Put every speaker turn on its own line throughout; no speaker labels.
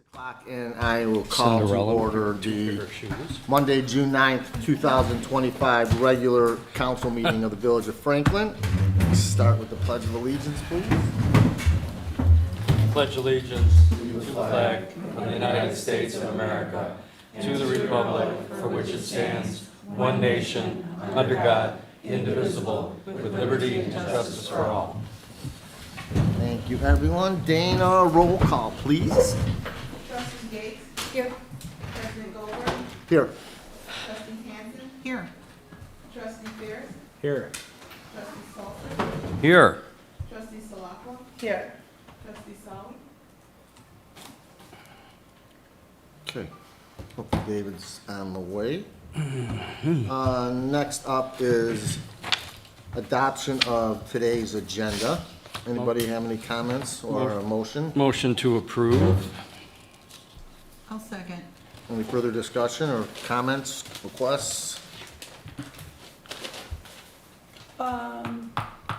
o'clock, and I will call to
Cinderella
order
with two
the
pair of shoes.
Monday, June 9th, 2025 regular council meeting of the Village of Franklin. Start with the Pledge of Allegiance, please.
Pledge allegiance to the flag of the United States of America, to the republic for which it stands, one nation, under God, indivisible, with liberty and justice for all.
Thank you, everyone. Dana, roll call, please.
Trustee Gates?
Here.
President Goldberg?
Here.
Trustee Hansen?
Here.
Trustee Fierce?
Here.
Trustee Salter?
Here.
Trustee Salako?
Here.
Trustee Sawi?
Okay. Hopefully David's on the way. Next up is adoption of today's agenda. Anybody have any comments or a motion?
Motion to approve.
I'll second.
Any further discussion or comments, requests?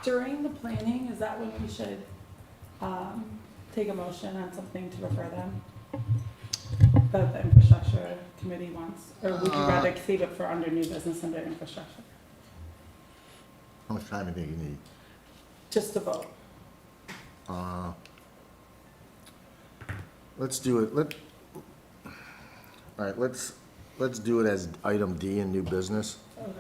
During the planning, is that when we should, take a motion on something to refer them? That the infrastructure committee wants, or would you rather save it for under new business under infrastructure?
How much time do you think you need?
Just to vote.
Let's do it, all right, let's do it as item D in new business.
Okay.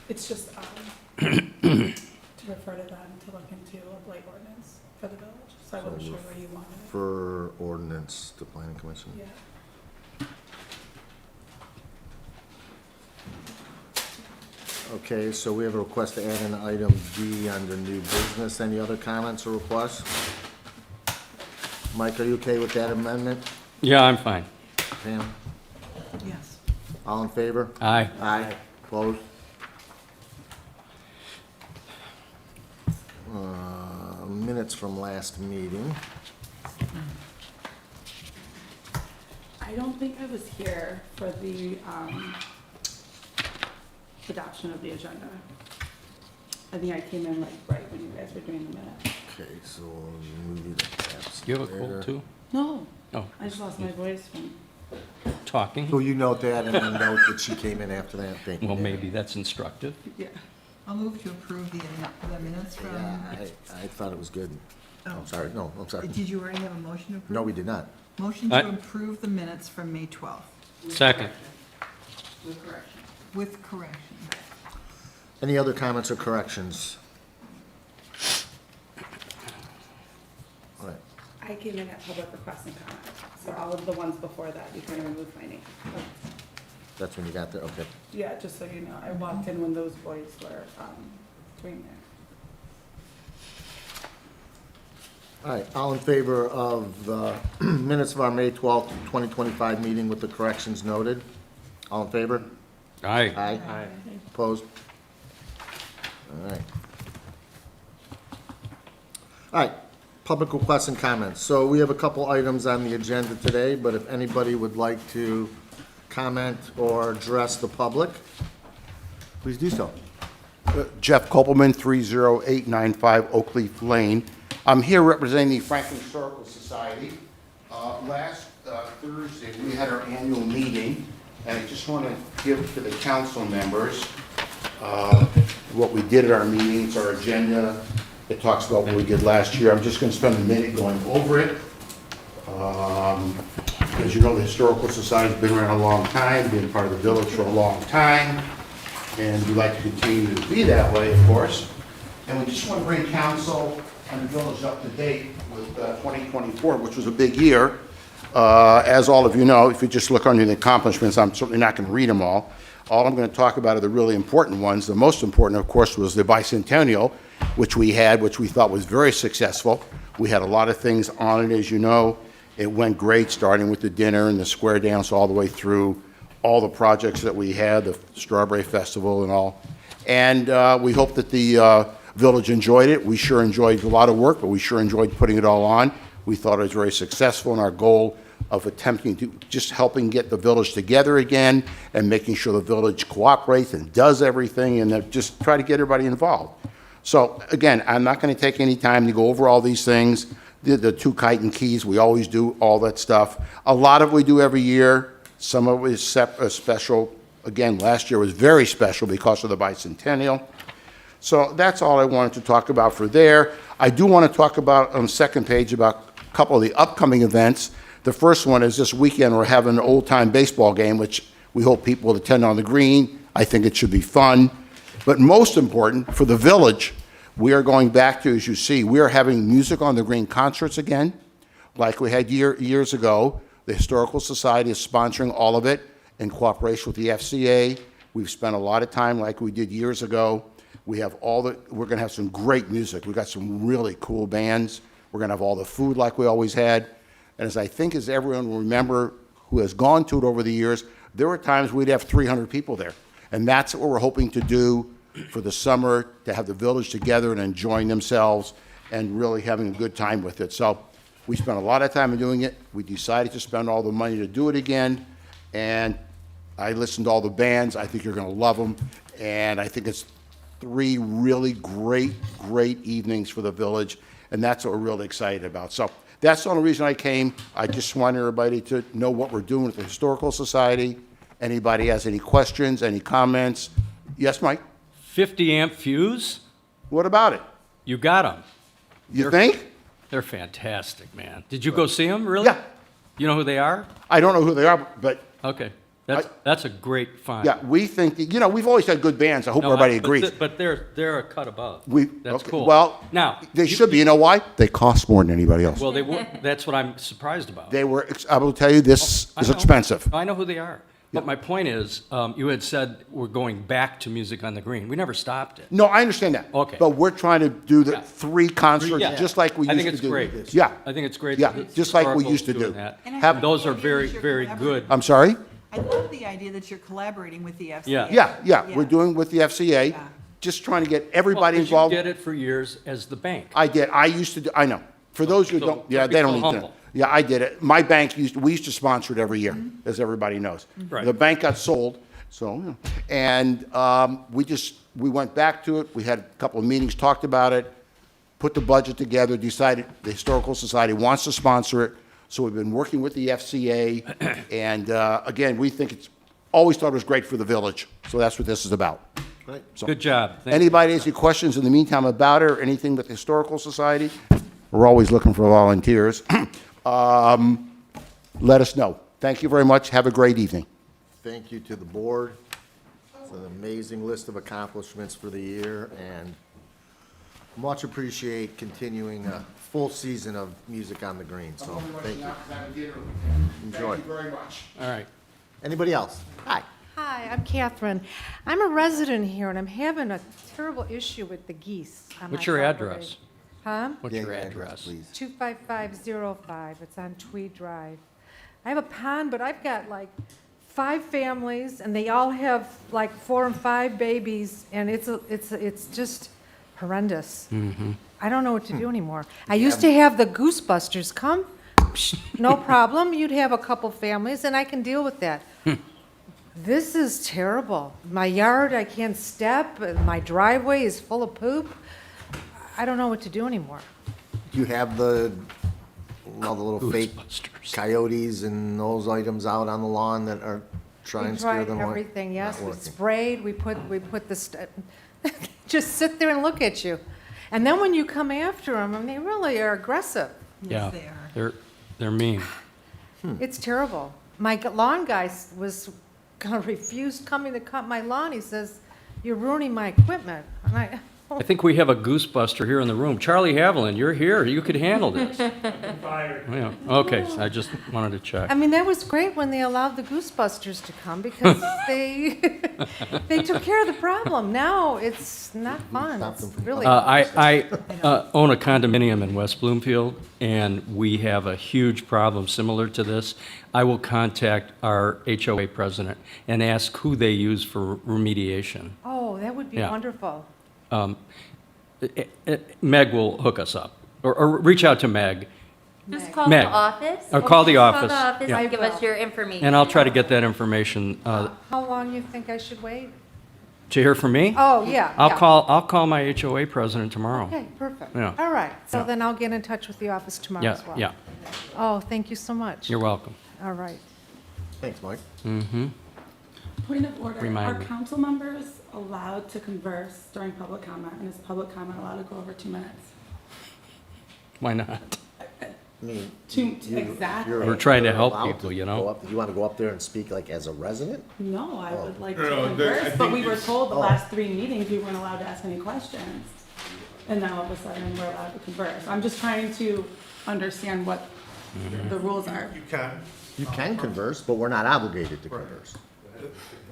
It's just, to refer to them to look into a blight ordinance for the village, so I wasn't sure where you wanted it.
For ordinance, the planning commission.
Yeah.
Okay, so we have a request to add an item D under new business. Any other comments or requests? Mike, are you okay with that amendment?
Yeah, I'm fine.
Pam?
Yes.
All in favor?
Aye.
Aye. Opposed? Minutes from last meeting.
I don't think I was here for the, adoption of the agenda. I think I came in like right when you guys were doing the minutes.
Okay, so we need a tabs
You have a
there.
cold too?
No,
Oh,
I just lost my voice from,
talking?
So you note that and then note that she came in after that. Thank you.
Well, maybe that's instructive.
yeah.
I'll move to approve the minutes from.
Yeah, I thought it was good. I'm sorry, no, I'm sorry.
Did you already have a motion to approve?
No, we did not.
Motion
I-
to approve the minutes from May 12th
Second.
With correction.
with correction.
Any other comments or corrections? All right,
I came in at public request and comment, so all of the ones before that, you can remove my name.
that's when you got there, okay.
Yeah, just so you know, I walked in when those boys were, doing their.
All right, all in favor of the minutes of our May 12th, 2025 meeting with the corrections noted? All in favor?
Aye.
Aye. Opposed? All right. All right, public requests and comments. So we have a couple items on the agenda today, but if anybody would like to comment or address the public, please do so.
Jeff Kopelman, 30895 Oak Leaf Lane. I'm here representing the Franklin Historical Society. Last Thursday, we had our annual meeting, and I just want to give to the council members what we did at our meeting. It's our agenda. It talks about what we did last year. I'm just going to spend a minute going over it. As you know, the Historical Society's been around a long time, been part of the village for a long time, and we'd like to continue to be that way, of course. And we just want to bring council and the village up to date with 2024, which was a big year. As all of you know, if you just look under the accomplishments, I'm certainly not going to read them all. All I'm going to talk about are the really important ones. The most important, of course, was the bicentennial, which we thought was very successful. We had a lot of things on it, as you know. It went great, starting with the dinner and the square dance all the way through all the projects that we had, the Strawberry Festival and all. And we hope that the village enjoyed it. We sure enjoyed a lot of work, but we sure enjoyed putting it all on. We thought it was very successful in our goal of attempting to just helping get the village together again and making sure the village cooperates and does everything and just try to get everybody involved. So again, I'm not going to take any time to go over all these things. the two kite and keys, we always do all that stuff. A lot of it we do every year. Some of it is special. Again, last year was very special because of the bicentennial. So that's all I wanted to talk about for there. I do want to talk about, on the second page, about a couple of the upcoming events. The first one is this weekend, we're having an old-time baseball game, which we hope people will attend on the green. I think it should be fun. But most important, for the village, we are going back to, as you see, we are having Music on the Green concerts again, like we had years ago. The Historical Society is sponsoring all of it in cooperation with the FCA. We've spent a lot of time, like we did years ago. We have we're going to have some great music. We've got some really cool bands. We're going to have all the food like we always had. And as everyone will remember who has gone to it over the years, there were times we'd have 300 people there. And that's what we're hoping to do for the summer, to have the village together and enjoying themselves and really having a good time with it. So we spent a lot of time in doing it. We decided to spend all the money to do it again. And I listened to all the bands. I think you're going to love them. And I think it's 3 really great evenings for the village. And that's what we're really excited about. So that's the only reason I came. I just want everybody to know what we're doing with the Historical Society. Anybody has any questions, any comments? Yes, Mike?
50-amp fuse?
What about it?
You got them.
You think?
They're fantastic, man. Did you go see them, really?
Yeah.
You know who they are?
I don't know who they are, but
Okay. That's a great find.
yeah, we think, we've always had good bands. I hope
No,
everybody
but
agrees.
But they're a cut above. That's
Okay,
cool.
Well,
Now,
they should be. You know why? They cost more than anybody else.
Well, they were, that's what I'm surprised about.
They were, I will tell you, this
I
is
know.
expensive.
I know who they are. But my point is, you had said we're going back to Music on the Green. We never stopped it.
No, I understand that.
Okay.
But we're trying to do the
Yeah.
3 concerts,
Yeah.
just like we
I
used
think
to do.
it's great.
Yeah.
I think it's great.
Yeah,
that
just like we
Historical's
used to
doing
do.
that.
And I
Have-
think
Those
the
are
idea
very,
that you're
very good.
I'm sorry?
I love the idea that you're collaborating with the FCA.
Yeah.
We're doing with the FCA,
Yeah.
just trying to get
Well,
everybody
'cause
involved.
You did it for years as the bank.
I did. I used to do, I know. For those who
so
don't, yeah,
don't be
they don't
so
need to.
humble.
Yeah, I did it. My bank we used to sponsor it every year, as everybody knows.
Right.
The bank got sold, so, and we went back to it. We had a couple of meetings, talked about it, put the budget together, decided the Historical Society wants to sponsor it. So we've been working with the FCA, and again, we think always thought it was great for the village. So that's what this is about.
Right.
So,
Good job. Thank you.
anybody has any questions in the meantime about it or anything with the Historical Society? We're always looking for volunteers. Let us know. Thank you very much. Have a great evening.
Thank you to the board. It's an amazing list of accomplishments for the year, and much appreciate continuing a full season of Music on the Green, so thank you. Enjoy.
Thank you very much.
All right.
Anybody else? Hi.
Hi, I'm Catherine. I'm a resident here, and I'm having a terrible issue with the geese on my
What's your
property.
address?
Huh?
What's
Yeah,
your
yeah,
address?
Please.
25505. It's on Tweed Drive. I have a pond, but I've got like 5 families, and they all have like 4 and 5 babies, and it's just horrendous. I don't know what to do anymore. I used to have the Goosebusters come, no problem. You'd have a couple families, and I can deal with that. This is terrible. My yard, I can't step. My driveway is full of poop. I don't know what to do anymore.
Do you have the little fake
Ghostbusters.
coyotes and those items out on the lawn that are trying
We
to scare
tried
them away?
everything, yes.
Not
We
working.
sprayed, we put the, just sit there and look at you. And then when you come after them, I mean, they really are aggressive.
Yeah,
Yes, they are.
they're mean.
It's terrible. My lawn guy was gonna refuse coming to cut my lawn. He says, "You're ruining my equipment." And
I think we have a goosebuster here in the room. Charlie Haviland, you're here. You could handle this. Yeah. Okay, so I just wanted to check.
I mean, that was great when they allowed the Goosebusters to come because they took care of the problem. Now it's not fun.
Stop them
It's
from
really.
I own a condominium in West Bloomfield, and we have a huge problem similar to this. I will contact our HOA president and ask who they use for remediation.
Oh, that would be
Yeah.
wonderful.
Meg will hook us up, or reach out to Meg,
Just call
Meg.
the office.
Or call the
Call
office,
the office
yeah.
and give us your information.
and I'll try to get that information.
How long you think I should wait?
Did you hear from me?
Oh, yeah.
I'll
yeah.
call my HOA president tomorrow.
Okay, perfect.
Yeah.
All right, so
Yeah.
then I'll get in touch with the office tomorrow
Yeah,
as well.
yeah.
Oh, thank you so much.
You're welcome.
All right.
Thanks, Mike.
Mm-hmm.
Point of order,
Remind
are
me.
council members allowed to converse during public comment? And is public comment allowed to go over 2 minutes?
Why not?
I mean,
Exactly.
you're-
We're trying to
you're
help
allowed
people,
to
you know?
go up- You want to go up there and speak like as a resident?
No, I would like to
No, I
converse, but
think
we were
it's-
told the
Oh.
last 3 meetings we weren't allowed to ask any questions. And now all of a sudden we're allowed to converse. I'm just trying to understand what the rules are.
You can.
You can converse, but we're not obligated to converse.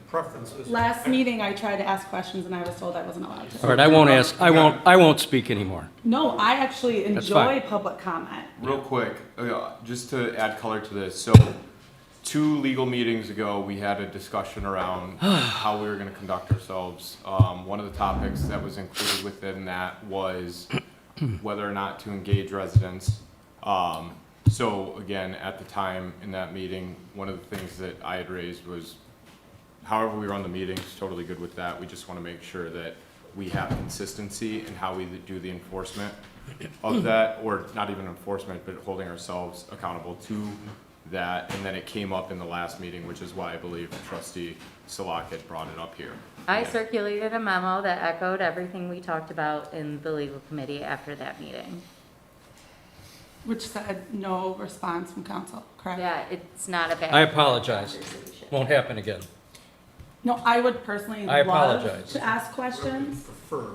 Preferences.
Last meeting, I tried to ask questions and I was told I wasn't allowed
All
to.
right, I won't speak anymore.
No, I actually
That's fine.
enjoy public comment.
Real quick, just to add color to this, so 2 legal meetings ago, we had a discussion around how we were gonna conduct ourselves. One of the topics that was included within that was whether or not to engage residents. So again, at the time in that meeting, one of the things that I had raised was however we run the meetings, totally good with that. We just wanna make sure that we have consistency in how we do the enforcement of that, or not even enforcement, but holding ourselves accountable to that. And then it came up in the last meeting, which is why I believe trustee Salak had brought it up here.
I circulated a memo that echoed everything we talked about in the legal committee after that meeting.
Which said no response from council, correct?
Yeah, it's not a bad.
I apologize.
conversation.
Won't happen again.
No, I would personally
I
love
apologize.
to ask questions.
Prefer,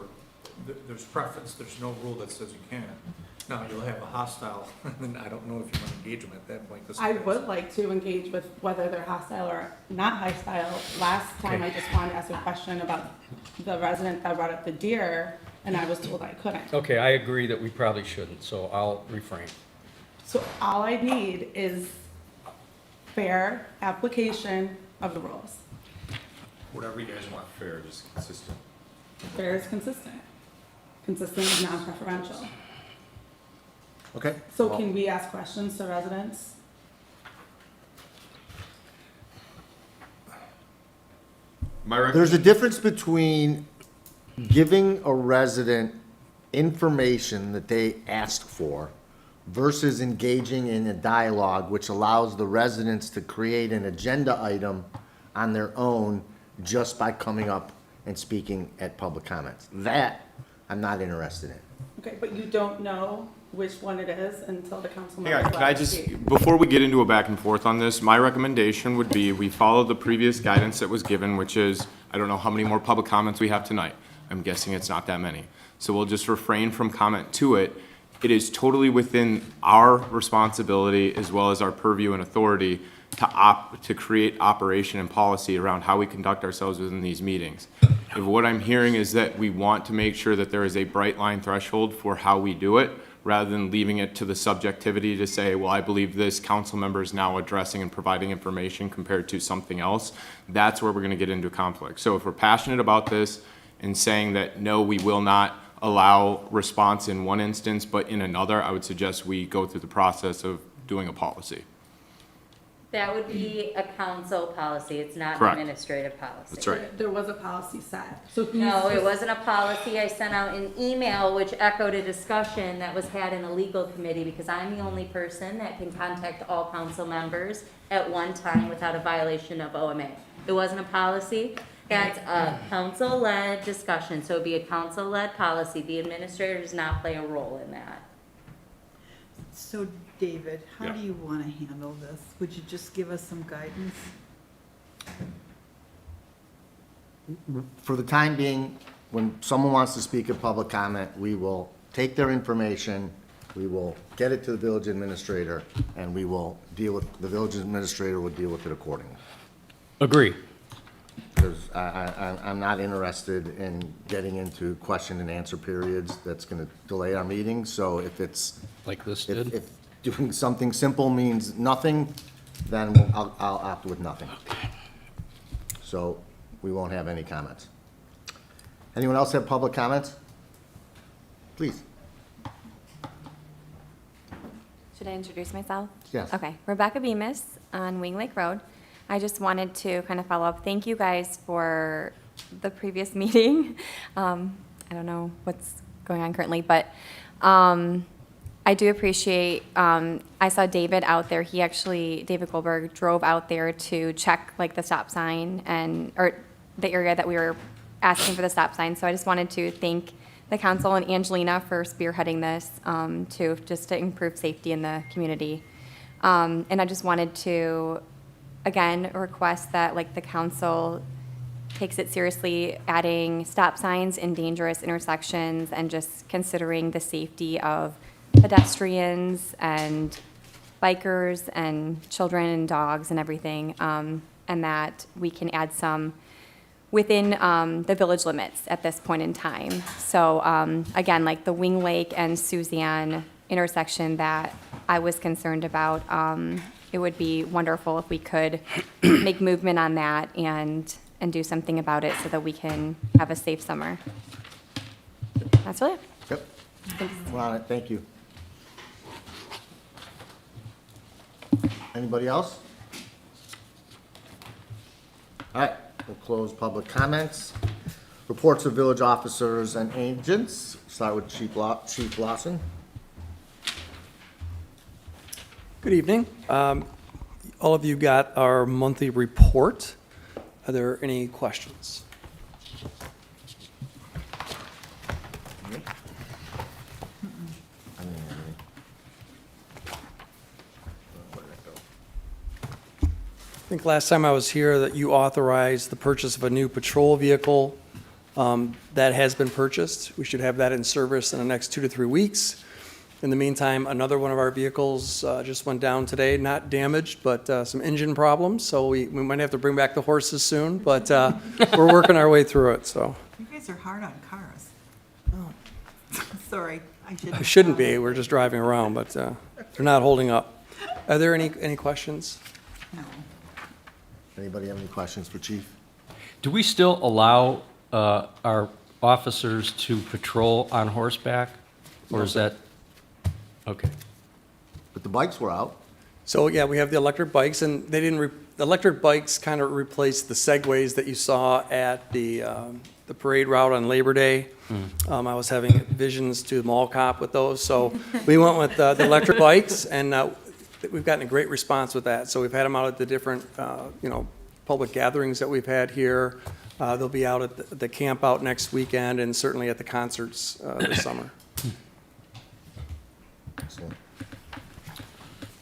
there's preference, there's no rule that says you can't. Now, you'll have a hostile, and I don't know if you want to engage them at that point. 'cause
I would like to engage with whether they're hostile or not hostile. Last time, I just wanted to ask a question about the resident that brought up the deer, and I was told I couldn't.
Okay, I agree that we probably shouldn't, so I'll refrain.
So all I need is fair application of the rules.
Whatever you guys want, fair, just consistent.
Fair is consistent. Consistent is non-preferential.
Okay?
So
well,
can we ask questions to residents?
There's a difference between giving a resident information that they ask for versus engaging in a dialogue which allows the residents to create an agenda item on their own just by coming up and speaking at public comments. That I'm not interested in.
Okay, but you don't know which one it is until the council
Hang
members.
on, can I
let us
just,
speak.
before we get into a back and forth on this, my recommendation would be we follow the previous guidance that was given, which is, I don't know how many more public comments we have tonight. I'm guessing it's not that many. So we'll just refrain from comment to it. It is totally within our responsibility as well as our purview and authority to create operation and policy around how we conduct ourselves within these meetings. If what I'm hearing is that we want to make sure that there is a bright line threshold for how we do it, rather than leaving it to the subjectivity to say, well, I believe this council member is now addressing and providing information compared to something else, that's where we're gonna get into conflict. So if we're passionate about this and saying that, no, we will not allow response in one instance, but in another, I would suggest we go through the process of doing a policy.
That would be a council policy, it's not an
Correct.
administrative policy.
That's right.
There was a policy set. So who's
No, it
supposed-
wasn't a policy. I sent out an email which echoed a discussion that was had in a legal committee because I'm the only person that can contact all council members at one time without a violation of OMA. It wasn't a policy. That's a council-led discussion, so it'd be a council-led policy. The administrator does not play a role in that.
So, David, how
Yeah.
do you want to handle this? Would you just give us some guidance?
For the time being, when someone wants to speak at public comment, we will take their information, we will get it to the village administrator, and we will deal with, the village administrator will deal with it accordingly.
Agree.
Because I'm not interested in getting into question and answer periods. That's going to delay our meeting. So if it's,
Like this
if
did?
doing something simple means nothing, then I'll opt with nothing. So we won't have any comments. Anyone else have public comments? Please.
Should I introduce myself?
Yes.
Okay, Rebecca Bemis on Wing Lake Road. I just wanted to kind of follow up. Thank you guys for the previous meeting. I don't know what's going on currently, but I do appreciate, I saw David out there. David Goldberg drove out there to check like the stop sign or the area that we were asking for the stop sign. So I just wanted to thank the council and Angelina for spearheading this to improve safety in the community. And I just wanted to, again, request that like the council takes it seriously, adding stop signs in dangerous intersections and just considering the safety of pedestrians and bikers and children and dogs and everything, and that we can add some within the village limits at this point in time. So again, like the Wing Lake and Suzanne intersection that I was concerned about, it would be wonderful if we could make movement on that and do something about it so that we can have a safe summer. That's really it.
Yep. We're on it, thank you. Anybody else? All right, we'll close public comments. Reports of village officers and agents. Start with Chief Lawson.
Good evening. All of you got our monthly report. Are there any questions? I think last time I was here that you authorized the purchase of a new patrol vehicle. That has been purchased. We should have that in service in the next 2 to 3 weeks. In the meantime, another one of our vehicles just went down today, not damaged, but some engine problems. So we might have to bring back the horses soon, but we're working our way through it, so.
You guys are hard on cars. Oh. Sorry,
I shouldn't be, we're just driving around, but they're not holding up. Are there any questions?
No.
Anybody have any questions for Chief?
Do we still allow our officers to patrol on horseback? Or is that, okay.
But the bikes were out.
So, yeah, we have the electric bikes, and they didn't, the electric bikes kind of replaced the Segways that you saw at the parade route on Labor Day. I was having visions to Mall Cop with those, so we went with the electric bikes, and we've gotten a great response with that. So we've had them out at the different, public gatherings that we've had here. They'll be out at the camp out next weekend, and certainly at the concerts this summer.
Excellent.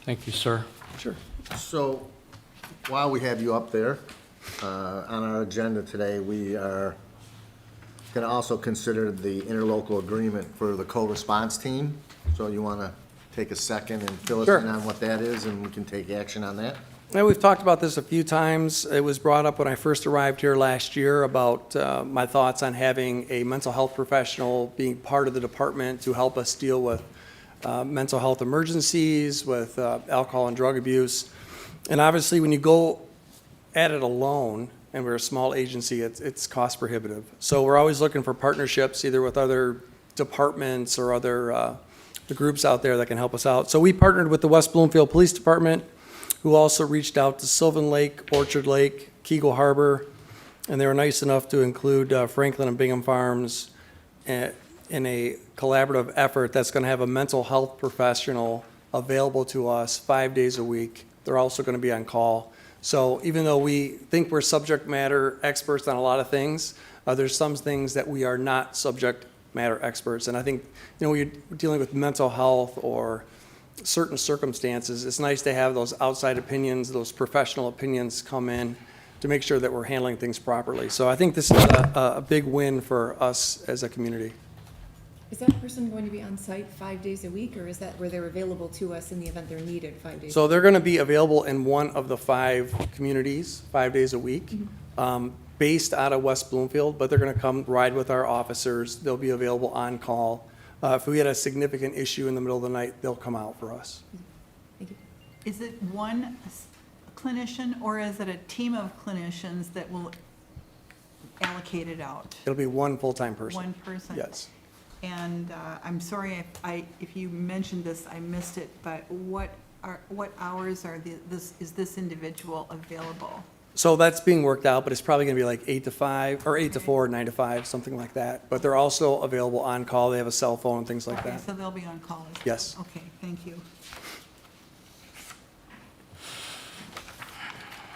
Thank you, sir.
Sure.
So while we have you up there, on our agenda today, we are going to also consider the interlocal agreement for the co-response team. So you want to take a second and fill us
Sure.
in on what that is, and we can take action on that?
Yeah, we've talked about this a few times. It was brought up when I first arrived here last year about my thoughts on having a mental health professional being part of the department to help us deal with mental health emergencies, with alcohol and drug abuse. And obviously, when you go at it alone, and we're a small agency, it's cost prohibitive. So we're always looking for partnerships, either with other departments or other the groups out there that can help us out. So we partnered with the West Bloomfield Police Department, who also reached out to Sylvan Lake, Orchard Lake, Keagle Harbor, and they were nice enough to include Franklin and Bingham Farms in a collaborative effort that's going to have a mental health professional available to us 5 days a week. They're also going to be on call. So even though we think we're subject matter experts on a lot of things, there's some things that we are not subject matter experts. And I think, when you're dealing with mental health or certain circumstances, it's nice to have those outside opinions, those professional opinions come in to make sure that we're handling things properly. So I think this is a big win for us as a community.
Is that person going to be on site 5 days a week, or is that where they're available to us in the event they're needed 5 days?
So they're going to be available in one of the 5 communities, 5 days a week, based out of West Bloomfield, but they're going to come ride with our officers. They'll be available on call. If we had a significant issue in the middle of the night, they'll come out for us.
Thank you.
Is it one clinician, or is it a team of clinicians that will allocate it out?
It'll be one full-time person.
One person?
Yes.
And I'm sorry if you mentioned this, I missed it, but what hours is this individual available?
So that's being worked out, but it's probably going to be like 8 to 5, or 8 to 4, 9 to 5, something like that. But they're also available on call. They have a cell phone and things like
Okay,
that.
so they'll be on call as well?
Yes.
Okay, thank you.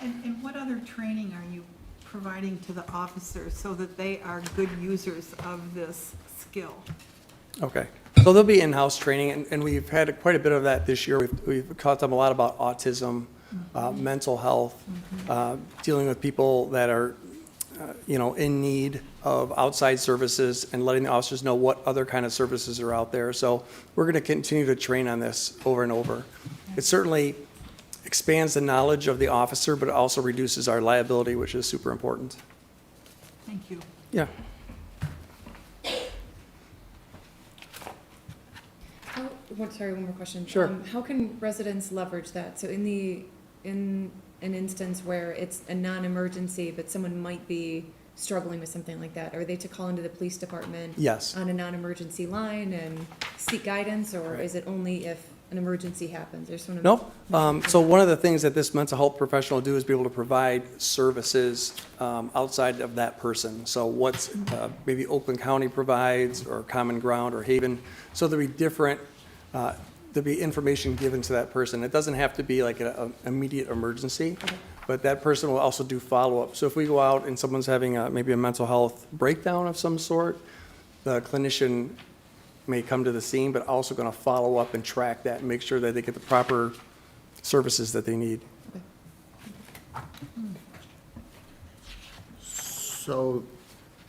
And what other training are you providing to the officers so that they are good users of this skill?
Okay. So there'll be in-house training, and we've had quite a bit of that this year. We've taught them a lot about autism, mental health, dealing with people that are, in need of outside services, and letting the officers know what other kind of services are out there. So we're going to continue to train on this over and over. It certainly expands the knowledge of the officer, but it also reduces our liability, which is super important.
Thank you.
Yeah.
Sorry, one more question.
Sure.
How can residents leverage that? So in an instance where it's a non-emergency, but someone might be struggling with something like that, are they to call into the police department?
Yes.
On a non-emergency line and seek guidance, or is it only if an emergency happens? There's sort of.
Nope. So one of the things that this mental health professional will do is be able to provide services outside of that person. So what's maybe Oakland County provides, or Common Ground, or Haven. So there'll be different, there'll be information given to that person. It doesn't have to be like an immediate emergency, but that person will also do follow-up. So if we go out and someone's having maybe a mental health breakdown of some sort, the clinician may come to the scene, but also going to follow up and track that and make sure that they get the proper services that they need.
So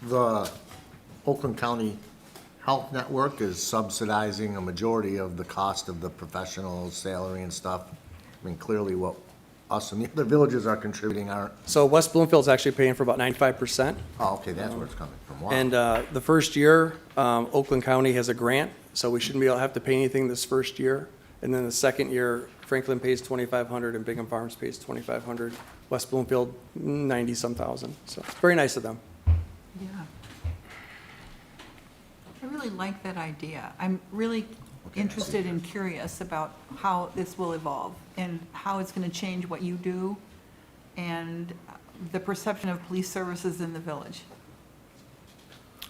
the Oakland County Health Network is subsidizing a majority of the cost of the professional's salary and stuff. I mean, clearly what us and the other villages are contributing aren't.
So West Bloomfield's actually paying for about 95%.
Oh, okay, that's where it's coming from. Wow.
And the first year, Oakland County has a grant, so we shouldn't be able to have to pay anything this first year. And then the second year, Franklin pays $2,500 and Bingham Farms pays $2,500. West Bloomfield, 90-some thousand. So it's very nice of them.
Yeah. I really like that idea. I'm really interested and curious about how this will evolve and how it's going to change what you do and the perception of police services in the village.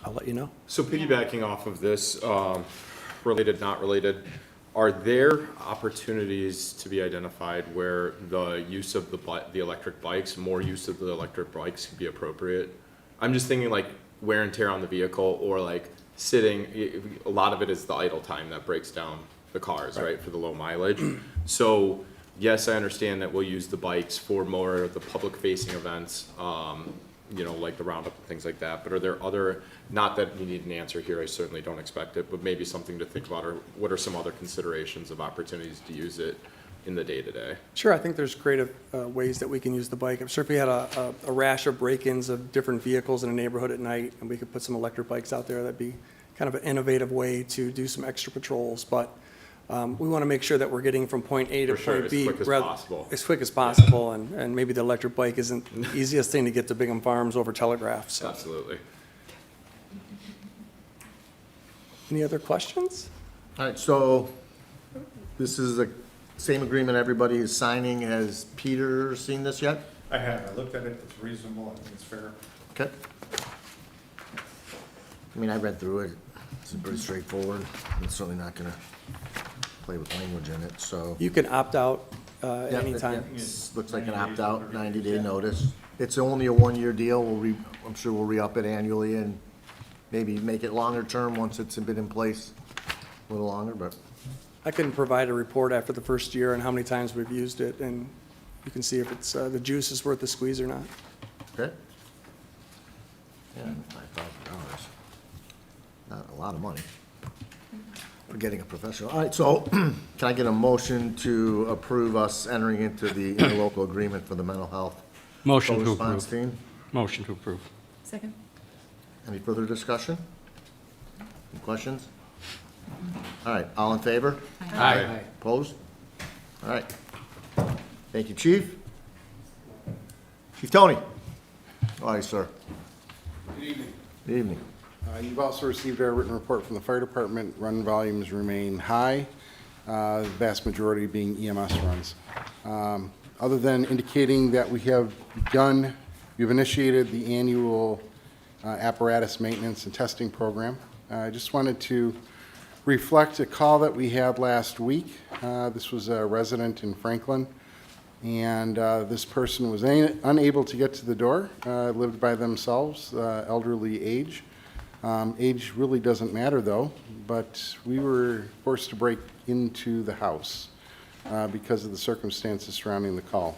I'll let you know.
So piggybacking off of this, related, not related, are there opportunities to be identified where the use of the electric bikes, more use of the electric bikes could be appropriate? I'm just thinking like wear and tear on the vehicle, or like sitting, a lot of it is the idle time that breaks down the cars, right, for the low mileage. So yes, I understand that we'll use the bikes for more of the public facing events, like the roundup and things like that, but are there other, not that you need an answer here, I certainly don't expect it, but maybe something to think about, or what are some other considerations of opportunities to use it in the day-to-day?
Sure, I think there's creative ways that we can use the bike. I'm sure if we had a rash of break-ins of different vehicles in a neighborhood at night, and we could put some electric bikes out there, that'd be kind of an innovative way to do some extra patrols. But we want to make sure that we're getting from point A to
For sure,
point B.
as quick as possible.
As quick as possible, and maybe the electric bike isn't the easiest thing to get to Bingham Farms over Telegraph. So.
Absolutely.
Any other questions?
All right, so this is the same agreement everybody is signing. Has Peter seen this yet?
I have, I looked at it, it's reasonable, I think it's fair.
Okay. I mean, I read through it. It's pretty straightforward. I'm certainly not gonna play with language in it, so.
You can opt out
Yeah,
anytime.
Looks like an opt-out, 90-day notice. It's only a one-year deal. I'm sure we'll re-up it annually and maybe make it longer term once it's been in place a little longer, but.
I can provide a report after the first year on how many times we've used it, and you can see if it's, the juice is worth the squeeze or not.
Okay. Yeah, $5,000. Not a lot of money for getting a professional. All right, so can I get a motion to approve us entering into the interlocal agreement for the mental health
Motion to
co-response
approve.
team?
Motion to approve.
Second?
Any further discussion? Any questions? All right, all in favor?
Aye.
Opposed? All right. Thank you, Chief. Chief Tony. All right, sir.
Good evening.
Good evening.
You've also received our written report from the fire department. Run volumes remain high, the vast majority being EMS runs. other than indicating that we've initiated the annual apparatus maintenance and testing program. I just wanted to reflect a call that we had last week. This was a resident in Franklin, and this person was unable to get to the door, lived by themselves, elderly age. Age really doesn't matter, though, but we were forced to break into the house because of the circumstances surrounding the call.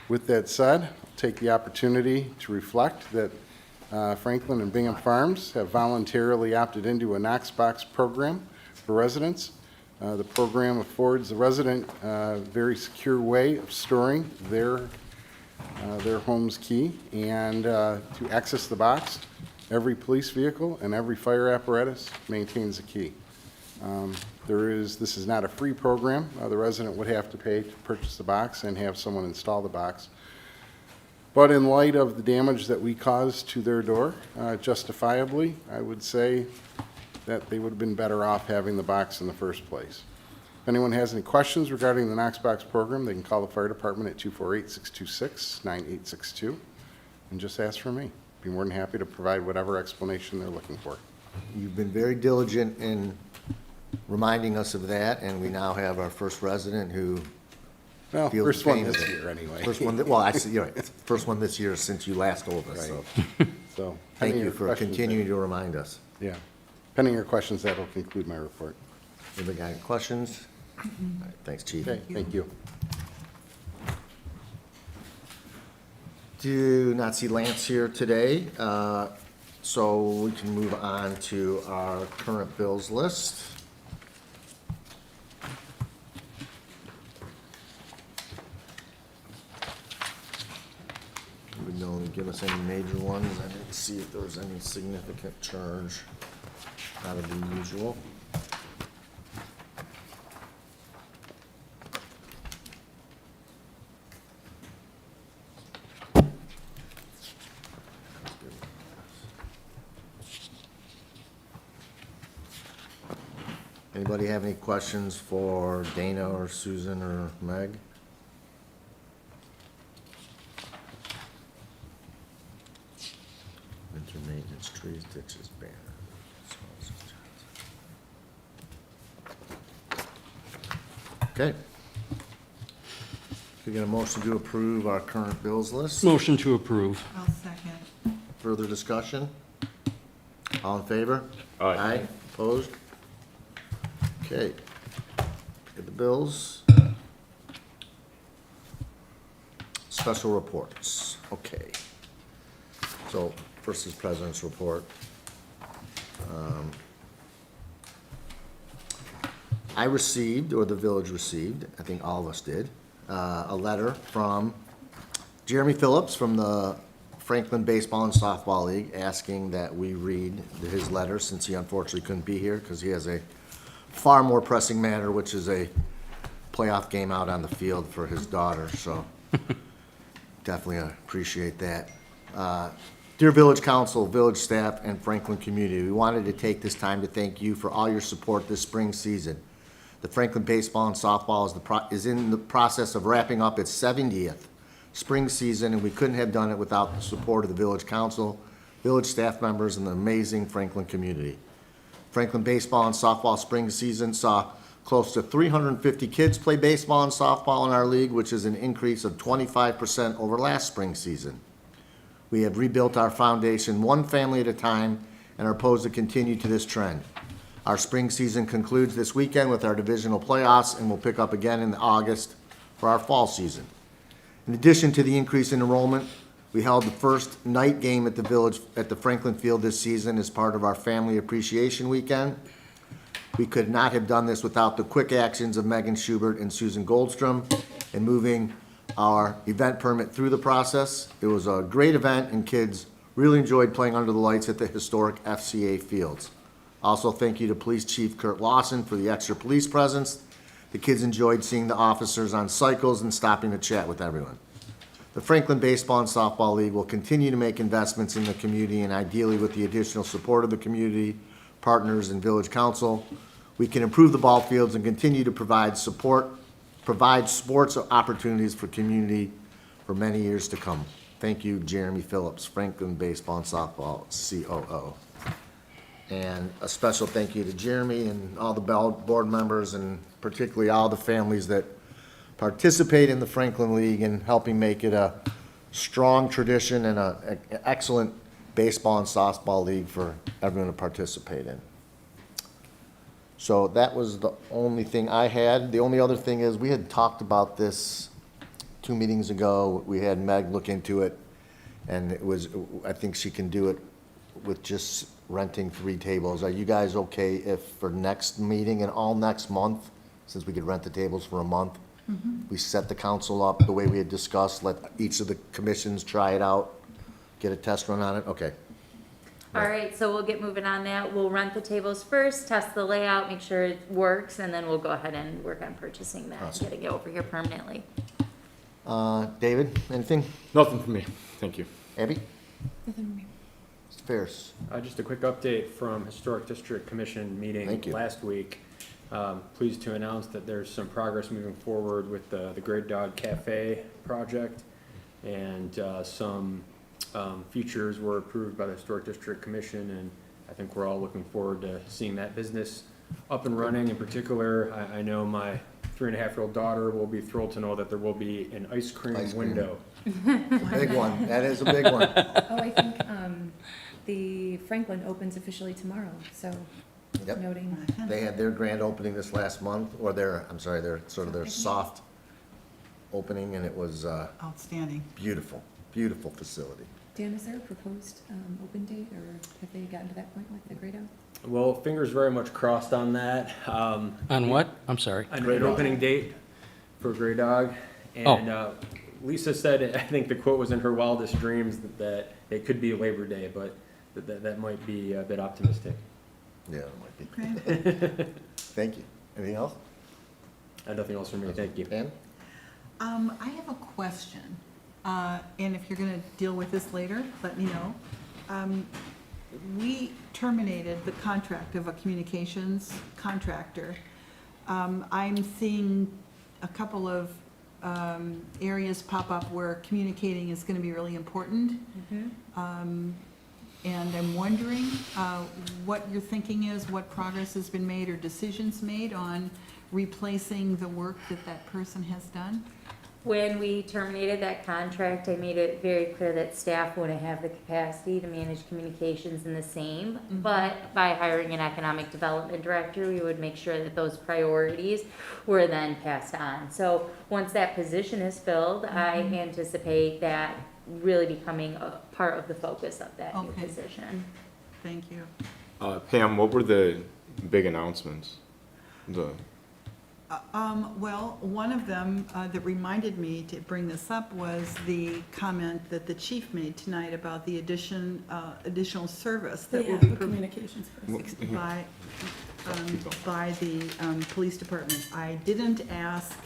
With that said, I'll take the opportunity to reflect that Franklin and Bingham Farms have voluntarily opted into a Knox Box program for residents. The program affords the resident a very secure way of storing their home's key, and to access the box, every police vehicle and every fire apparatus maintains a key. This is not a free program. The resident would have to pay to purchase the box and have someone install the box. But in light of the damage that we caused to their door, justifiably, I would say that they would have been better off having the box in the first place. If anyone has any questions regarding the Knox Box program, they can call the fire department at 248-626-9862 and just ask for me. Be more than happy to provide whatever explanation they're looking for.
You've been very diligent in reminding us of that, and we now have our first resident who
Well,
feels
first
the
one
pain of
this
it.
year, anyway.
First one, well, actually, you're right. First one this year since you last told us, so
So,
thank
pending
you
your
for
questions,
continuing to remind us.
Yeah. Pending your questions, that'll conclude my report.
Anybody got any questions? All right, thanks, Chief.
Okay, thank you.
Do not see Lance here today, so we can move on to our current bills list. We don't give us any major ones. I didn't see if there was any significant charge out of the usual. Anybody have any questions for Dana or Susan or Meg? Winter maintenance, trees, ditches, banners. Okay. Can we get a motion to approve our current bills list?
Motion to approve.
I'll second.
Further discussion? All in favor? Aye. Opposed? Okay. Get the bills. Special reports, okay. So first is President's report. I received, or the village received, I think all of us did, a letter from Jeremy Phillips from the Franklin Baseball and Softball League asking that we read his letter since he unfortunately couldn't be here because he has a far more pressing matter, which is a playoff game out on the field for his daughter, so definitely appreciate that. Dear Village Council, village staff, and Franklin community, we wanted to take this time to thank you for all your support this spring season. The Franklin Baseball and Softball is in the process of wrapping up its 70th spring season, and we couldn't have done it without the support of the Village Council, village staff members, and the amazing Franklin community. Franklin Baseball and Softball spring season saw close to 350 kids play baseball and softball in our league, which is an increase of 25% over last spring season. We have rebuilt our foundation one family at a time and are poised to continue to this trend. Our spring season concludes this weekend with our divisional playoffs and will pick up again in August for our fall season. In addition to the increase in enrollment, we held the first night game at the Franklin Field this season as part of our Family Appreciation Weekend. We could not have done this without the quick actions of Megan Schubert and Susan Goldstrom in moving our event permit through the process. It was a great event and kids really enjoyed playing under the lights at the historic FCA fields. Also, thank you to Police Chief Kurt Lawson for the extra police presence. The kids enjoyed seeing the officers on cycles and stopping to chat with everyone. The Franklin Baseball and Softball League will continue to make investments in the community, and ideally with the additional support of the community, partners, and village council, we can improve the ball fields and continue to provide support provide sports opportunities for community for many years to come. Thank you, Jeremy Phillips, Franklin Baseball and Softball COO. And a special thank you to Jeremy and all the board members, and particularly all the families that participate in the Franklin League and helping make it a strong tradition and an excellent baseball and softball league for everyone to participate in. So that was the only thing I had. The only other thing is, we had talked about this 2 meetings ago. We had Meg look into it, and it was, I think she can do it with just renting 3 tables. Are you guys okay if for next meeting and all next month, since we could rent the tables for a month, we set the council up the way we had discussed, let each of the commissions try it out, get a test run on it? Okay.
All right, so we'll get moving on that. We'll rent the tables first, test the layout, make sure it works, and then we'll go ahead and work on purchasing that and
Awesome.
getting it over here permanently.
David, anything?
Nothing from me. Thank you.
Abby?
Nothing for me.
Mr. Ferris?
Just a quick update from Historic District Commission meeting
Thank you.
last week. Pleased to announce that there's some progress moving forward with the Great Dog Cafe project, and some features were approved by the Historic District Commission, and I think we're all looking forward to seeing that business up and running. In particular, I know my 3.5-year-old daughter will be thrilled to know that there will be an ice cream
Ice cream.
window.
Big one. That is a big one.
Oh, I think, the Franklin opens officially tomorrow, so
Yep.
noting.
They had their grand opening this last month, or their sort of their soft opening, and it was
Outstanding.
beautiful, beautiful facility.
Dan, is there a proposed, open date, or have they gotten to that point with the Great Oak?
Well, fingers very much crossed on that.
On what? I'm sorry.
An opening date for Grey Dog. And Lisa said, I think the quote was in her wildest dreams, that it could be Labor Day, but that might be a bit optimistic.
Yeah, it might be. Thank you. Anything else?
Nothing else from me, thank you.
Dan?
I have a question, and if you're gonna deal with this later, let me know. We terminated the contract of a communications contractor. I'm seeing a couple of areas pop up where communicating is gonna be really important. And I'm wondering what your thinking is, what progress has been made or decisions made on replacing the work that person has done?
When we terminated that contract, I made it very clear that staff wouldn't have the capacity to manage communications in the same. But by hiring an economic development director, we would make sure that those priorities were then passed on. So once that position is filled, I anticipate that really becoming a part of the focus of that new
Okay.
position.
Thank you.
Pam, what were the big announcements?
Well, one of them that reminded me to bring this up was the comment that the chief made tonight about the additional service that will be
communications first.
by the police department. I didn't ask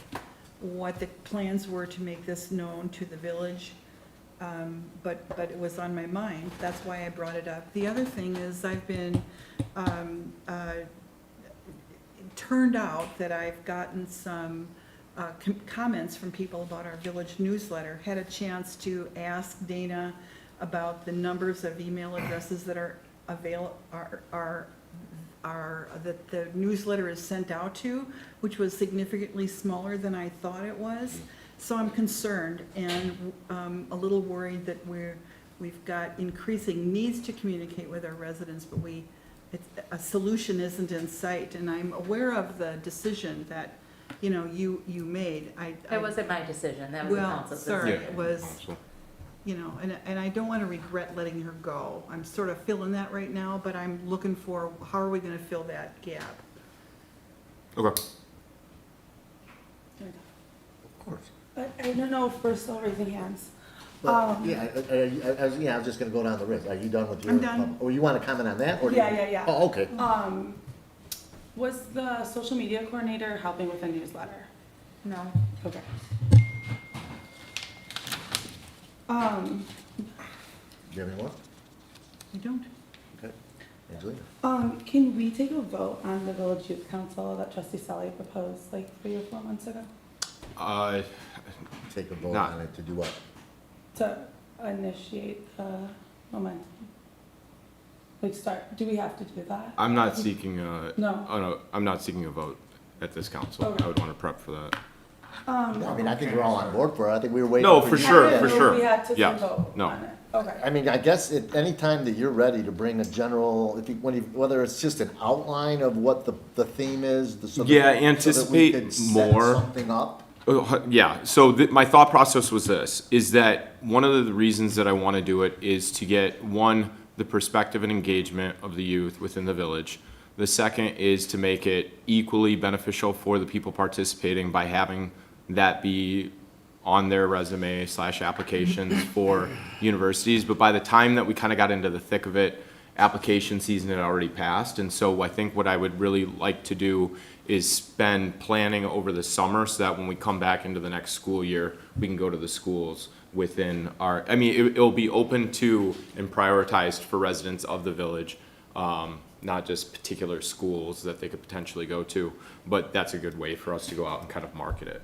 what the plans were to make this known to the village, but it was on my mind. That's why I brought it up. The other thing is, I've been turned out that I've gotten some comments from people about our village newsletter. Had a chance to ask Dana about the numbers of email addresses that are that the newsletter is sent out to, which was significantly smaller than I thought it was. So I'm concerned and a little worried that we've got increasing needs to communicate with our residents, but a solution isn't in sight. And I'm aware of the decision that, you made.
That wasn't my decision, that was the council's decision.
Sorry, it was, and I don't want to regret letting her go. I'm sort of feeling that right now, but I'm looking for, how are we going to fill that gap?
Okay.
Of course.
I don't know if we're still raising hands.
But, I was just gonna go down the list. Are you done with your?
I'm done.
Or you wanna comment on that? Or do you-
Yeah.
Oh, okay.
Was the social media coordinator helping with the newsletter?
No.
Okay.
Do you have any more?
I don't.
Okay. Angelina?
Can we take a vote on the village youth council that trustee Sally proposed like 3 or 4 months ago?
Take a vote
Not-
on it to do what?
To initiate the momentum. Like start, do we have to do that?
I'm not seeking a,
No.
oh no, I'm not seeking a vote at this council.
Okay.
I would want to prep for that.
I mean, I think we're all on board for it. I think we were waiting.
No, for
you.
sure,
I didn't
for
know
sure.
We had to
Yeah,
vote
no.
on it. Okay.
I mean, I guess at any time that you're ready to bring a general, if you, whether it's just an outline of what the theme is, so that-
Yeah,
so that we
anticipate
could set
more.
something up.
Yeah, so my thought process was this, is that one of the reasons that I want to do it is to get, one, the perspective and engagement of the youth within the village. The second is to make it equally beneficial for the people participating by having that be on their resume / applications for universities. But by the time that we kind of got into the thick of it, application season had already passed. And so I think what I would really like to do is spend planning over the summer so that when we come back into the next school year, we can go to the schools within our, I mean, it'll be open to and prioritized for residents of the village, not just particular schools that they could potentially go to, but that's a good way for us to go out and kind of market it.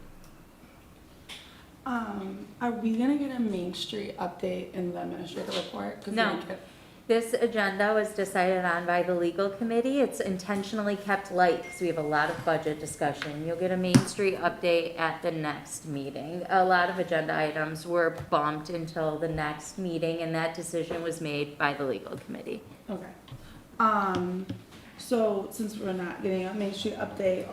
Are we gonna get a Main Street update in the administrative report? 'Cause we
No.
didn't get-
This agenda was decided on by the legal committee. It's intentionally kept light because we have a lot of budget discussion. You'll get a Main Street update at the next meeting. A lot of agenda items were bumped until the next meeting, and that decision was made by the legal committee.
Okay. So since we're not getting a Main Street update,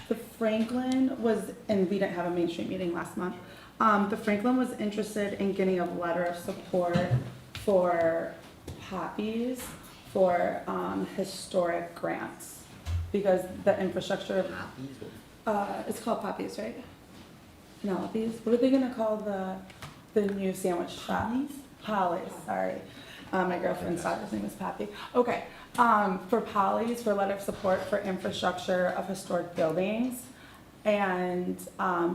the Franklin was, and we didn't have a Main Street meeting last month. The Franklin was interested in getting a letter of support for poppies for historic grants because the infrastructure. It's called Poppies, right? Penelope's. What are they gonna call the new sandwich shop? Polly's. Sorry, my girlfriend's daughter's name is Poppy. Okay. For Polly's, for letter of support for infrastructure of historic buildings, and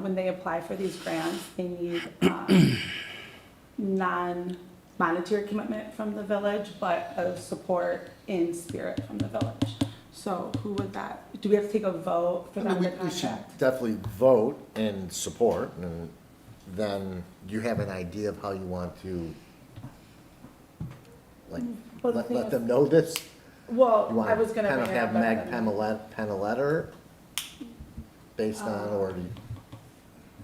when they apply for these grants, they need non-monetary commitment from the village, but a support in spirit from the village. So who would that, do we have to take a vote for
I
them
mean,
to
we should
contact?
definitely vote and support, and then you have an idea of how you want to, like,
Well, the
let
thing is-
them know this? You
Well,
want
I was gonna
kind
bring
of
it up.
have
but
Meg
then-
pen a letter based on, or do you?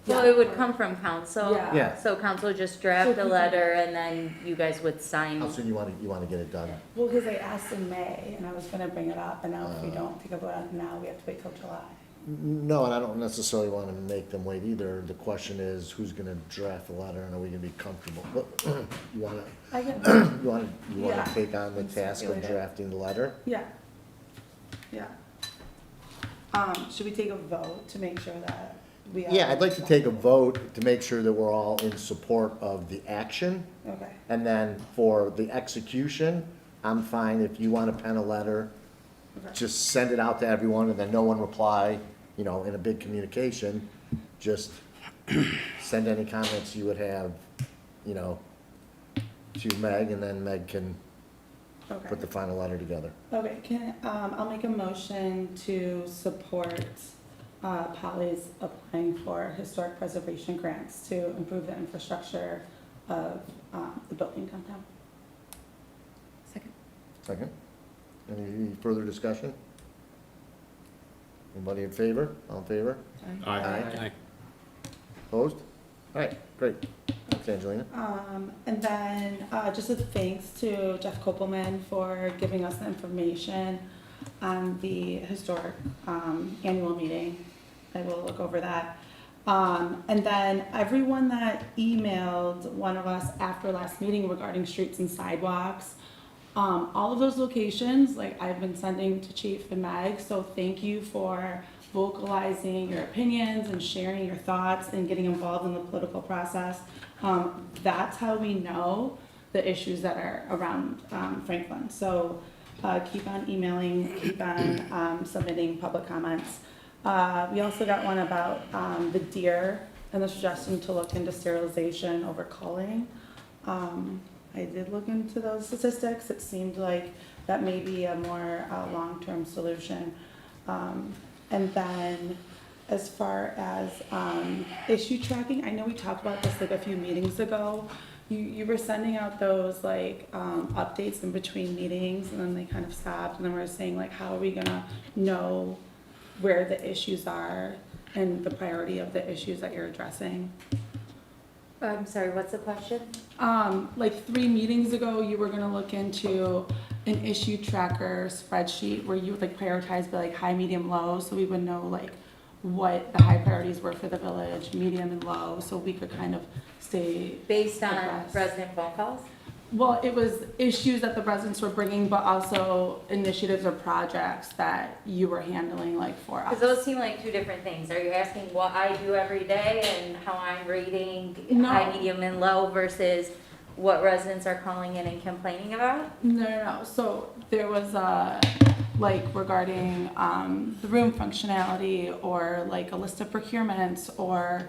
Well, it would come from council.
Yeah.
Yeah.
So council would just
So
draft a
people-
letter and then you guys would sign.
How soon you want to get it done?
Well, because they asked in May, and I was gonna bring it up, and now if we don't take a vote on it now, we have to wait till July.
No, and I don't necessarily want to make them wait either. The question is, who's going to draft the letter, and are we going to be comfortable? You want
I get,
to, you want
Yeah.
to take on the task of
Circulate it.
drafting the letter?
yeah, yeah. Should we take a vote to make sure that we?
Yeah, I'd like to take a vote to make sure that we're all in support of the action.
Okay,
And then for the execution, I'm fine if you want to pen a letter,
okay,
just send it out to everyone, and then no one reply, in a big communication. Just send any comments you would have, to Meg, and then Meg can
okay.
put the final letter together.
Okay, I'll make a motion to support, Polly's applying for historic preservation grants to improve the infrastructure of, the building downtown.
Second.
Second? Any further discussion? Anybody in favor? All in favor? Aye. Opposed? All right, great. Thanks, Angelina.
And then, just a thanks to Jeff Kopelman for giving us the information on the historic, annual meeting. I will look over that. And then everyone that emailed one of us after last meeting regarding streets and sidewalks, all of those locations, like I've been sending to Chief and Meg, so thank you for vocalizing your opinions and sharing your thoughts and getting involved in the political process. That's how we know the issues that are around Franklin. So keep on emailing, keep on submitting public comments. We also got one about the deer and the suggestion to look into sterilization over culling. I did look into those statistics. It seemed like that may be a more long-term solution. And then as far as issue tracking, I know we talked about this like a few meetings ago. You were sending out those like updates in between meetings, and then they kind of stopped, and then we were saying like, how are we gonna know where the issues are and the priority of the issues that you're addressing?
I'm sorry, what's the question?
Like 3 meetings ago, you were gonna look into an issue tracker spreadsheet where you would like prioritize by like high, medium, low, so we would know like what the high priorities were for the village, medium and low, so we could kind of stay.
Based on
abreast.
resident phone calls?
Well, it was issues that the residents were bringing, but also initiatives or projects that you were handling like for us.
Because those seem like 2 different things. Are you asking what I do every day and how I'm rating
No.
high, medium, and low versus what residents are calling in and complaining about?
No. So there was like regarding the room functionality, or like a list of procurements, or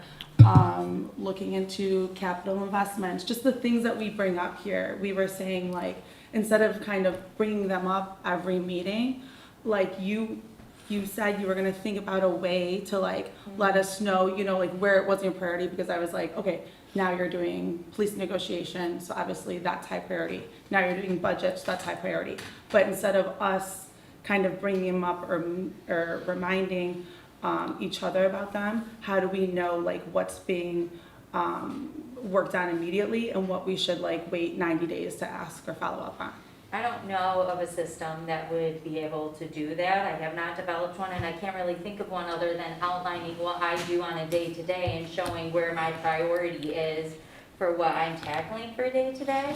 looking into capital investments, just the things that we bring up here. We were saying like, instead of kind of bringing them up every meeting, like you said you were gonna think about a way to like let us know, you know, like where it wasn't your priority, because I was like, okay, now you're doing police negotiations, so obviously that's high priority. Now you're doing budgets, that's high priority. But instead of us kind of bringing them up or reminding each other about them, how do we know like what's being worked on immediately and what we should like wait 90 days to ask or follow up on?
I don't know of a system that would be able to do that. I have not developed one, and I can't really think of one other than outlining what I do on a day-to-day and showing where my priority is for what I'm tackling for day-to-day.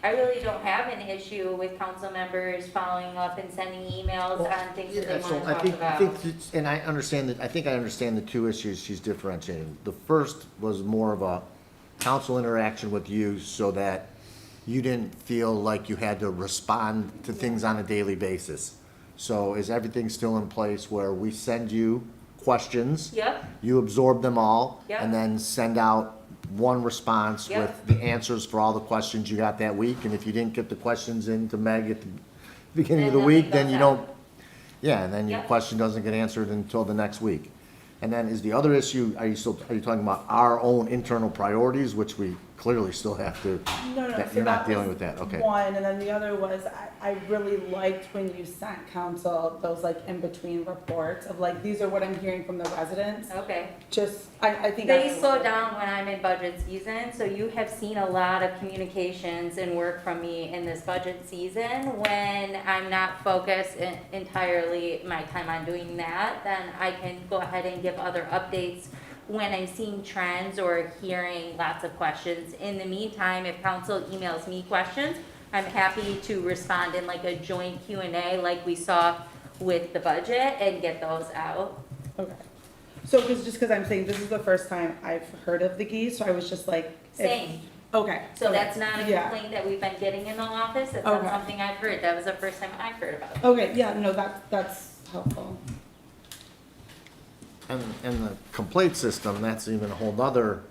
I really don't have an issue with council members following up and sending emails on things that they want to talk about.
And I understand that, I think I understand the 2 issues she's differentiating. The first was more of a council interaction with you so that you didn't feel like you had to respond to things on a daily basis. So is everything still in place where we send you questions?
Yep.
You absorb them all?
Yep.
And then send out one response
Yep.
with the answers for all the questions you got that week? And if you didn't get the questions in to Meg at the beginning of the
Then
week,
nothing
then you
goes
don't, yeah, and then your
Yep.
question doesn't get answered until the next week. And then is the other issue, are you talking about our own internal priorities, which we clearly still have to?
No,
that-
so
You're not
that
dealing
was
with that, okay.
one, and then the other was, I really liked when you sent council those like in-between reports of like, these are what I'm hearing from the residents.
Okay.
Just, I think.
They
I-
slow down when I'm in budget season, so you have seen a lot of communications and work from me in this budget season. When I'm not focused entirely my time on doing that, then I can go ahead and give other updates when I'm seeing trends or hearing lots of questions. In the meantime, if council emails me questions, I'm happy to respond in like a joint Q&A like we saw with the budget and get those out.
Okay. So, because I'm saying this is the first time I've heard of the geese, so I was just like.
Same.
Okay.
So that's not a
Yeah.
complaint that we've been getting in the office, it's
Okay.
not something I've heard, that was the first time I've heard about it.
Okay, yeah, no, that's helpful.
And the complaint system, that's even a whole nother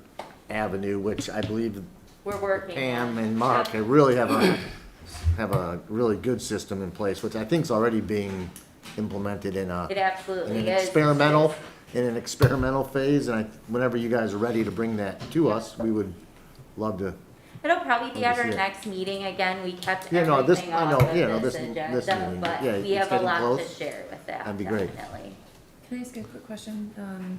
avenue, which I believe
We're working.
Pam
on.
and Mark,
Yep.
they really have a really good system in place, which I think is already being implemented in
It absolutely
an
is.
experimental phase, and whenever you guys are ready to bring that to us, we would love to.
It'll probably be at our
Yeah.
next meeting, again, we kept
Yeah, no, this-
everything
I
off
know,
of
yeah, no,
this
this
agenda,
meeting,
but
yeah,
we
it's
have a
getting
lot to
close.
share with that,
That'd be great.
definitely.
Can I ask a quick question,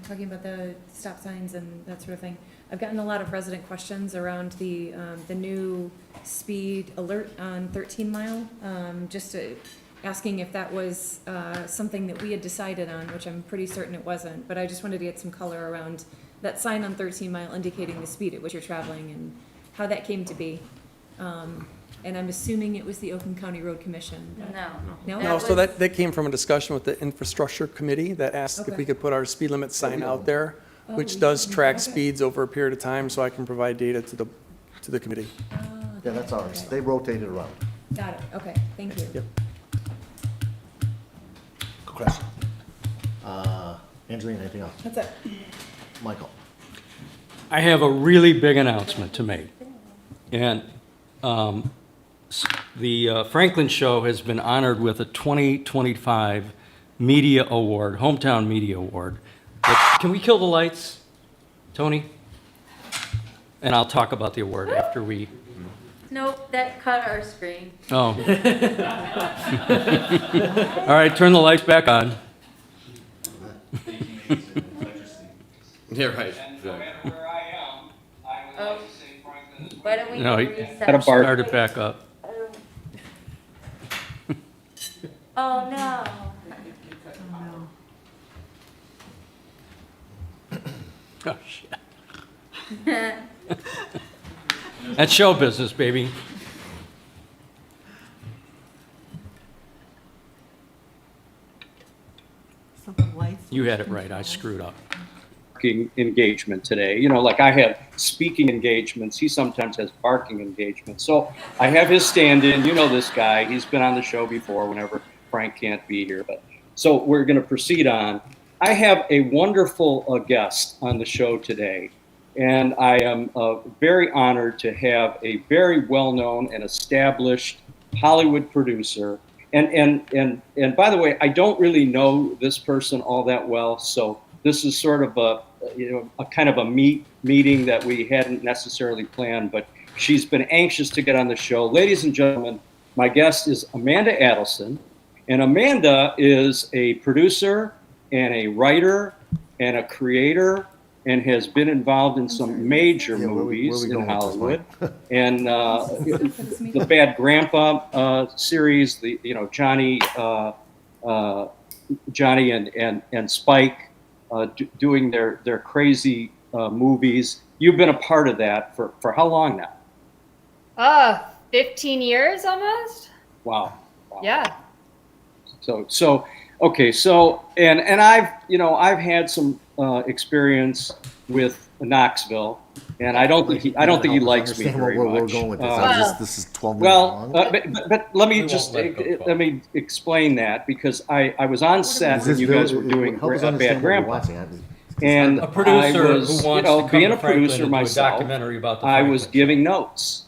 talking about the stop signs and that sort of thing? I've gotten a lot of resident questions around the new speed alert on 13 Mile, asking if that was something that we had decided on, which I'm pretty certain it wasn't, but I just wanted to get some color around that sign on 13 Mile indicating the speed at which you're traveling and how that came to be. And I'm assuming it was the Oakland County Road Commission. but-
No.
No?
No, so that came from a discussion with the infrastructure committee that asked if
Okay.
we could put our speed limit sign out there,
Oh,
which
we
does
can.
track
Okay.
speeds over a period of time, so I can provide data to the committee.
Oh,
Yeah, that's ours.
okay.
They rotate it around.
Got it, okay, thank you.
Yep.
Good question. Angelina, anything else?
That's it.
Michael?
I have a really big announcement to make. And the Franklin Show has been honored with a 2025 Media Award, Hometown Media Award. But can we kill the lights, Tony? And I'll talk about the award after we,
Nope, that cut our screen.
oh. All right, turn the lights back on.
Yeah, right.
Oh, why don't we
No,
reset?
start it back up.
Oh, no.
Oh, shit. That's show business, baby.
So the lights.
You had it right, I screwed up.
Engagement today. You know, like I have speaking engagements. He sometimes has barking engagements. So I have his stand-in. You know this guy. He's been on the show before whenever Frank can't be here. But so we're going to proceed on. I have a wonderful guest on the show today, and I am very honored to have a very well-known and established Hollywood producer. And by the way, I don't really know this person all that well, so this is sort of a kind of a meeting that we hadn't necessarily planned, but she's been anxious to get on the show. Ladies and gentlemen, my guest is Amanda Adelson, and Amanda is a producer and a writer and a creator and has been involved in some major movies in Hollywood. And the Bad Grandpa series, Johnny and Spike doing their crazy movies. You've been a part of that for how long now?
15 years almost.
Wow.
Yeah.
So okay. So and I've had some experience with Knoxville, and I don't think he likes me very much.
We're going with this. This is 12 minutes
Well,
long.
but let me explain that, because I was on set when you guys were doing Bad Grandpa. And
A producer
I was,
who wants to come
being
to
a
Franklin
producer
and do a
myself,
documentary about the
I was
Franklin.
giving notes.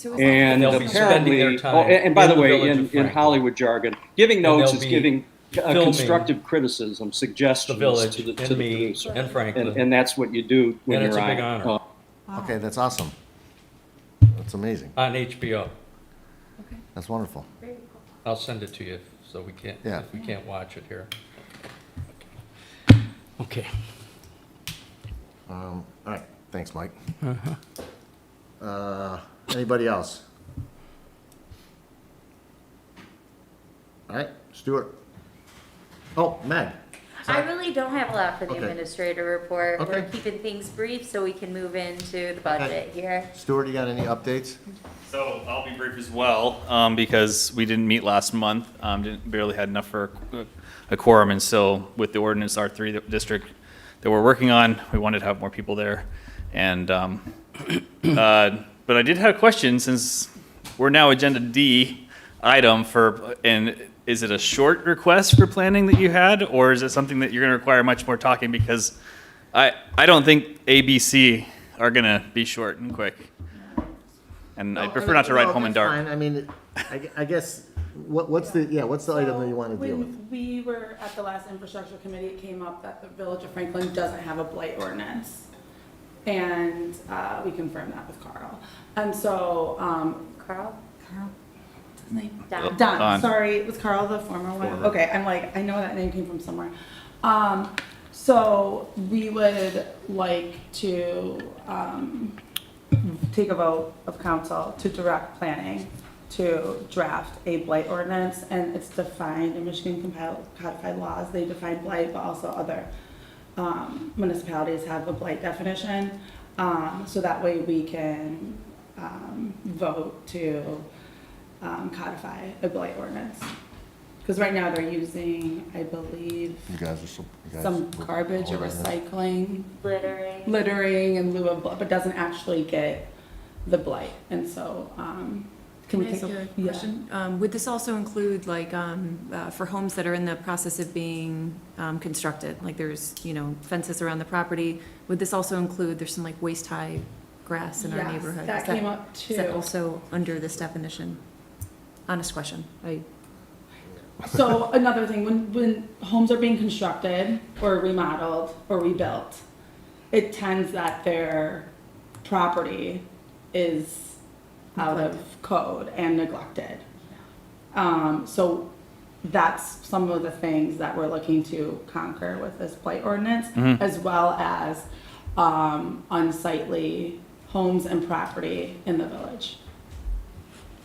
And
They'll be spending their
apparently,
time
and by
in
the
the
way,
village of
in
Franklin.
Hollywood jargon, giving
And
notes
they'll
is
be
giving
filming
constructive criticism, suggestions
the village
to the
and me
producer.
and Franklin.
And that's what you do when
And it's
you're
a big
on.
honor.
Okay, that's awesome. That's amazing.
On HBO.
That's wonderful.
I'll send it to you so we can't,
Yeah.
if we can't watch it here. Okay.
All right, thanks, Mike. Anybody else? All right, Stuart. Oh, Meg.
I really don't have a lot for the
Okay.
administrator report. We're
Okay.
keeping things brief so we can move into the budget here.
Stuart, you got any updates?
So I'll be brief as well, because we didn't meet last month, barely had enough for a quorum, and so with the ordinance R3 district that we're working on, we wanted to have more people there. And, but I did have a question, since we're now Agenda D item and is it a short request for planning that you had, or is it something that you're gonna require much more talking? Because I don't think ABC are gonna be short and quick. And I prefer not to ride home in dark.
Fine. I mean, I guess, what's the item that you want to deal with?
When we were at the last infrastructure committee, it came up that the Village of Franklin doesn't have a blight ordinance. And we confirmed that with Carl. And so,
Carl?
what's his name?
Don.
Don, sorry, was Carl the former one?
Former.
Okay, I'm like, I know that name came from somewhere. So we would like to take a vote of council to direct planning to draft a blight ordinance, and it's defined in Michigan codified laws. They define blight, but also other municipalities have a blight definition. So that way we can vote to codify a blight ordinance. Because right now they're using, I believe,
You guys
some garbage or recycling,
Littering.
in lieu of, but doesn't actually get the blight. And so,
Can I
we
ask
take
a
yeah.
question? Would this also include, like, for homes that are in the process of being constructed, like there's, fences around the property, would this also include, there's some like waist-high grass in our
Yes,
neighborhood?
that
Is
came up
Is that
too.
also under this definition? Honest question.
So another thing, when homes are being constructed or remodeled or rebuilt, it tends that their property is out of code and neglected. So that's some of the things that we're looking to conquer with this blight ordinance, as well as unsightly homes and property in the village.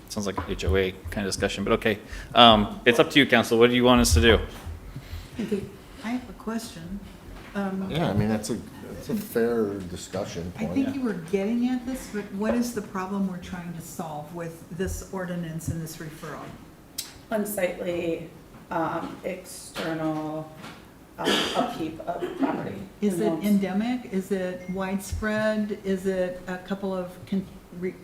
Sounds like an HOA kind of discussion, but okay. It's up to you, council. What do you want us to do?
I have a question.
Yeah, I mean, that's a fair discussion
I
point.
think you were getting at this, but what is the problem we're trying to solve with this ordinance and this referral?
Unsightly, external upkeep of property.
Is
in
it
homes.
endemic? Is it widespread? Is it a couple of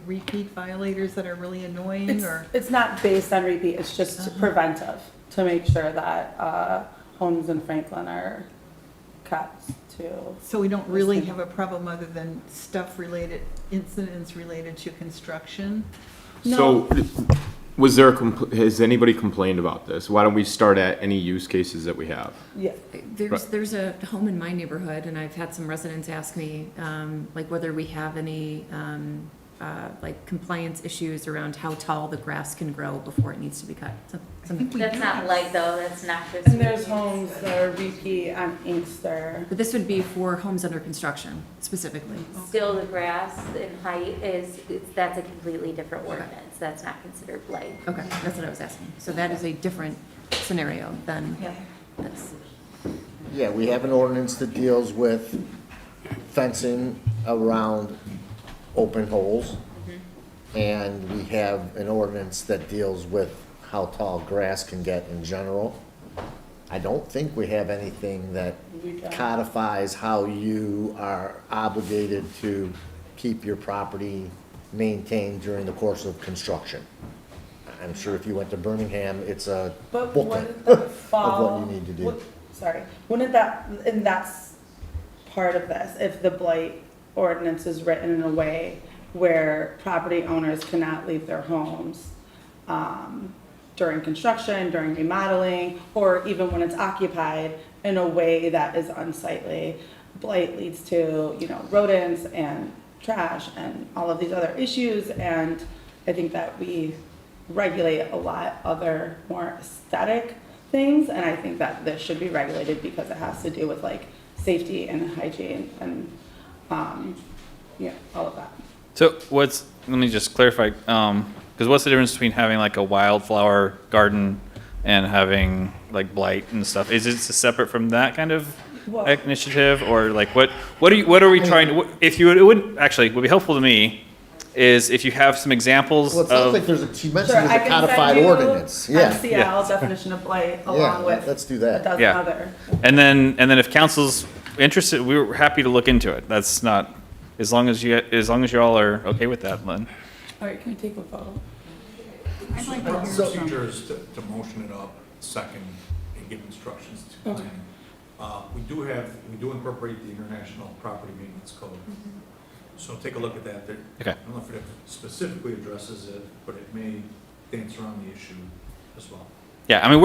repeat violators that are really annoying, or?
It's not based on repeat, it's just preventive, to make sure that homes in Franklin are kept to.
So we don't really have a problem other than stuff related, incidents related to construction?
So, was there has anybody complained about this? Why don't we start at any use cases that we have?
Yeah.
There's a home in my neighborhood, and I've had some residents ask me, like whether we have any, like compliance issues around how tall the grass can grow before it needs to be cut.
That's not blight though, that's not just.
And there's homes that are repeat on Inkster.
But this would be for homes under construction specifically.
Still, the grass in height that's a completely different ordinance, that's not considered blight.
Okay, that's what I was asking. So that is a different scenario than this.
Yeah, we have an ordinance that deals with fencing around open holes. And we have an ordinance that deals with how tall grass can get in general. I don't think we have anything that codifies how you are obligated to keep your property maintained during the course of construction. I'm sure if you went to Birmingham, it's a
But
booklet
wouldn't that
of
fall?
what you need to do.
Sorry, wouldn't that, and that's part of this, if the blight ordinance is written in a way where property owners cannot leave their homes during construction, during remodeling, or even when it's occupied in a way that is unsightly. Blight leads to, rodents and trash and all of these other issues, and I think that we regulate a lot other more aesthetic things, and I think that this should be regulated because it has to do with like safety and hygiene and all of that.
So let me just clarify, because what's the difference between having like a wildflower garden and having like blight and stuff? Is it separate from that kind of initiative, or like what are we trying to, if you would, it would be helpful to me is if you have some examples
Well, it sounds like you mentioned there's a codified ordinance. Yeah.
MCL definition of blight along with
let's do that.
a dozen
Yeah.
other.
And then if council's interested, we're happy to look into it. That's not, as long as you all are okay with that, Lynn.
All right, can we take a vote?
I'd like to
Our
hear some.
procedure is to motion it up, second, and give instructions to
Okay.
planning. We do incorporate the International Property Maintenance Code. So take a look at that.
Okay.
I don't know if it specifically addresses it, but it may dance around the issue as well.
Yeah, I mean,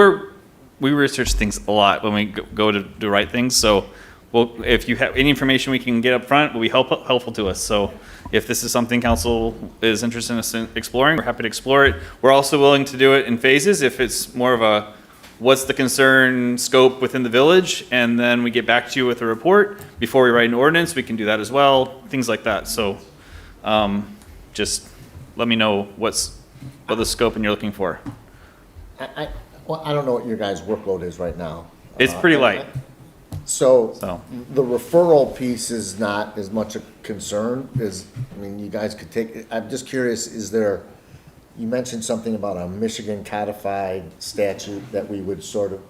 we research things a lot when we go to do right things, so if you have any information we can get up front, will be helpful to us. So if this is something council is interested in us in exploring, we're happy to explore it. We're also willing to do it in phases if it's more of a what's the concern scope within the village, and then we get back to you with a report before we write an ordinance. We can do that as well, things like that. So just let me know what the scope and you're looking for.
I don't know what your guys' workload is right now.
It's pretty light.
So the referral piece is not as much a concern you guys could take, I'm just curious, you mentioned something about a Michigan codified statute that we would so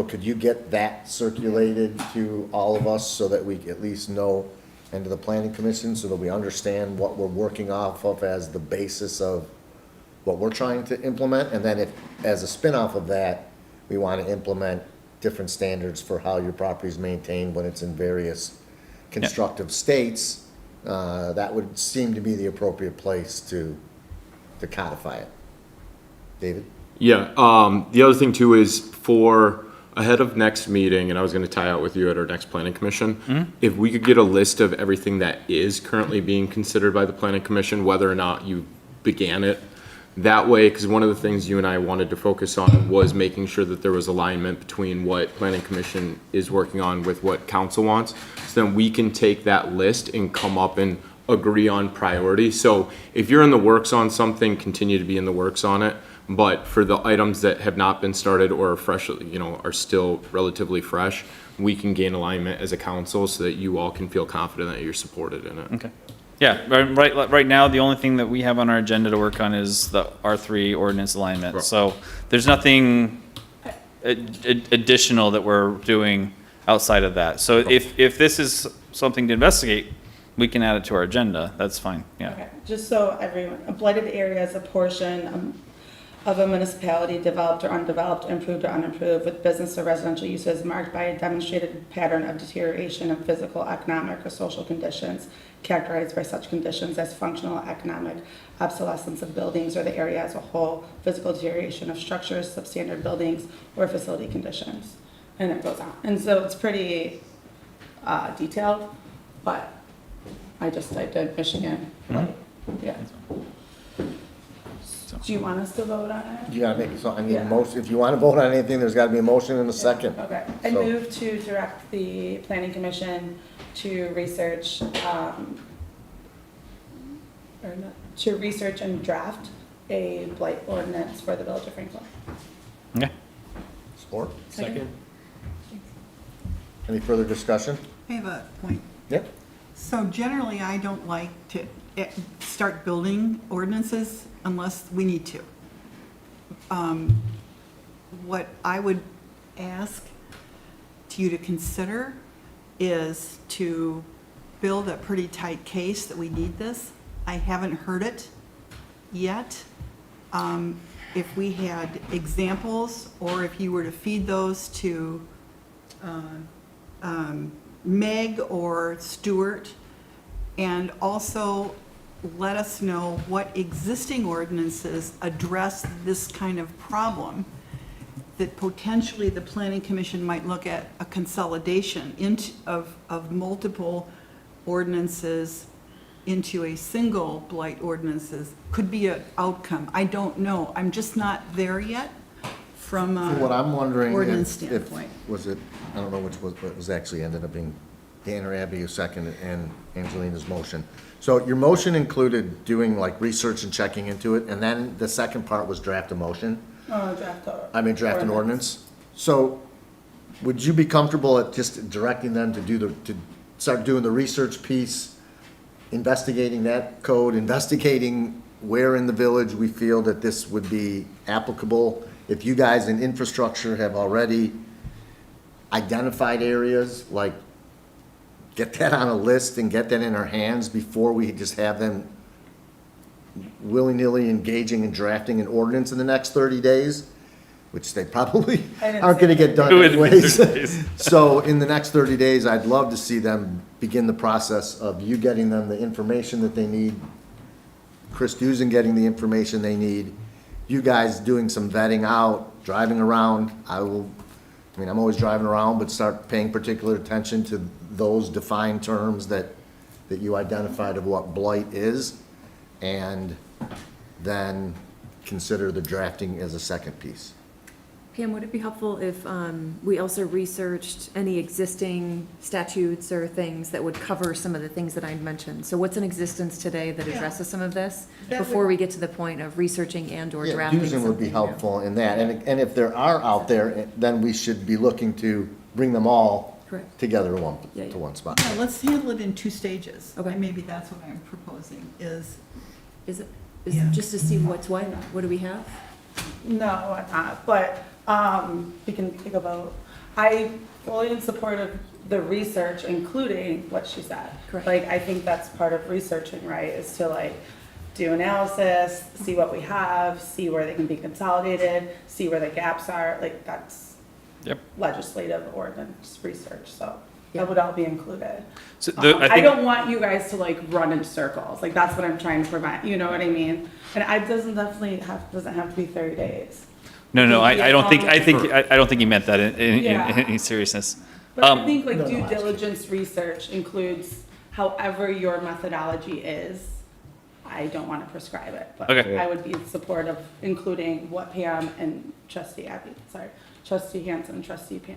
could you get that circulated to all of us so that we at least know, and to the planning commission, so that we understand what we're working off of as the basis of what we're trying to implement? And then if, as a spin-off of that, we want to implement different standards for how your property is maintained when it's in various constructive states, that would seem to be the appropriate place to codify it. David?
Yeah, the other thing too is for ahead of next meeting, and I was gonna tie out with you at our next planning commission, if we could get a list of everything that is currently being considered by the planning commission, whether or not you began it. That way, because one of the things you and I wanted to focus on was making sure that there was alignment between what planning commission is working on with what council wants. So then we can take that list and come up and agree on priority. So if you're in the works on something, continue to be in the works on it. But for the items that have not been started or are fresh, are still relatively fresh, we can gain alignment as a council so that you all can feel confident that you're supported in it.
Okay. Yeah, right now, the only thing that we have on our agenda to work on is the R3 ordinance alignment.
Right.
So there's nothing additional that we're doing outside of that. So if this is something to investigate, we can add it to our agenda. That's fine, yeah.
Okay, just so everyone, a blighted area is a portion of a municipality developed or undeveloped, improved or unimproved, with business or residential uses marked by a demonstrated pattern of deterioration of physical, economic, or social conditions, characterized by such conditions as functional, economic obsolescence of buildings or the area as a whole, physical deterioration of structures, substandard buildings, or facility conditions. And it goes on. And so it's pretty detailed, but I just typed in Michigan. Yeah. Do you want us to vote on it?
You gotta make, so I need
Yeah.
a motion, if you wanna vote on anything, there's gotta be a motion and a second.
Okay. I
So-
move to direct the planning commission to research, and draft a blight ordinance for the village of Franklin.
Okay.
Support?
Second.
Any further discussion?
I have a point.
Yep.
So generally, I don't like to start building ordinances unless we need to. What I would ask to you to consider is to build a pretty tight case that we need this. I haven't heard it yet. If we had examples, or if you were to feed those to Meg or Stuart, and also let us know what existing ordinances address this kind of problem, that potentially the planning commission might look at a consolidation of multiple ordinances into a single blight ordinances, could be an outcome. I don't know. I'm just not there yet from
So what I'm wondering
ordinance
if,
standpoint.
was it, I don't know which was, but it was actually ended up being Dan or Abby who seconded and Angelina's motion. So your motion included doing like research and checking into it, and then the second part was draft a motion? Draft an ordinance. So would you be comfortable at just directing them to start doing the research piece, investigating that code, investigating where in the village we feel that this would be applicable? If you guys in infrastructure have already identified areas, like get that on a list and get that in our hands before we just have them willy-nilly engaging and drafting an ordinance in the next 30 days, which they probably aren't gonna get done anyways. So in the next 30 days, I'd love to see them begin the process of you getting them the information that they need, Chris Dusen getting the information they need, you guys doing some vetting out, driving around. I'm always driving around, but start paying particular attention to those defined terms that you identified of what blight is, and then consider the drafting as a second piece.
Pam, would it be helpful if we also researched any existing statutes or things that would cover some of the things that I mentioned? So what's in existence today that addresses some of this before we get to the point of researching and/or drafting
Dusen would be
something new?
helpful in that, and if there are out there, then we should be looking to bring them all
Correct.
together to
Yeah, yeah.
one spot.
Yeah, let's handle it in 2 stages.
Okay.
And maybe that's what I'm proposing, is
Is it
Yeah.
just to see what's what? What do we have?
No, I'm not, but we can take a vote. I fully in support of the research, including what she said.
Correct.
Like, I think that's part of researching, right, is to like do analysis, see what we have, see where they can be consolidated, see where the gaps are, like that's
Yep.
legislative ordinance research, so
Yeah.
that would all be included.
So
I don't want you guys to like run in circles, like that's what I'm trying to prevent, you know what I mean? And it doesn't have to be 30 days.
No, I don't think, I
Yeah.
don't think he meant that in
Yeah.
any seriousness.
But I think like due diligence research includes however your methodology is. I don't want to prescribe it, but
Okay.
I would be in support of including what Pam and trustee Hanson, trustee Pam.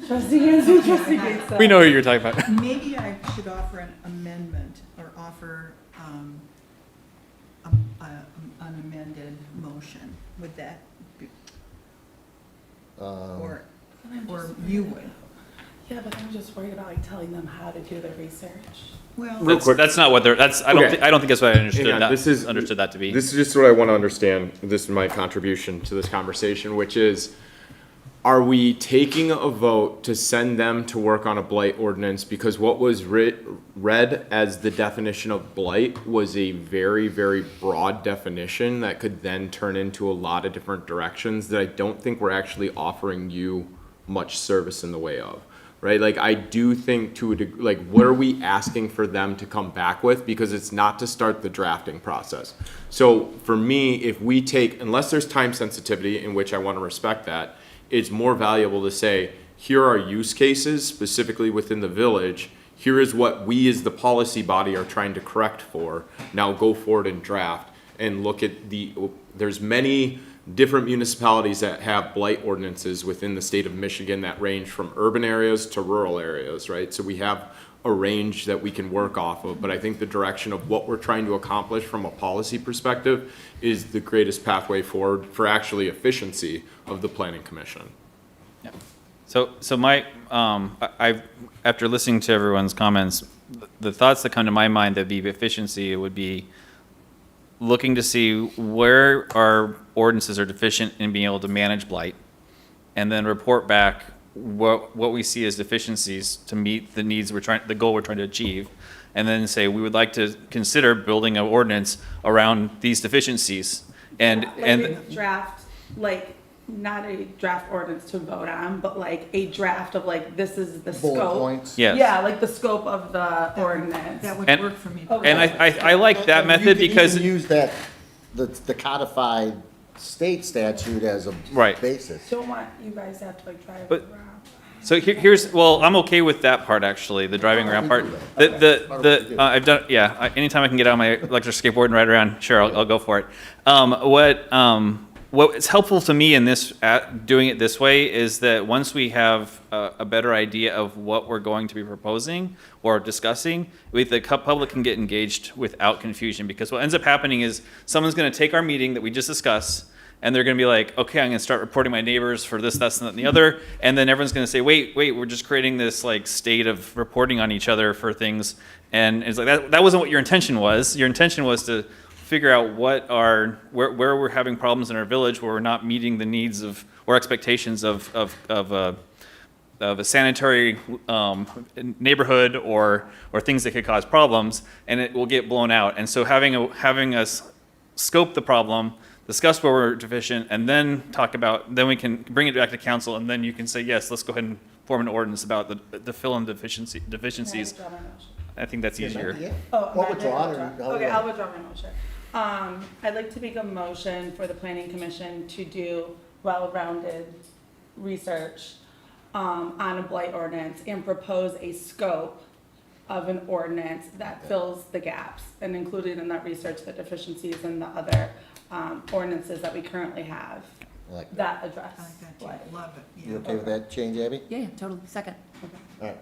Trustee Hanson, trustee Gates said.
We know who you're talking about.
Maybe I should offer an amendment or offer an amended motion. Would that be, or you would?
Yeah, but I'm just worried about like telling them how to do their research.
Well,
That's not what they're, I
Okay.
don't think that's what I understood
Hang on,
that,
this is-
understood that to be.
This is just what I want to understand. This is my contribution to this conversation, which is, are we taking a vote to send them to work on a blight ordinance? Because what was read as the definition of blight was a very, very broad definition that could then turn into a lot of different directions that I don't think we're actually offering you much service in the way of. Right, like I do think to a degree, like what are we asking for them to come back with? Because it's not to start the drafting process. So for me, if we take, unless there's time sensitivity, in which I want to respect that, it's more valuable to say, here are use cases specifically within the village. Here is what we as the policy body are trying to correct for. Now go forward and draft and look at there's many different municipalities that have blight ordinances within the state of Michigan that range from urban areas to rural areas, right? So we have a range that we can work off of, but I think the direction of what we're trying to accomplish from a policy perspective is the greatest pathway forward for actually efficiency of the planning commission.
Yeah. So my, after listening to everyone's comments, the thoughts that come to my mind that be efficiency would be looking to see where our ordinances are deficient in being able to manage blight, and then report back what we see as deficiencies to meet the needs the goal we're trying to achieve, and then say we would like to consider building an ordinance around these deficiencies. And
A draft, like, not a draft ordinance to vote on, but like a draft of like, this is the
Bullet
scope.
points.
Yes.
Yeah, like the scope of the ordinance.
That would
And-
work for me.
Okay.
and I like that method
You
because
can use that, the codified state statute as a
Right.
basis.
Don't want you guys to have to like drive
But-
around.
So here's, well, I'm okay with that part, actually, the driving around part. I've done, yeah, anytime I can get out my electric skateboard and ride around, sure, I'll go for it. What is helpful to me in this, doing it this way is that once we have a better idea of what we're going to be proposing or discussing, the public can get engaged without confusion, because what ends up happening is someone's gonna take our meeting that we just discussed, and they're going to be like, okay, I'm going to start reporting my neighbors for this, that, and the other. And then everyone's going to say, wait, we're just creating this like state of reporting on each other for things. And it's like, that wasn't what your intention was. Your intention was to figure out where we're having problems in our village, where we're not meeting the needs of, or expectations of a sanitary neighborhood or things that could cause problems, and it will get blown out. And so having us scope the problem, discuss where we're deficient, and then then we can bring it back to council, and then you can say, yes, let's go ahead and form an ordinance about the fill-in deficiencies.
Can I withdraw my motion?
I think that's easier.
Oh,
Well,
not
withdraw it
withdraw.
or-
Okay, I'll withdraw my motion. I'd like to make a motion for the planning commission to do well-rounded research on a blight ordinance and propose a scope of an ordinance that fills the gaps, and included in that research the deficiencies in the other ordinances that we currently have
I like
that address
I like that,
blight.
too. Love it.
You okay with that change, Abby?
Yeah, totally. Second.
All right.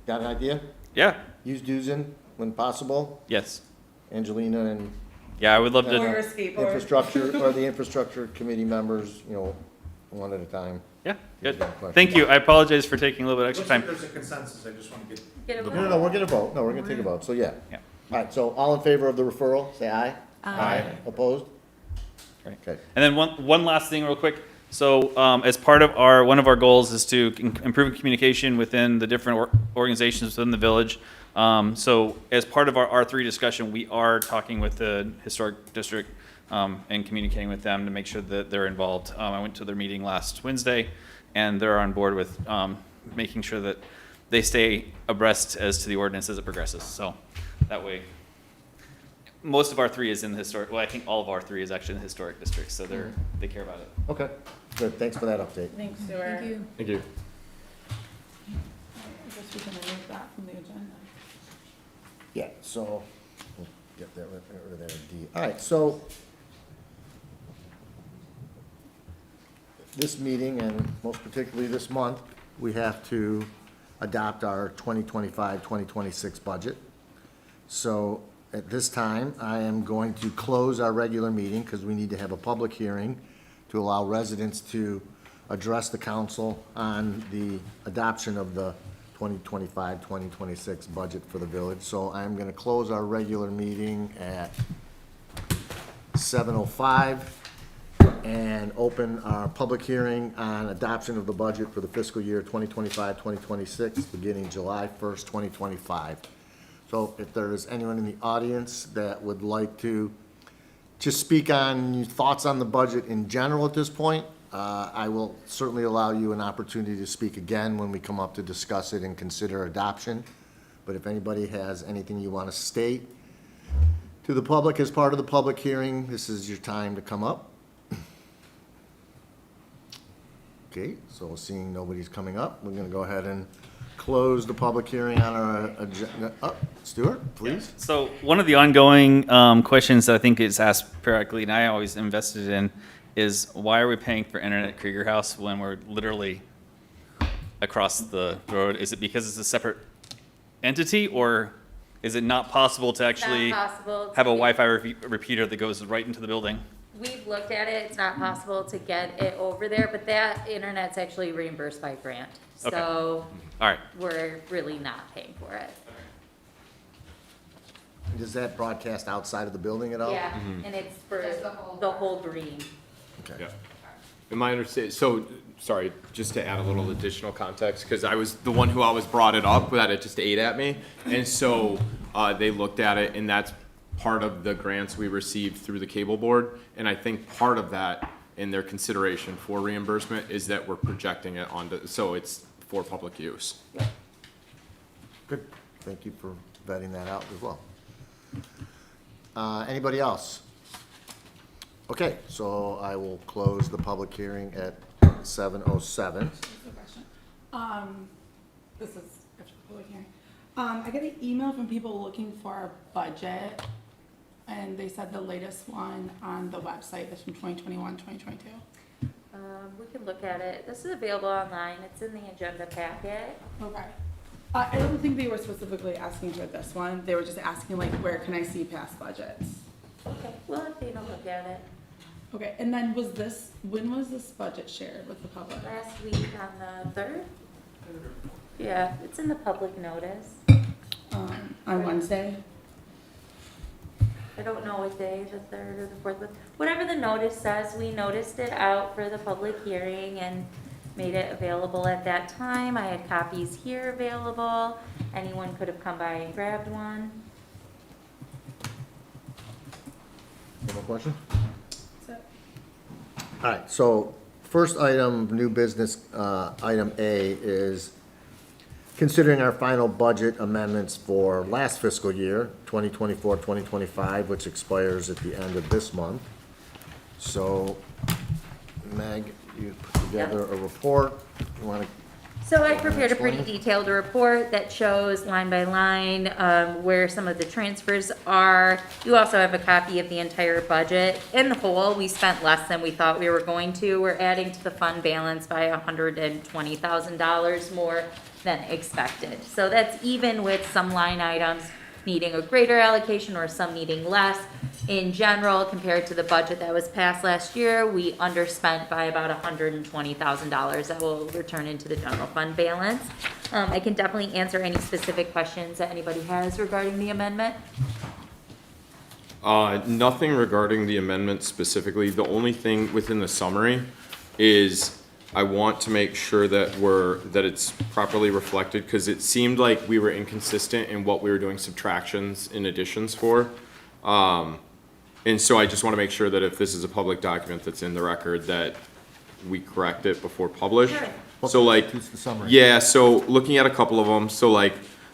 Got an idea?
Yeah,
Use Duzen when possible.
yes.
Angelina and
Yeah, I would love
Or
to,
your skateboard.
infrastructure, or the infrastructure committee members, one at a time.
yeah, good.
Yeah, question.
Thank you. I apologize for taking a little bit extra
Looks like
time.
there's a consensus, I just want to get.
Get a
No, we're gonna vote. No, we're gonna take a vote, so yeah.
Yeah.
All right, so all in favor of the referral, say aye.
Aye.
Opposed?
Right.
Okay.
And then one last thing real quick. So as part of one of our goals is to improve communication within the different organizations within the village. So as part of our R3 discussion, we are talking with the historic district and communicating with them to make sure that they're involved. I went to their meeting last Wednesday, and they're on board with making sure that they stay abreast as to the ordinance as it progresses. So that way, most of our 3 is in the historic, well, I think all of our 3 is actually in the historic district, so
Mm-hmm.
they care about it.
Okay, good, thanks for that update.
Thanks, Stuart.
Thank you.
Thank you.
I guess we can remove that from the agenda.
Yeah, so, we'll get that rid of there, D. All right, so this meeting, and most particularly this month, we have to adopt our 2025-2026 budget. So at this time, I am going to close our regular meeting because we need to have a public hearing to allow residents to address the council on the adoption of the 2025-2026 budget for the village. So I'm going to close our regular meeting at 7:05 and open our public hearing on adoption of the budget for the fiscal year 2025-2026, beginning July 1st, 2025. So if there is anyone in the audience that would like to just speak on your thoughts on the budget in general at this point, I will certainly allow you an opportunity to speak again when we come up to discuss it and consider adoption. But if anybody has anything you want to state to the public as part of the public hearing, this is your time to come up. Okay, so seeing nobody's coming up, we're going to go ahead and close the public hearing on our agenda. Oh, Stuart, please.
So one of the ongoing questions that I think is asked periodically, and I always invested in, is why are we paying for internet at Krieger House when we're literally across the road? Is it because it's a separate entity, or is it not possible to actually
possible to
have a
get-
Wi-Fi repeater that goes right into the building?
We've looked at it, it's not possible to get it over there, but that internet's actually reimbursed by grant.
Okay.
So
All right.
we're really not paying for it.
Does that broadcast outside of the building at all?
Yeah, and it's for the whole green.
Okay.
Yeah. And my understanding, so, sorry, just to add a little additional context, because I was the one who always brought it up, that it just ate at me. And so they looked at it, and that's part of the grants we received through the cable board. And I think part of that in their consideration for reimbursement is that we're projecting it onto, so it's for public use.
Good. Thank you for vetting that out as well. Anybody else? Okay, so I will close the public hearing at 7:07.
This is after the public hearing. I got an email from people looking for our budget, and they said the latest one on the website is from 2021, 2022.
We can look at it. This is available online. It's in the agenda packet.
Okay. I don't think they were specifically asking for this one. They were just asking like, where can I see past budgets?
Okay, we'll have to look at it.
Okay, and then when was this budget shared with the public?
Last week on the 3rd? Yeah, it's in the public notice.
On Wednesday?
I don't know what day, the 3rd or the 4th, but whatever the notice says, we noticed it out for the public hearing and made it available at that time. I had copies here available. Anyone could have come by and grabbed one.
Any more questions?
So,
All right, so first item, new business, item A is considering our final budget amendments for last fiscal year, 2024-2025, which expires at the end of this month. So, Meg, you put together a report. You want to
So I prepared a pretty
Explain.
detailed report that shows line by line where some of the transfers are. You also have a copy of the entire budget. In the whole, we spent less than we thought we were going to. We're adding to the fund balance by $120,000 more than expected. So that's even with some line items needing a greater allocation or some needing less. In general, compared to the budget that was passed last year, we underspent by about $120,000 that will return into the general fund balance. I can definitely answer any specific questions that anybody has regarding the amendment.
Nothing regarding the amendment specifically. The only thing within the summary is I want to make sure that that it's properly reflected, because it seemed like we were inconsistent in what we were doing subtractions and additions for. And so I just want to make sure that if this is a public document that's in the record, that we correct it before publish.
Sure.
So like,
What's the summary?
yeah, so looking at a couple of them, so like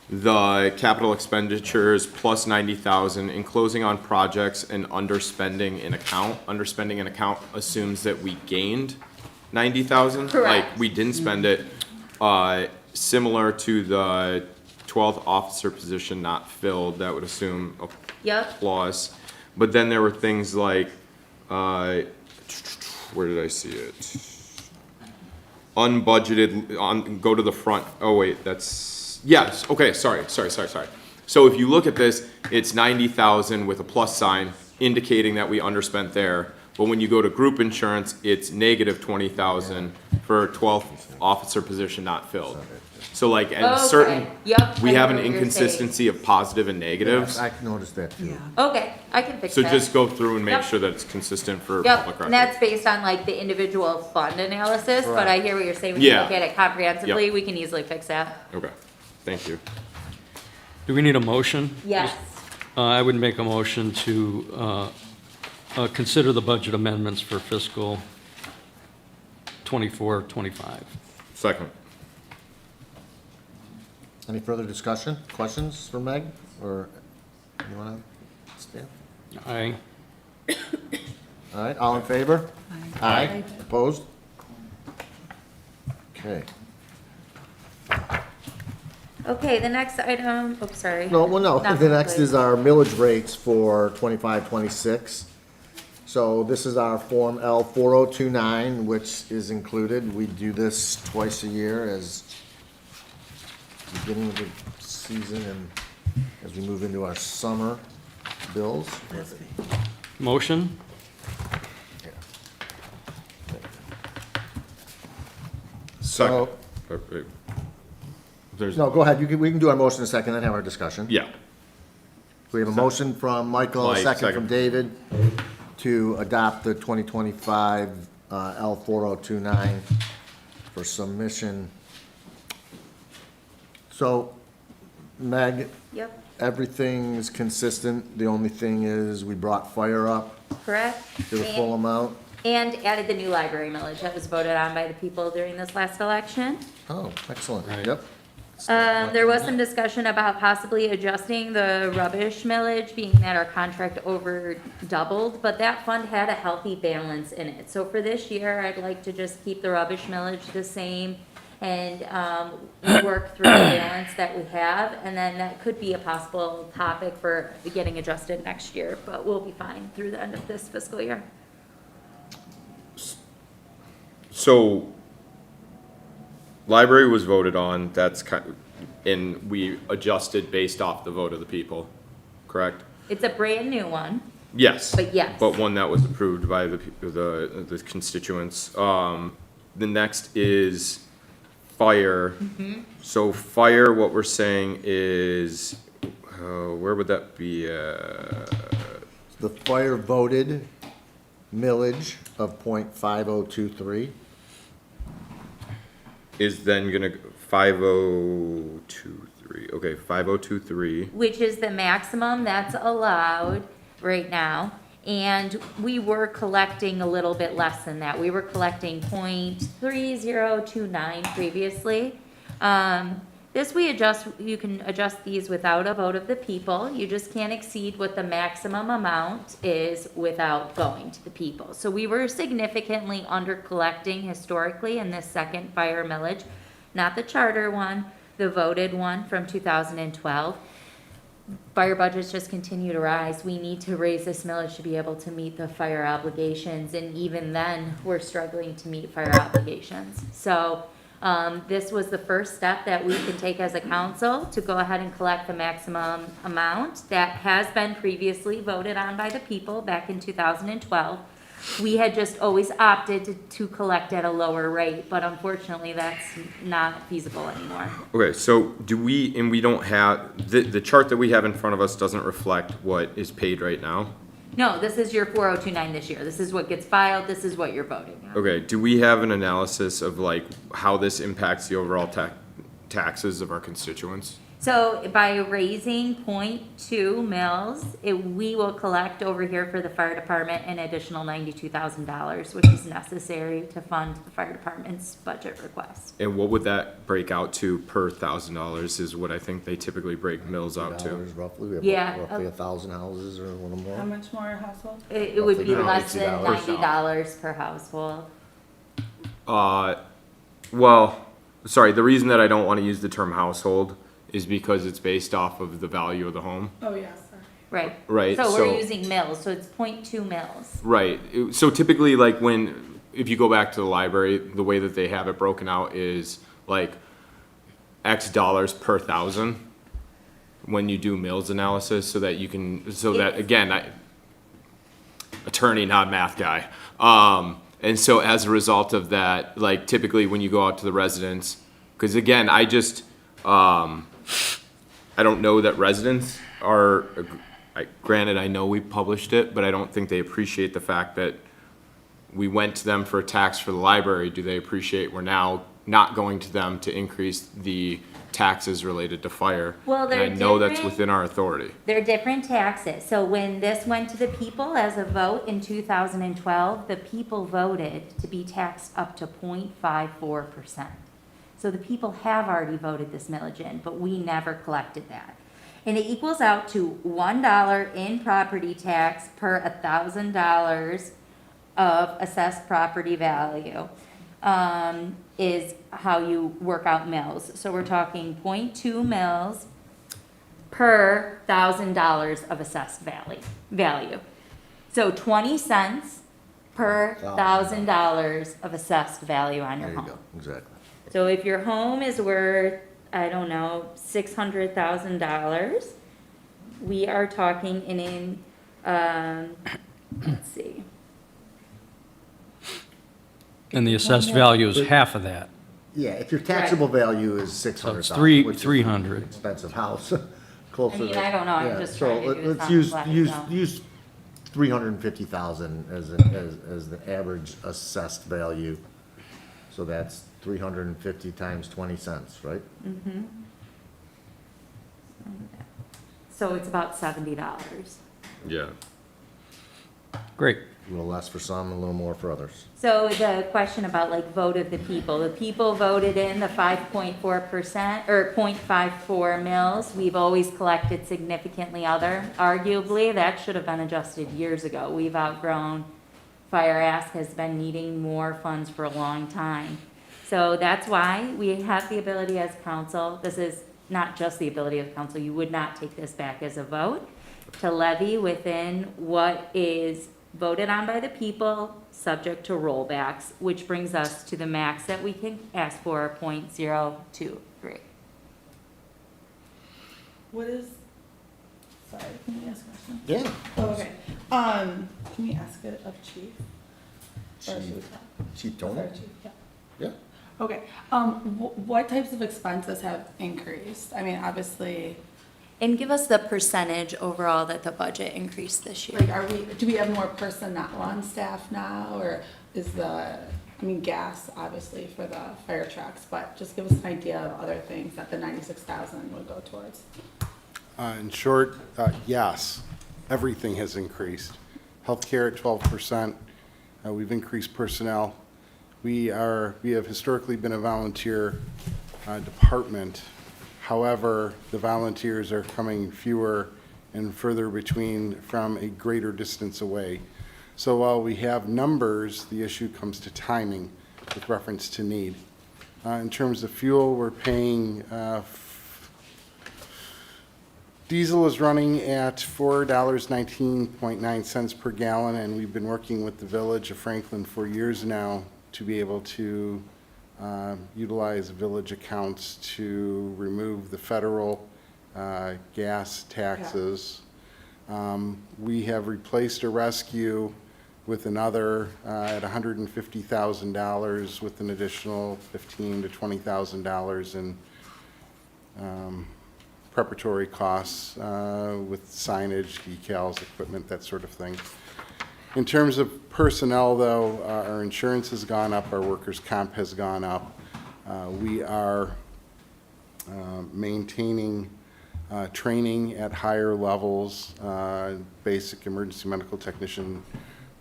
the capital expenditures plus 90,000, enclosing on projects and underspending an account. Underspending an account assumes that we gained 90,000.
Correct.
Like, we didn't spend it, similar to the 12th officer position not filled, that would assume a
Yep.
plus. But then there were things like, where did I see it? Unbudgeted, go to the front, oh wait, that's, yes, okay, sorry. So if you look at this, it's 90,000 with a plus sign indicating that we underspent there. But when you go to group insurance, it's negative 20,000 for 12th officer position not filled. So like at
Okay.
certain,
Yep,
we
I know
have an
what you're saying.
inconsistency of positive and negatives.
I noticed that too.
Okay, I can fix
So
that.
just go through and make
Yep.
sure that it's consistent for
Yep,
public
and
record.
that's based on like the individual fund analysis, but
Right.
I hear what you're saying, when you
Yeah.
look at it comprehensively,
Yep.
we can easily fix that.
Okay, thank you.
Do we need a motion?
Yes.
I would make a motion to consider the budget amendments for fiscal 24-25.
Second.
Any further discussion, questions for Meg, or you wanna stand?
Aye.
All right, all in favor?
Aye.
Aye. Opposed? Okay.
Okay, the next item, oops, sorry.
No, well, no,
Not
the next
quickly.
is our millage rates for 25-26. So this is our Form L 4029, which is included. We do this twice a year as beginning of the season and as we move into our summer bills.
Motion?
Second.
No, go ahead, we can do our motion in a second, then have our discussion.
Yeah.
We have a motion from Michael, a
Mike,
second
second.
from David, to adopt the 2025 L 4029 for submission. So, Meg,
Yep,
everything's consistent, the only thing is we brought fire up
correct.
to the full amount.
And added the new library millage that was voted on by the people during this last election.
Oh, excellent,
Right.
yep.
There was some discussion about possibly adjusting the rubbish millage, being that our contract over doubled, but that fund had a healthy balance in it. So for this year, I'd like to just keep the rubbish millage the same and work through the balance that we have, and then that could be a possible topic for getting adjusted next year, but we'll be fine through the end of this fiscal year.
So, library was voted on, that's and we adjusted based off the vote of the people, correct?
It's a brand new one.
Yes.
But yes.
But one that was approved by the constituents. The next is fire.
Mm-hmm.
So fire, what we're saying is, where would that be?
The fire voted millage of .5023.
Is then gonna, 5023, okay, 5023.
Which is the maximum that's allowed right now. And we were collecting a little bit less than that. We were collecting .3029 previously. This we adjust, you can adjust these without a vote of the people. You just can't exceed what the maximum amount is without going to the people. So we were significantly under collecting historically in this second fire millage, not the charter one, the voted one from 2012. Fire budgets just continue to rise. We need to raise this millage to be able to meet the fire obligations, and even then, we're struggling to meet fire obligations. So, this was the first step that we can take as a council to go ahead and collect the maximum amount that has been previously voted on by the people back in 2012. We had just always opted to collect at a lower rate, but unfortunately, that's not feasible anymore.
Okay, so do we, and we don't have, the chart that we have in front of us doesn't reflect what is paid right now?
No, this is your 4029 this year. This is what gets filed. This is what you're voting on.
Okay, do we have an analysis of like how this impacts the overall taxes of our constituents?
So by raising 0.2 mils, we will collect over here for the fire department an additional $92,000, which is necessary to fund the fire department's budget request.
And what would that break out to per $1,000 is what I think they typically break mills out to.
Dollars roughly, we have
Yeah,
roughly 1,000 houses or a little
How
more.
much more a household?
It would be
Roughly
less than
$90
$90 per household.
Well, sorry, the reason that I don't want to use the term household is because it's based off of the value of the home.
Oh, yes, sorry.
Right.
Right,
So
so-
we're using mils, so it's 0.2 mils.
Right. So typically, like if you go back to the library, the way that they have it broken out is like X dollars per thousand when you do mills analysis, so that you can, so that, again, attorney, not math guy. And so as a result of that, like typically when you go out to the residents, because again, I don't know that residents are, granted, I know we published it, but I don't think they appreciate the fact that we went to them for a tax for the library. Do they appreciate we're now not going to them to increase the taxes related to fire?
Well, they're
And I know that's
different.
within our authority.
They're different taxes. So when this went to the people as a vote in 2012, the people voted to be taxed up to 0.54%. So the people have already voted this millage in, but we never collected that. And it equals out to $1 in property tax per $1,000 of assessed property value, is how you work out mills. So we're talking 0.2 mills per $1,000 of assessed value. So 20 cents per $1,000 of assessed value on your
There you
home.
go, exactly.
So if your home is worth, I don't know, $600,000, we are talking let's see.
And the assessed value is half of that.
Yeah, if your taxable value is 600,000.
it's
which is
300.
an expensive house, closer
I mean,
to-
I don't know, I'm
yeah,
just
so
trying to do
let's
something
use
flat,
use
so.
use 350,000 as the average assessed value. So that's 350 times 20 cents, right?
Mm-hmm. So it's about $70.
Yeah.
Great.
A little less for some, a little more for others.
So the question about like vote of the people voted in the 5.4% or 0.54 mils. We've always collected significantly other. Arguably, that should have been adjusted years ago. We've outgrown, Fire Ask has been needing more funds for a long time. So that's why we have the ability as council, this is not just the ability of council, you would not take this back as a vote, to levy within what is voted on by the people, subject to rollbacks, which brings us to the max that we can ask for, 0.023.
What is, sorry, can we ask a question?
Yeah.
Oh, okay. Can we ask it of chief? Or should we talk?
Chief
Sorry,
Donor?
chief, yeah.
Yeah.
Okay, what types of expenses have increased? I mean, obviously,
And give us the percentage overall that the budget increased this year.
like, do we have more personnel on staff now, or is I mean, gas, obviously, for the fire trucks, but just give us an idea of other things that the 96,000 would go towards.
In short, yes, everything has increased. Healthcare at 12%. We've increased personnel. We have historically been a volunteer department. However, the volunteers are coming fewer and further between from a greater distance away. So while we have numbers, the issue comes to timing with reference to need. In terms of fuel, we're paying, diesel is running at $4.19.9 per gallon, and we've been working with the Village of Franklin for years now to be able to utilize village accounts to remove the federal gas taxes. We have replaced a rescue with another at $150,000 with an additional $15,000 to $20,000 in preparatory costs with signage, decals, equipment, that sort of thing. In terms of personnel, though, our insurance has gone up, our workers' comp has gone up. We are maintaining training at higher levels. Basic emergency medical technician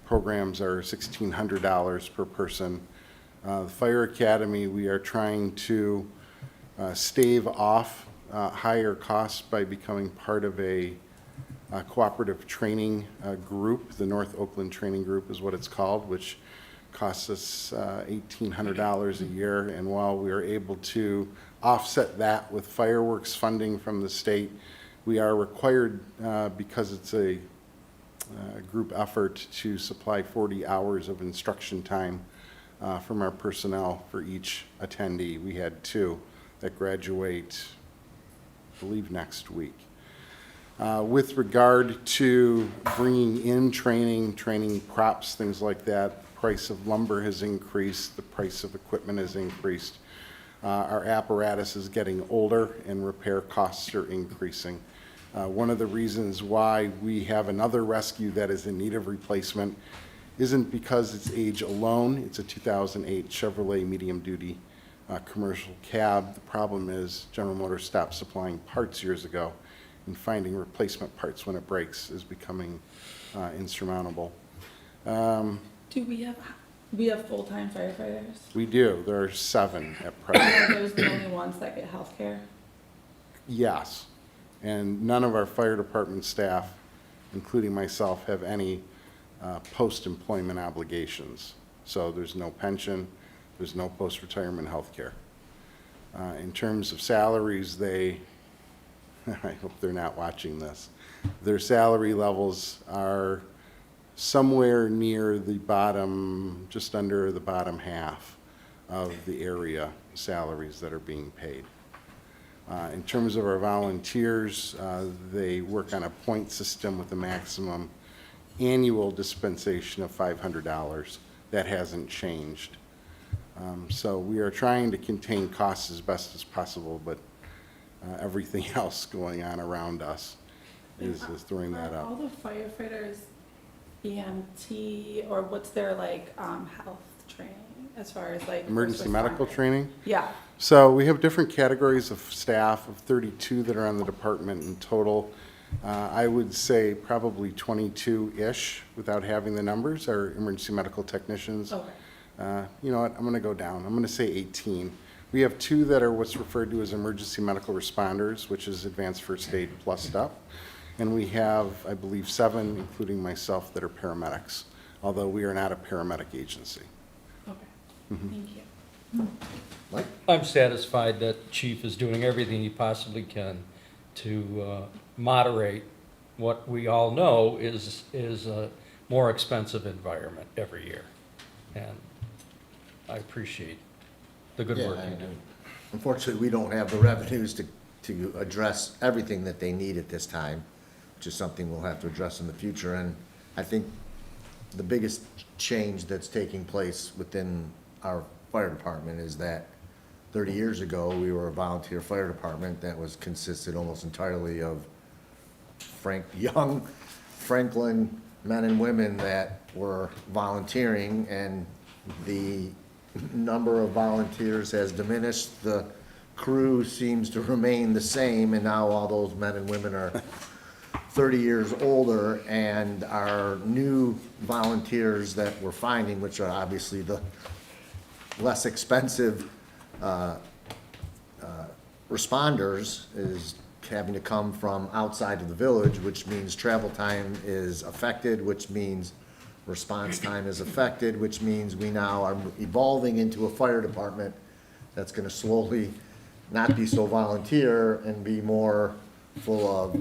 programs are $1,600 per person. The Fire Academy, we are trying to stave off higher costs by becoming part of a cooperative training group. The North Oakland Training Group is what it's called, which costs us $1,800 a year. And while we are able to offset that with fireworks funding from the state, we are required, because it's a group effort, to supply 40 hours of instruction time from our personnel for each attendee. We had 2 that graduate, I believe, next week. With regard to bringing in training props, things like that, the price of lumber has increased, the price of equipment has increased. Our apparatus is getting older and repair costs are increasing. One of the reasons why we have another rescue that is in need of replacement isn't because it's age alone. It's a 2008 Chevrolet medium-duty commercial cab. The problem is General Motors stopped supplying parts years ago, and finding replacement parts when it breaks is becoming insurmountable.
Do we have full-time firefighters?
We do. There are 7 at present.
Are those the only ones that get health care?
Yes. And none of our fire department staff, including myself, have any post-employment obligations. So there's no pension, there's no post-retirement health care. In terms of salaries, I hope they're not watching this, their salary levels are somewhere near the bottom, just under the bottom half of the area salaries that are being paid. In terms of our volunteers, they work on a point system with a maximum annual dispensation of $500. That hasn't changed. So we are trying to contain costs as best as possible, but everything else going on around us is throwing that
Are all
up.
the firefighters EMT, or what's their health training as far as
Emergency
first
medical
responder?
training?
Yeah.
So we have different categories of staff, of 32 that are on the department in total. I would say probably 22-ish, without having the numbers, are emergency medical technicians.
Okay.
You know what, I'm gonna go down. I'm gonna say 18. We have 2 that are what's referred to as emergency medical responders, which is advanced first aid plus stuff. And we have, I believe, 7, including myself, that are paramedics, although we are not a paramedic agency.
Okay.
Mhm.
Thank you.
I'm satisfied that Chief is doing everything he possibly can to moderate what we all know is a more expensive environment every year. And I appreciate the good work you do.
Unfortunately, we don't have the revenues to address everything that they need at this time, which is something we'll have to address in the future. And I think the biggest change that's taking place within our fire department is that 30 years ago, we were a volunteer fire department that consisted almost entirely of young Franklin men and women that were volunteering, and the number of volunteers has diminished. The crew seems to remain the same, and now all those men and women are 30 years older, and our new volunteers that we're finding, which are obviously the less expensive responders, is having to come from outside of the village, which means travel time is affected, which means response time is affected, which means we now are evolving into a fire department that's gonna slowly not be so volunteer and be more full of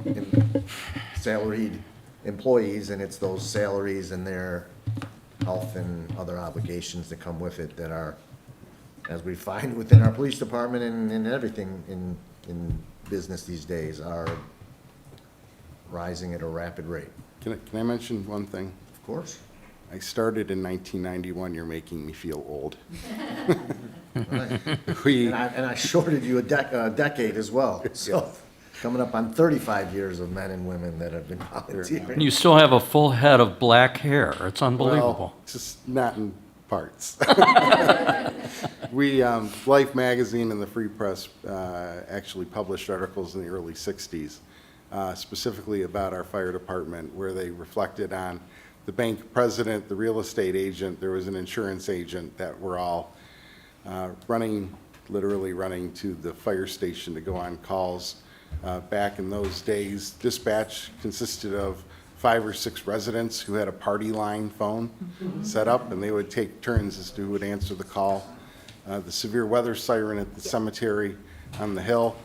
salaried employees, and it's those salaries and their health and other obligations that come with it that are, as we find within our police department and everything in business these days, are rising at a rapid rate.
Can I mention one thing?
Of course.
I started in 1991. You're making me feel old.
Right.
We-
And I shorted you a decade as well, so coming up on 35 years of men and women that have been volunteering.
And you still have a full head of black hair. It's unbelievable.
Well, just not in parts. Life Magazine and the Free Press actually published articles in the early 60s, specifically about our fire department, where they reflected on the bank president, the real estate agent, there was an insurance agent, that were all literally running to the fire station to go on calls. Back in those days, dispatch consisted of 5 or 6 residents who had a party line phone set up, and they would take turns as to who would answer the call. The severe weather siren at the cemetery on the hill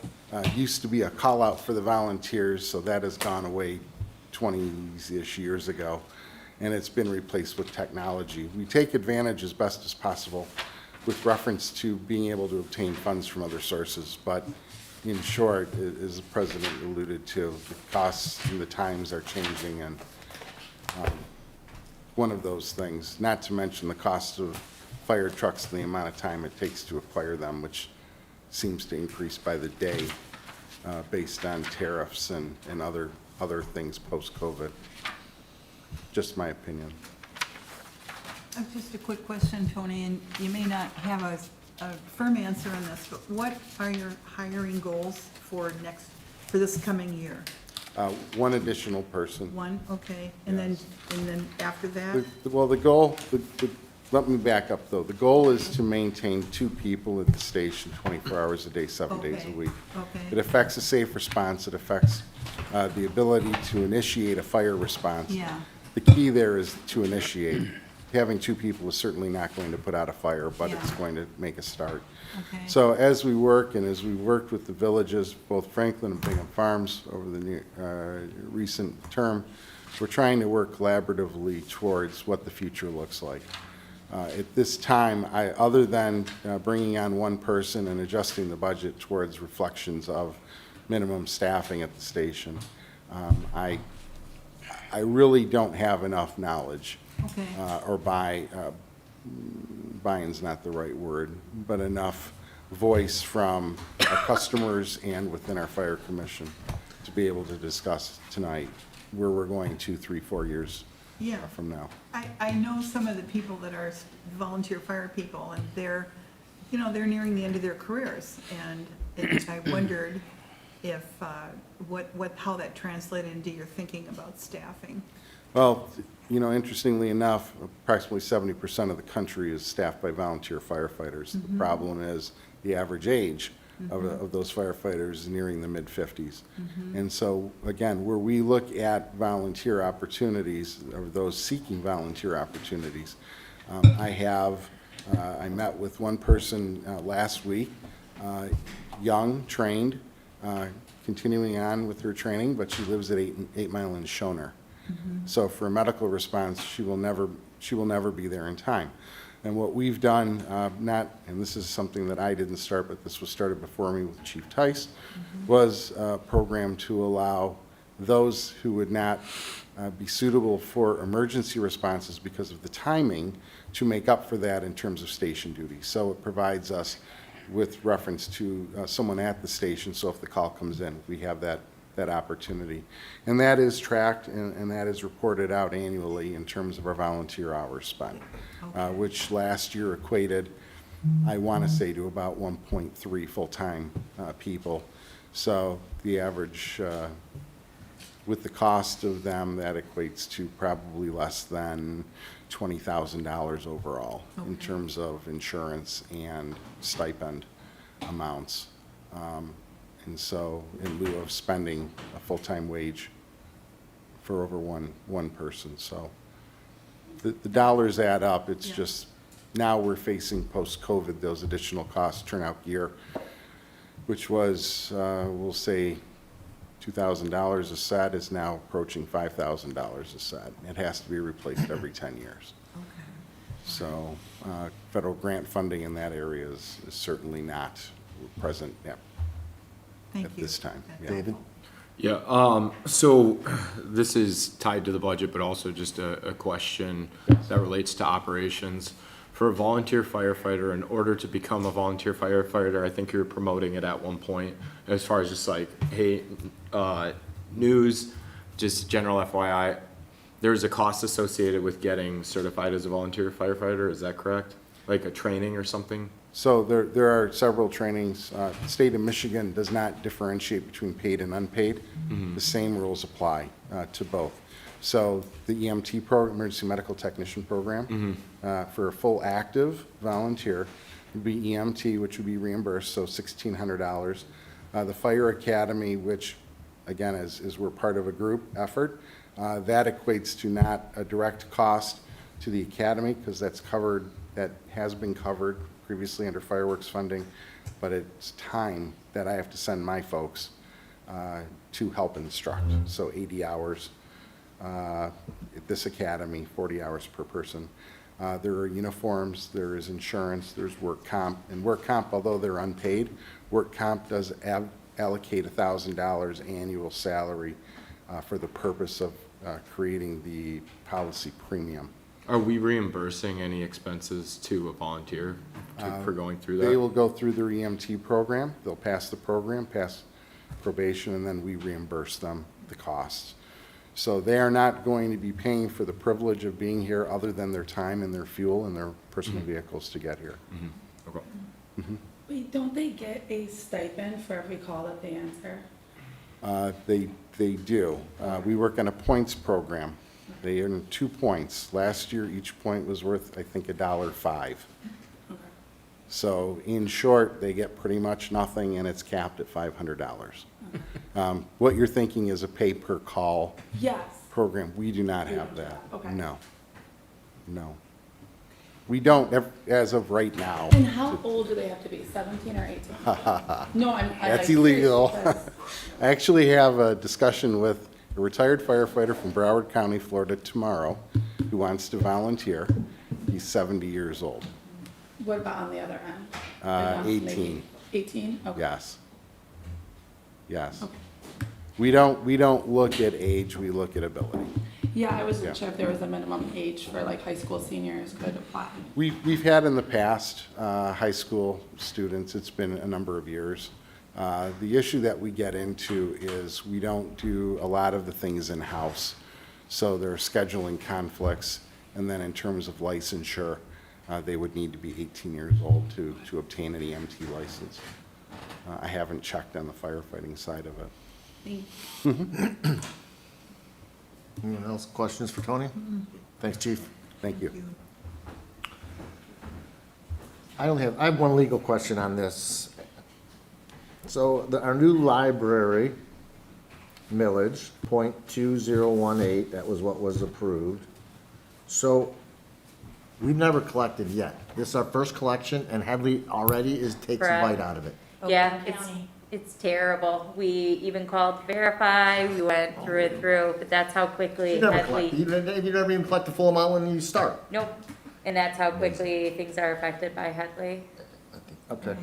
used to be a call out for the volunteers, so that has gone away 20-ish years ago, and it's been replaced with technology. We take advantage as best as possible with reference to being able to obtain funds from other sources, but in short, as the President alluded to, the costs and the times are changing, and one of those things, not to mention the cost of fire trucks and the amount of time it takes to acquire them, which seems to increase by the day based on tariffs and other things post-COVID. Just my opinion.
Just a quick question, Tony, and you may not have a firm answer on this, but what are your hiring goals for this coming year?
One additional person.
One, okay, and then after that?
Well, the goal, let me back up though. The goal is to maintain 2 people at the station 24 hours a day, 7 days a week.
Okay.
It affects a safe response. It affects the ability to initiate a fire response.
Yeah.
The key there is to initiate. Having 2 people is certainly not going to put out a fire, but it's going to make a start.
Okay.
So as we work, and as we worked with the villages, both Franklin and Bingham Farms over the recent term, we're trying to work collaboratively towards what the future looks like. At this time, other than bringing on one person and adjusting the budget towards reflections of minimum staffing at the station, I really don't have enough knowledge.
Okay.
Or buy-in's not the right word, but enough voice from our customers and within our fire commission to be able to discuss tonight where we're going 2, 3, 4 years from now.
I know some of the people that are volunteer fire people, and they're nearing the end of their careers, and I wondered if, how that translated into your thinking about staffing.
Well, interestingly enough, approximately 70% of the country is staffed by volunteer firefighters. The problem is the average age of those firefighters is nearing the mid-50s. And so, again, where we look at volunteer opportunities, or those seeking volunteer opportunities, I met with one person last week, young, trained, continuing on with her training, but she lives at 8 Mile and Schoner. So for a medical response, she will never be there in time. And what we've done, and this is something that I didn't start, but this was started before me with Chief Tice, was a program to allow those who would not be suitable for emergency responses because of the timing to make up for that in terms of station duty. So it provides us with reference to someone at the station, so if the call comes in, we have that opportunity. And that is tracked and that is reported out annually in terms of our volunteer hours spent, which last year equated, I want to say, to about 1.3 full-time people. So the average, with the cost of them, that equates to probably less than $20,000 overall in terms of insurance and stipend amounts. And so in lieu of spending a full-time wage for over one person. So the dollars add up. It's just now we're facing post-COVID those additional costs. Turnout gear, which was, we'll say, $2,000 a set, is now approaching $5,000 a set. It has to be replaced every 10 years. So federal grant funding in that area is certainly not present at this time.
David?
Yeah, so this is tied to the budget, but also just a question that relates to operations. For a volunteer firefighter, in order to become a volunteer firefighter, I think you were promoting it at one point, as far as just like, hey, news, just general FYI, there's a cost associated with getting certified as a volunteer firefighter, is that correct? like a training or something?
So there are several trainings. The state of Michigan does not differentiate between paid and unpaid. The same rules apply to both. So the EMT program, Emergency Medical Technician Program, for a full active volunteer would be EMT, which would be reimbursed, so $1,600. The Fire Academy, which again is we're part of a group effort, that equates to not a direct cost to the academy because that has been covered previously under fireworks funding, but it's time that I have to send my folks to help instruct. So 80 hours at this academy, 40 hours per person. There are uniforms, there is insurance, there's work comp, and work comp, although they're unpaid, work comp does allocate $1,000 annual salary for the purpose of creating the policy premium.
Are we reimbursing any expenses to a volunteer for going through that?
They will go through their EMT program, they'll pass the program, pass probation, and then we reimburse them the costs. So they are not going to be paying for the privilege of being here other than their time and their fuel and their personal vehicles to get here.
Okay.
Wait, don't they get a stipend for every call that they answer?
They do. We work on a points program. They earn 2 points. Last year, each point was worth, I think, $1.05. So in short, they get pretty much nothing, and it's capped at $500. What you're thinking is a pay per call
Yes.
program. We do not have that.
Okay.
No. No. We don't, as of right now.
And how old do they have to be, 17 or 18? No,
That's
like,
illegal.
because-
I actually have a discussion with a retired firefighter from Broward County, Florida tomorrow who wants to volunteer. He's 70 years old.
What about on the other end? Like,
18.
18? Okay.
Yes. Yes.
Okay.
We don't look at age, we look at ability.
Yeah, I wasn't
Yeah.
sure if there was a minimum age for like high school seniors could apply.
We've had in the past, high school students, it's been a number of years. The issue that we get into is we don't do a lot of the things in-house. So there are scheduling conflicts, and then in terms of licensure, they would need to be 18 years old to obtain an EMT license. I haven't checked on the firefighting side of it.
Anyone else, questions for Tony? Thanks, Chief.
Thank you.
I have one legal question on this. So our new library millage, .2018, that was what was approved. So we've never collected yet. This is our first collection, and Headley already takes a bite out of it.
Yeah, it's terrible. We even called to verify, we went through it through, but that's how quickly
You never
Headley.
collect, you never even collect the full amount when you start.
Nope, and that's how quickly things are affected by Headley.
Okay.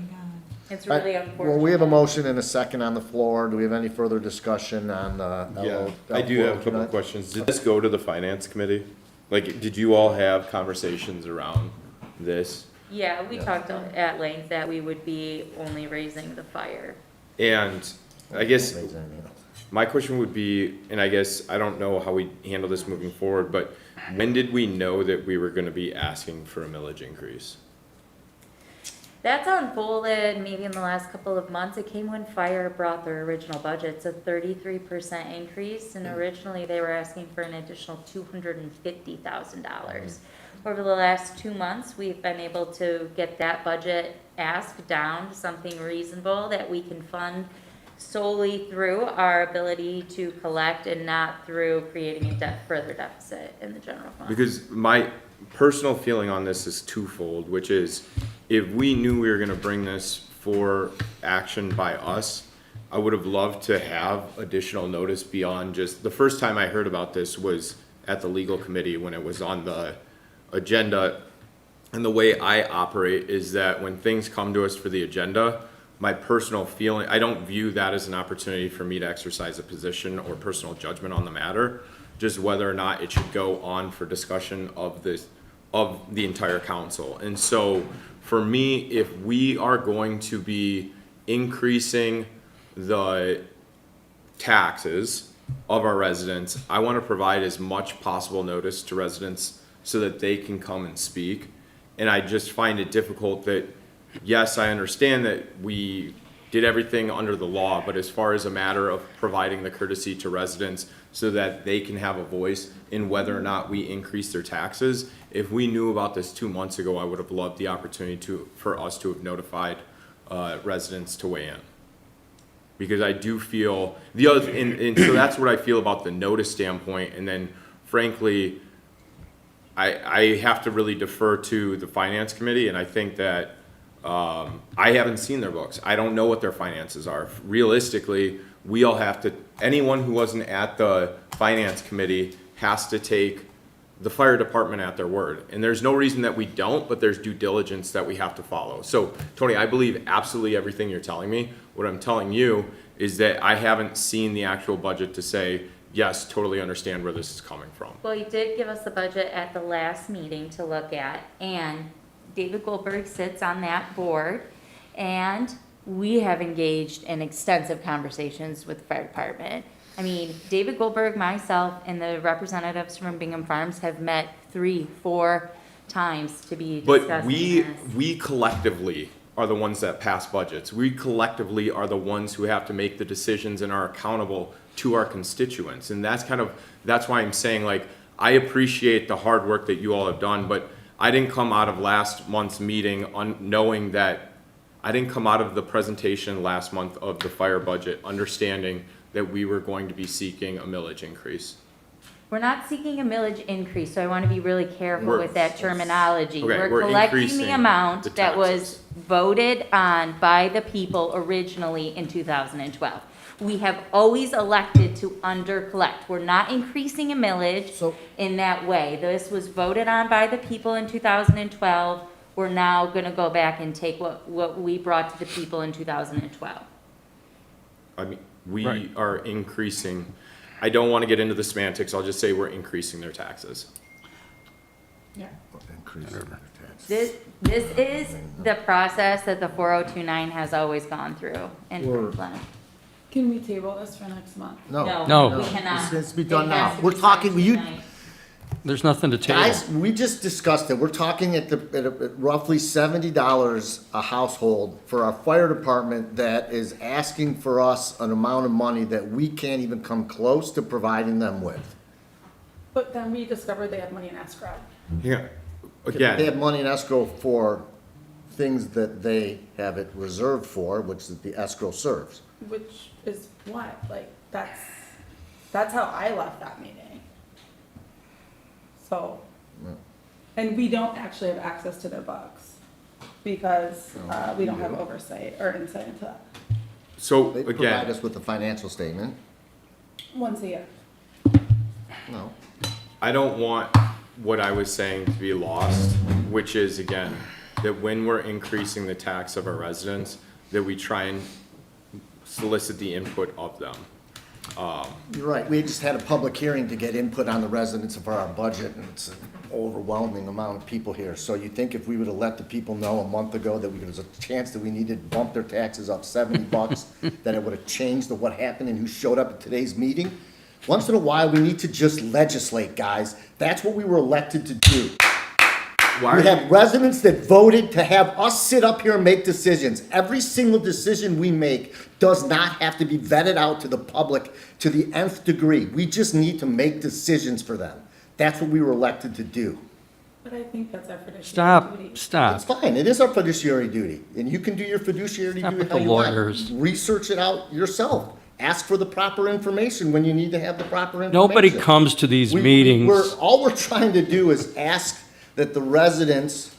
It's really
Well,
unfortunate.
we have a motion and a second on the floor. Do we have any further discussion on
Yeah, I do have a couple of questions. Did this go to the finance committee? Like, did you all have conversations around this?
Yeah, we talked at length that we would be only raising the fire.
And I guess my question would be, and I guess I don't know how we handle this moving forward, but when did we know that we were gonna be asking for a millage increase?
That's unfolded maybe in the last couple of months. It came when fire brought their original budget. It's a 33% increase, and originally they were asking for an additional $250,000. Over the last 2 months, we've been able to get that budget ask down to something reasonable that we can fund solely through our ability to collect and not through creating a further deficit in the general fund.
Because my personal feeling on this is twofold, which is if we knew we were gonna bring this for action by us, I would have loved to have additional notice beyond just, the first time I heard about this was at the legal committee when it was on the agenda. And the way I operate is that when things come to us for the agenda, my personal feeling, I don't view that as an opportunity for me to exercise a position or personal judgment on the matter, just whether or not it should go on for discussion of the entire council. And so for me, if we are going to be increasing the taxes of our residents, I want to provide as much possible notice to residents so that they can come and speak. And I just find it difficult that, yes, I understand that we did everything under the law, but as far as a matter of providing the courtesy to residents so that they can have a voice in whether or not we increase their taxes, if we knew about this 2 months ago, I would have loved the opportunity for us to have notified residents to weigh in. Because I do feel, and so that's what I feel about the notice standpoint, and then frankly, I have to really defer to the finance committee, and I think that I haven't seen their books. I don't know what their finances are. Realistically, we all have to, anyone who wasn't at the finance committee has to take the fire department at their word. And there's no reason that we don't, but there's due diligence that we have to follow. So, Tony, I believe absolutely everything you're telling me. What I'm telling you is that I haven't seen the actual budget to say, yes, totally understand where this is coming from.
Well, you did give us the budget at the last meeting to look at, and David Goldberg sits on that board, and we have engaged in extensive conversations with the fire department. I mean, David Goldberg, myself, and the representatives from Bingham Farms have met 3-4 times to be discussing
But
this.
we collectively are the ones that pass budgets. We collectively are the ones who have to make the decisions and are accountable to our constituents. And that's why I'm saying, like, I appreciate the hard work that you all have done, but I didn't come out of last month's meeting knowing that, I didn't come out of the presentation last month of the fire budget understanding that we were going to be seeking a millage increase.
We're not seeking a millage increase, so I want to be really careful
We're-
with that terminology.
Okay,
We're
we're
collecting
increasing
the amount
the
that was
taxes.
voted on by the people originally in 2012. We have always elected to under-collect. We're not increasing a millage in that way. This was voted on by the people in 2012. We're now gonna go back and take what we brought to the people in 2012.
I mean, we are increasing, I don't want to get into the semantics, I'll just say we're increasing their taxes.
Yeah.
This is the process that the 4029 has always gone through in Franklin.
Can we table this for next month?
No.
We cannot.
This has to be
It
done
has
now.
to
We're
be
talking,
signed
you,
tonight.
There's nothing to table.
guys, we just discussed it. We're talking at roughly $70 a household for our fire department that is asking for us an amount of money that we can't even come close to providing them with.
But then we discovered they have money in escrow.
Yeah,
They have
again,
money in escrow for things that they have it reserved for, which the escrow serves.
Which is what? Like, that's how I left that meeting. So, and we don't actually have access to their books because we don't have oversight or insight into that.
so
They provide
again,
us with a financial statement.
Once a year.
No.
I don't want what I was saying to be lost, which is again, that when we're increasing the tax of our residents, that we try and solicit the input of them.
You're right. We just had a public hearing to get input on the residents of our budget, and it's an overwhelming amount of people here. So you think if we would have let the people know a month ago that there was a chance that we needed to bump their taxes up $70, that it would have changed what happened and who showed up at today's meeting? Once in a while, we need to just legislate, guys. That's what we were elected to do. We have residents that voted to have us sit up here and make decisions. Every single decision we make does not have to be vetted out to the public to the nth degree. We just need to make decisions for them. That's what we were elected to do.
But I think that's our fiduciary
Stop,
duty.
stop.
It's fine. It is our fiduciary duty. And you can do your fiduciary
Stop
duty
with
how
the
you want.
lawyers.
Research it out yourself. Ask for the proper information when you need to have the proper information.
Nobody comes to these meetings.
All we're trying to do is ask that the residents,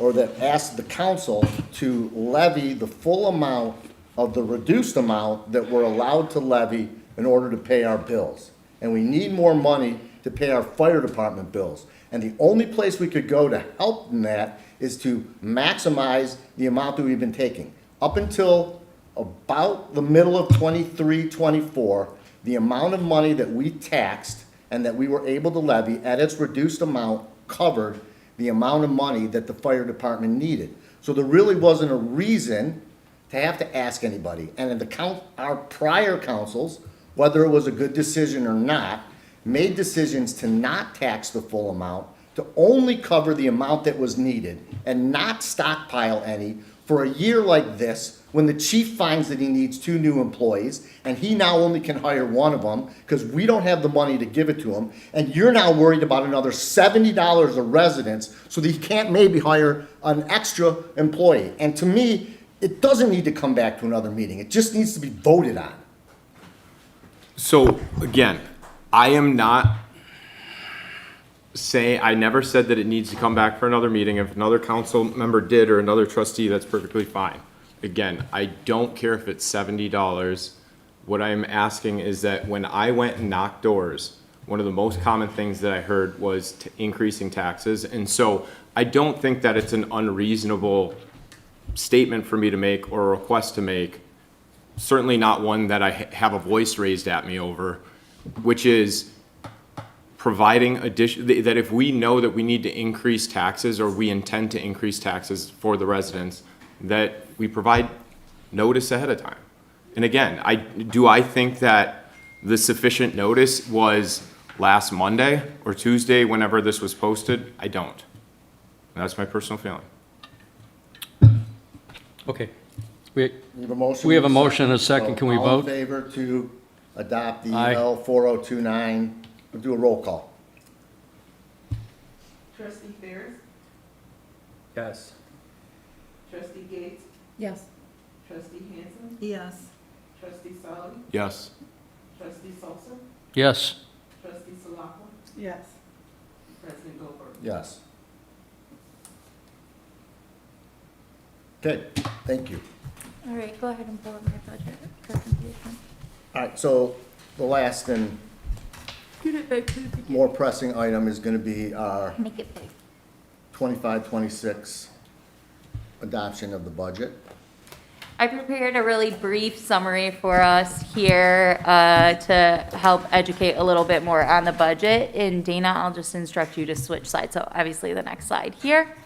or that ask the council to levy the full amount of the reduced amount that we're allowed to levy in order to pay our bills. And we need more money to pay our fire department bills. And the only place we could go to help in that is to maximize the amount that we've been taking. Up until about the middle of 23, 24, the amount of money that we taxed and that we were able to levy at its reduced amount covered the amount of money that the fire department needed. So there really wasn't a reason to have to ask anybody. And in our prior councils, whether it was a good decision or not, made decisions to not tax the full amount to only cover the amount that was needed and not stockpile any for a year like this, when the chief finds that he needs 2 new employees, and he now only can hire 1 of them, because we don't have the money to give it to him, and you're now worried about another $70 a residence, so that he can't maybe hire an extra employee. And to me, it doesn't need to come back to another meeting, it just needs to be voted on.
So, again, I am not I never said that it needs to come back for another meeting. If another council member did, or another trustee, that's perfectly fine. Again, I don't care if it's $70. What I'm asking is that when I went and knocked doors, one of the most common things that I heard was increasing taxes. And so I don't think that it's an unreasonable statement for me to make or a request to make. Certainly not one that I have a voice raised at me over, which is providing that if we know that we need to increase taxes, or we intend to increase taxes for the residents, that we provide notice ahead of time. And again, I think that the sufficient notice was last Monday or Tuesday, whenever this was posted? I don't. That's my personal feeling.
Okay. We
have a motion.
We have a motion and a second. Can we
All in
vote?
favor to adopt the
Aye.
L 4029? We'll do a roll call.
Trustee Ferris,
Yes.
trustee Gates,
Yes.
trustee Hanson,
Yes.
trustee Solly,
Yes.
trustee Salter,
Yes.
trustee Salapua,
Yes.
President Goldberg.
Yes. Okay, thank you.
All right, go ahead and pull up my budget presentation.
All right, so the last and more pressing item is gonna be our
Make it big.
25-26 adoption of the budget.
I prepared a really brief summary for us here to help educate a little bit more on the budget. And Dana, I'll just instruct you to switch slides. So obviously the next slide here.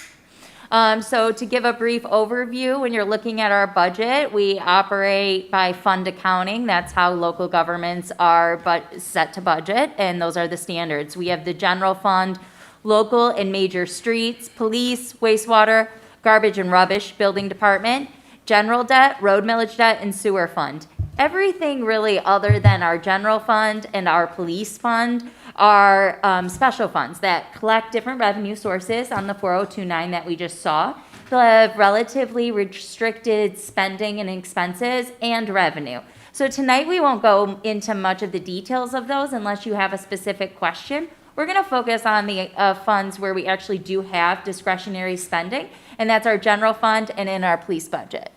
So to give a brief overview, when you're looking at our budget, we operate by fund accounting. That's how local governments are set to budget, and those are the standards. We have the general fund, local and major streets, police, wastewater, garbage and rubbish, building department, general debt, road millage debt, and sewer fund. Everything really other than our general fund and our police fund are special funds that collect different revenue sources on the 4029 that we just saw. They'll have relatively restricted spending and expenses and revenue. So tonight we won't go into much of the details of those unless you have a specific question. We're going to focus on the funds where we actually do have discretionary spending, and that's our general fund and in our police budget.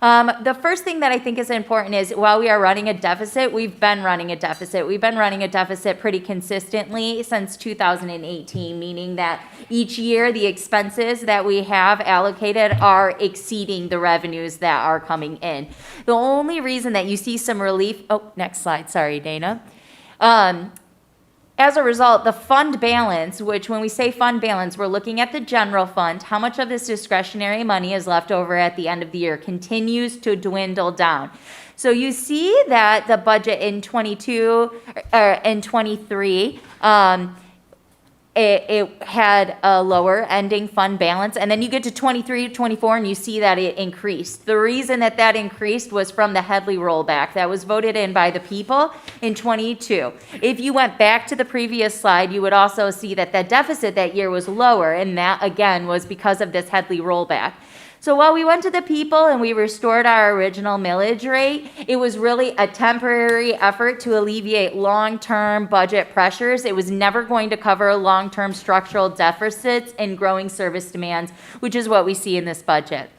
The first thing that I think is important is while we are running a deficit, we've been running a deficit. We've been running a deficit pretty consistently since 2018, meaning that each year the expenses that we have allocated are exceeding the revenues that are coming in. The only reason that you see some relief, next slide, sorry, Dana. As a result, the fund balance, which when we say fund balance, we're looking at the general fund, how much of this discretionary money is left over at the end of the year, continues to dwindle down. So you see that the budget in 22 and 23, it had a lower ending fund balance, and then you get to 23, 24, and you see that it increased. The reason that that increased was from the Headley rollback that was voted in by the people in 22. If you went back to the previous slide, you would also see that the deficit that year was lower, and that, again, was because of this Headley rollback. So while we went to the people and we restored our original millage rate, it was really a temporary effort to alleviate long-term budget pressures. It was never going to cover long-term structural deficits and growing service demands, which is what we see in this budget.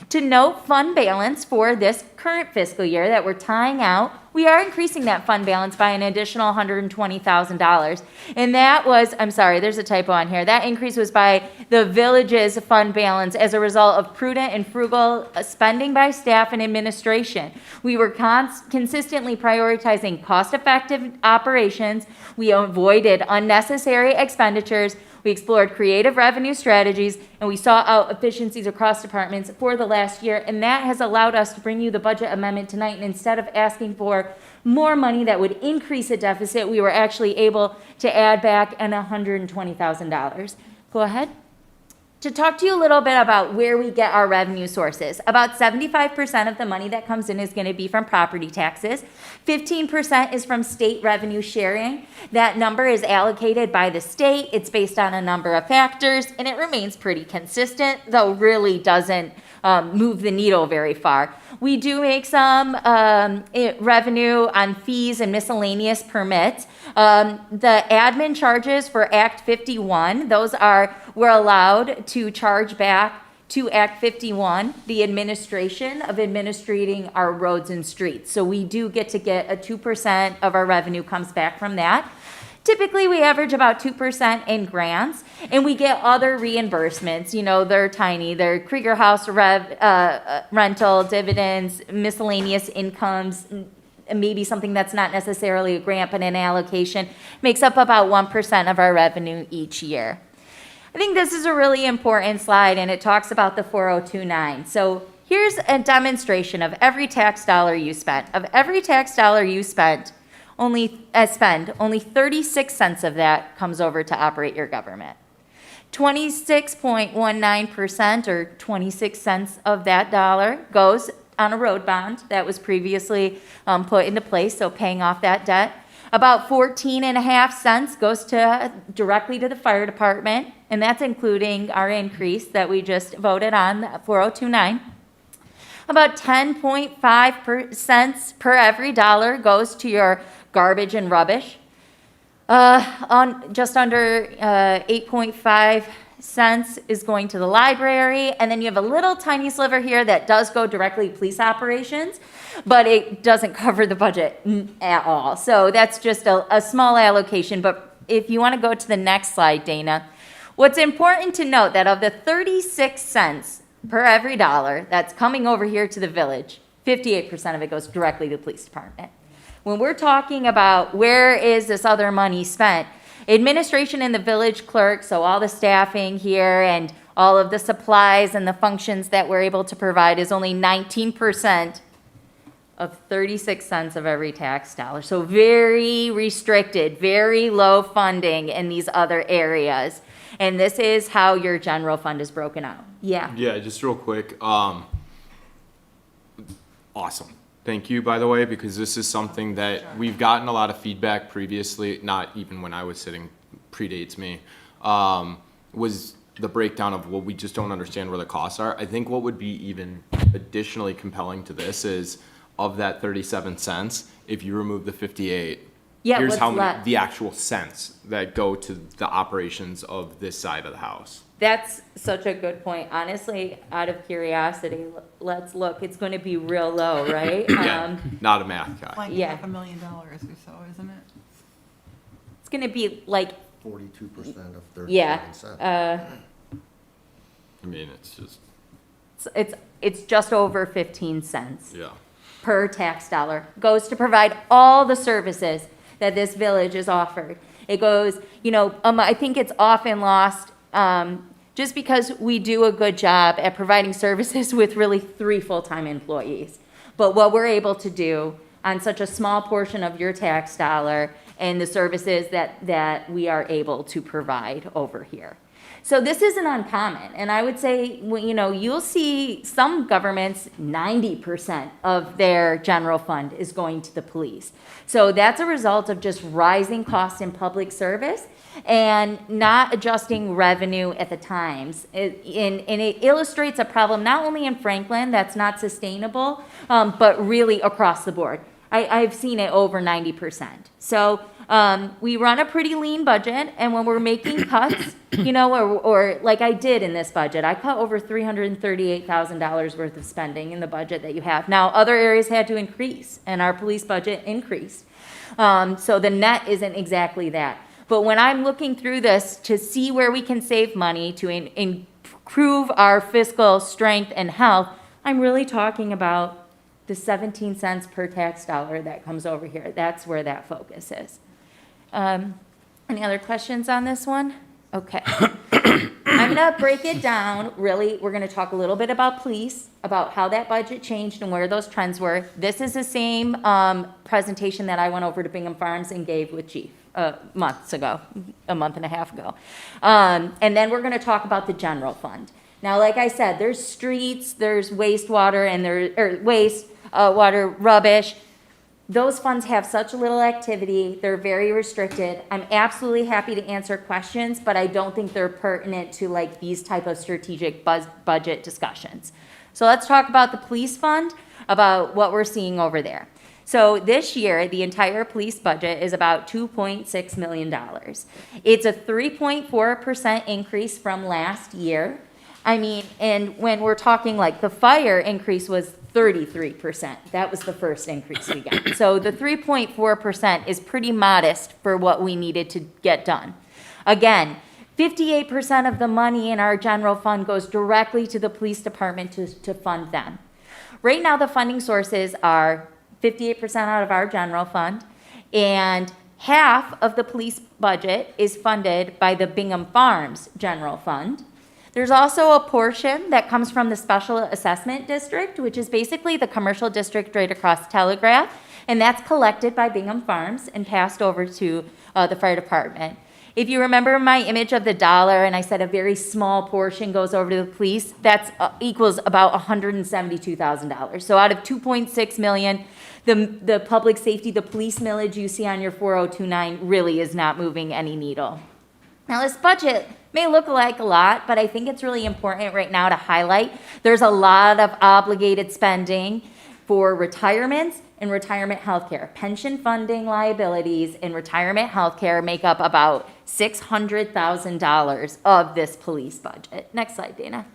To note, fund balance for this current fiscal year that we're tying out, we are increasing that fund balance by an additional $120,000. And that was, I'm sorry, there's a typo on here. That increase was by the village's fund balance as a result of prudent and frugal spending by staff and administration. We were consistently prioritizing cost-effective operations. We avoided unnecessary expenditures. We explored creative revenue strategies, and we saw out efficiencies across departments for the last year, and that has allowed us to bring you the budget amendment tonight. And instead of asking for more money that would increase a deficit, we were actually able to add back an $120,000. Go ahead. To talk to you a little bit about where we get our revenue sources. About 75% of the money that comes in is going to be from property taxes. 15% is from state revenue sharing. That number is allocated by the state. It's based on a number of factors, and it remains pretty consistent, though really doesn't move the needle very far. We do make some revenue on fees and miscellaneous permits. The admin charges for Act 51, we're allowed to charge back to Act 51 the administration of administrating our roads and streets. So we do get a 2% of our revenue comes back from that. Typically, we average about 2% in grants, and we get other reimbursements. You know, they're tiny. They're Krieger House rental, dividends, miscellaneous incomes, maybe something that's not necessarily a grant but an allocation. Makes up about 1% of our revenue each year. I think this is a really important slide, and it talks about the 4029. So here's a demonstration of every tax dollar you spent. Of every tax dollar you spend, only 36 cents of that comes over to operate your government. 26.19% or 26 cents of that dollar goes on a road bond that was previously put into place, so paying off that debt. About 14.5 cents goes directly to the fire department, and that's including our increase that we just voted on, 4029. About 10.5 cents per every dollar goes to your garbage and rubbish. Just under 8.5 cents is going to the library, and then you have a little tiny sliver here that does go directly to police operations, but it doesn't cover the budget at all. So that's just a small allocation. But if you want to go to the next slide, Dana, what's important to note that of the 36 cents per every dollar that's coming over here to the village, 58% of it goes directly to the police department. When we're talking about where is this other money spent, administration and the village clerk, so all the staffing here and all of the supplies and the functions that we're able to provide is only 19% of 36 cents of every tax dollar. So very restricted, very low funding in these other areas. And this is how your general fund is broken out. Yeah.
Yeah, just real quick. Awesome. Thank you, by the way, because this is something that we've gotten a lot of feedback previously, not even when I was sitting, predates me, was the breakdown of, well, we just don't understand where the costs are. I think what would be even additionally compelling to this is, of that 37 cents, if you remove the 58, here's how many, the actual cents that go to the operations of this side of the house.
That's such a good point. Honestly, out of curiosity, let's look. It's going to be real low, right?
Yeah, not a math guy.
Like
Yeah.
$500,000 or so, isn't it?
It's going to be like,
42% of 37
yeah.
cents.
I mean, it's just,
It's just over 15 cents
yeah.
per tax dollar. Goes to provide all the services that this village is offered. It goes, I think it's often lost just because we do a good job at providing services with really 3 full-time employees. But what we're able to do on such a small portion of your tax dollar and the services that we are able to provide over here. So this isn't uncommon, and I would say, you'll see some governments, 90% of their general fund is going to the police. So that's a result of just rising costs in public service and not adjusting revenue at the times. And it illustrates a problem not only in Franklin that's not sustainable, but really across the board. I've seen it over 90%. So we run a pretty lean budget, and when we're making cuts, or like I did in this budget, I cut over $338,000 worth of spending in the budget that you have. Now, other areas had to increase, and our police budget increased. So the net isn't exactly that. But when I'm looking through this to see where we can save money to improve our fiscal strength and health, I'm really talking about the 17 cents per tax dollar that comes over here. That's where that focus is. Any other questions on this one? Okay. I'm gonna break it down, really, we're gonna talk a little bit about police, about how that budget changed and where those trends were. This is the same, presentation that I went over to Bingham Farms and gave with Chief, months ago, a month and a half ago. And then we're gonna talk about the general fund. Now, like I said, there's streets, there's wastewater, and water, rubbish. Those funds have such little activity, they're very restricted. I'm absolutely happy to answer questions, but I don't think they're pertinent to like these type of strategic budget discussions. So let's talk about the police fund, about what we're seeing over there. So this year, the entire police budget is about $2.6 million. It's a 3.4% increase from last year. I mean, and when we're talking like the fire increase was 33%. That was the first increase we got. So the 3.4% is pretty modest for what we needed to get done. Again, 58% of the money in our general fund goes directly to the police department to fund them. Right now, the funding sources are 58% out of our general fund, and half of the police budget is funded by the Bingham Farms general fund. There's also a portion that comes from the Special Assessment District, which is basically the commercial district right across Telegraph, and that's collected by Bingham Farms and passed over to the fire department. If you remember my image of the dollar, and I said a very small portion goes over to the police, that's equals about $172,000. So out of $2.6 million, the public safety, the police millage you see on your 4029 really is not moving any needle. Now this budget may look like a lot, but I think it's really important right now to highlight there's a lot of obligated spending for retirements and retirement health care. Pension funding liabilities and retirement health care make up about $600,000 of this police budget. Next slide, Dana.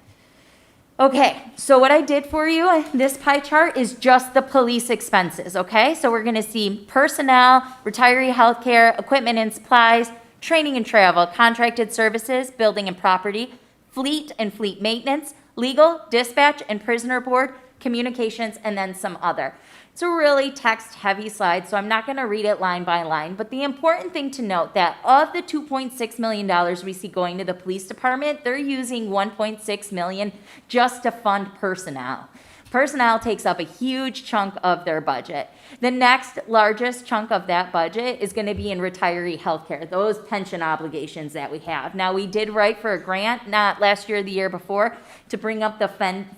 Okay, so what I did for you, this pie chart is just the police expenses, okay? So we're gonna see personnel, retiree health care, equipment and supplies, training and travel, contracted services, building and property, fleet and fleet maintenance, legal, dispatch and prisoner board, communications, and then some other. It's a really text-heavy slide, so I'm not going to read it line by line, but the important thing to note that of the $2.6 million we see going to the police department, they're using $1.6 million just to fund personnel. Personnel takes up a huge chunk of their budget. The next largest chunk of that budget is going to be in retiree healthcare, those pension obligations that we have. Now, we did write for a grant, not last year, the year before, to bring up the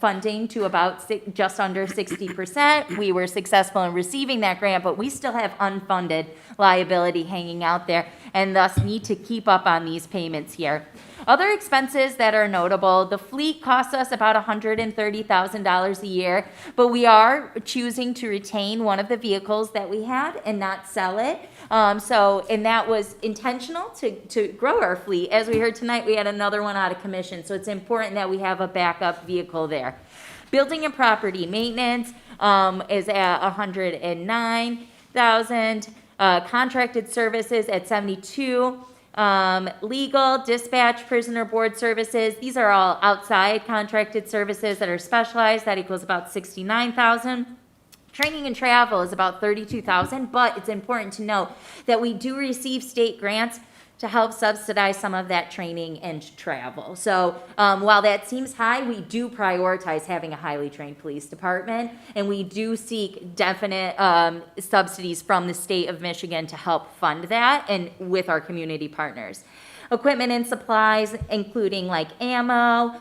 funding to about just under 60%. We were successful in receiving that grant, but we still have unfunded liability hanging out there and thus need to keep up on these payments here. Other expenses that are notable, the fleet costs us about $130,000 a year, but we are choosing to retain one of the vehicles that we had and not sell it. And that was intentional to grow our fleet. As we heard tonight, we had another one out of commission, so it's important that we have a backup vehicle there. Building and property maintenance is at $109,000. Contracted services at $72,000. Legal, dispatch, prisoner board services, these are all outside contracted services that are specialized. That equals about $69,000. Training and travel is about $32,000, but it's important to note that we do receive state grants to help subsidize some of that training and travel. So while that seems high, we do prioritize having a highly trained police department, and we do seek definite subsidies from the state of Michigan to help fund that and with our community partners. Equipment and supplies, including like ammo,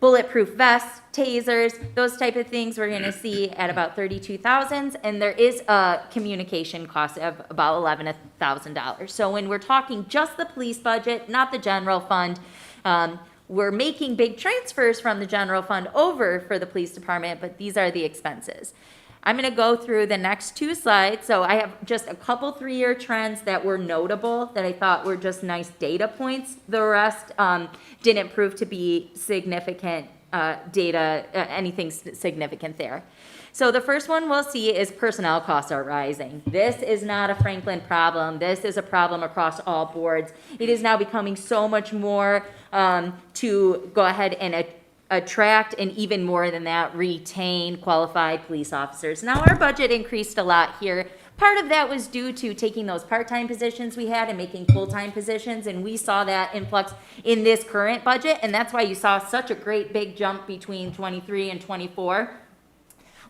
bulletproof vests, tasers, those type of things we're gonna see at about $32,000, and there is a communication cost of about $11,000. So when we're talking just the police budget, not the general fund, we're making big transfers from the general fund over for the police department, but these are the expenses. I'm gonna go through the next two slides. So I have just a couple 3-year trends that were notable that I thought were just nice data points. The rest didn't prove to be significant anything significant there. So the first one we'll see is personnel costs are rising. This is not a Franklin problem. This is a problem across all boards. It is now becoming so much more to go ahead and attract, and even more than that, retain qualified police officers. Now, our budget increased a lot here Part of that was due to taking those part-time positions we had and making full-time positions, and we saw that influx in this current budget, and that's why you saw such a great big jump between 23 and 24.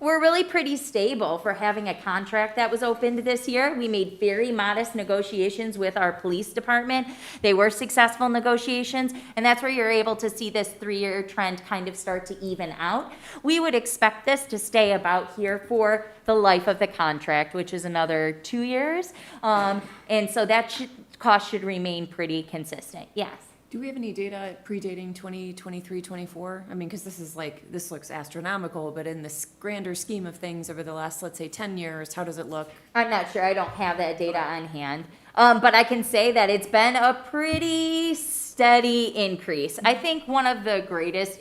We're really pretty stable for having a contract that was opened this year. We made very modest negotiations with our police department. They were successful negotiations, and that's where you're able to see this 3-year trend kind of start to even out. We would expect this to stay about here for the life of the contract, which is another 2 years. And so that cost should remain pretty consistent. Yes.
Do we have any data predating 2023, 24? I mean, because this looks astronomical, but in this grander scheme of things over the last, let's say, 10 years, how does it look?
I'm not sure. I don't have that data on hand. But I can say that it's been a pretty steady increase. I think one of the greatest...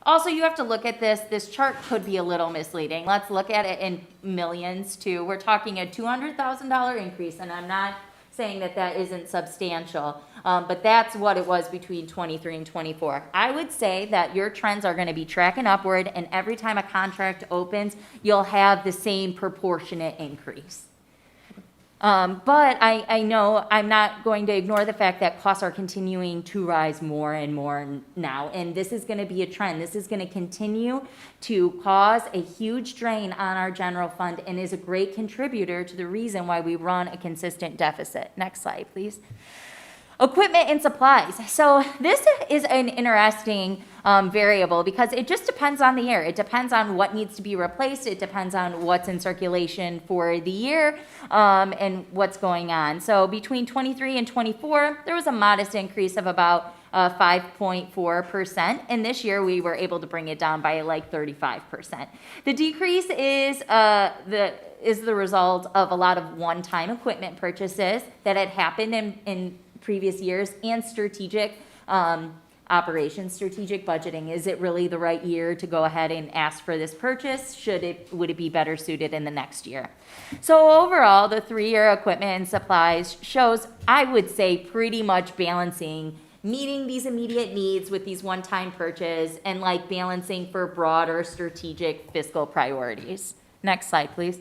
Also, you have to look at this. This chart could be a little misleading. Let's look at it in millions, too. We're talking a $200,000 increase, and I'm not saying that that isn't substantial, but that's what it was between 23 and 24. I would say that your trends are going to be tracking upward, and every time a contract opens, you'll have the same proportionate increase. But I know I'm not going to ignore the fact that costs are continuing to rise more and more now, and this is going to be a trend. This is going to continue to cause a huge drain on our general fund and is a great contributor to the reason why we run a consistent deficit. Next slide, please. Equipment and supplies. So this is an interesting variable because it just depends on the year. It depends on what needs to be replaced. It depends on what's in circulation for the year and what's going on. So between 23 and 24, there was a modest increase of about 5.4%, and this year we were able to bring it down by like 35%. The decrease is the result of a lot of one-time equipment purchases that had happened in previous years and strategic operations, strategic budgeting. Is it really the right year to go ahead and ask for this purchase? Would it be better suited in the next year? So overall, the 3-year equipment and supplies shows, I would say, pretty much balancing meeting these immediate needs with these one-time purchases and like balancing for broader strategic fiscal priorities. Next slide, please.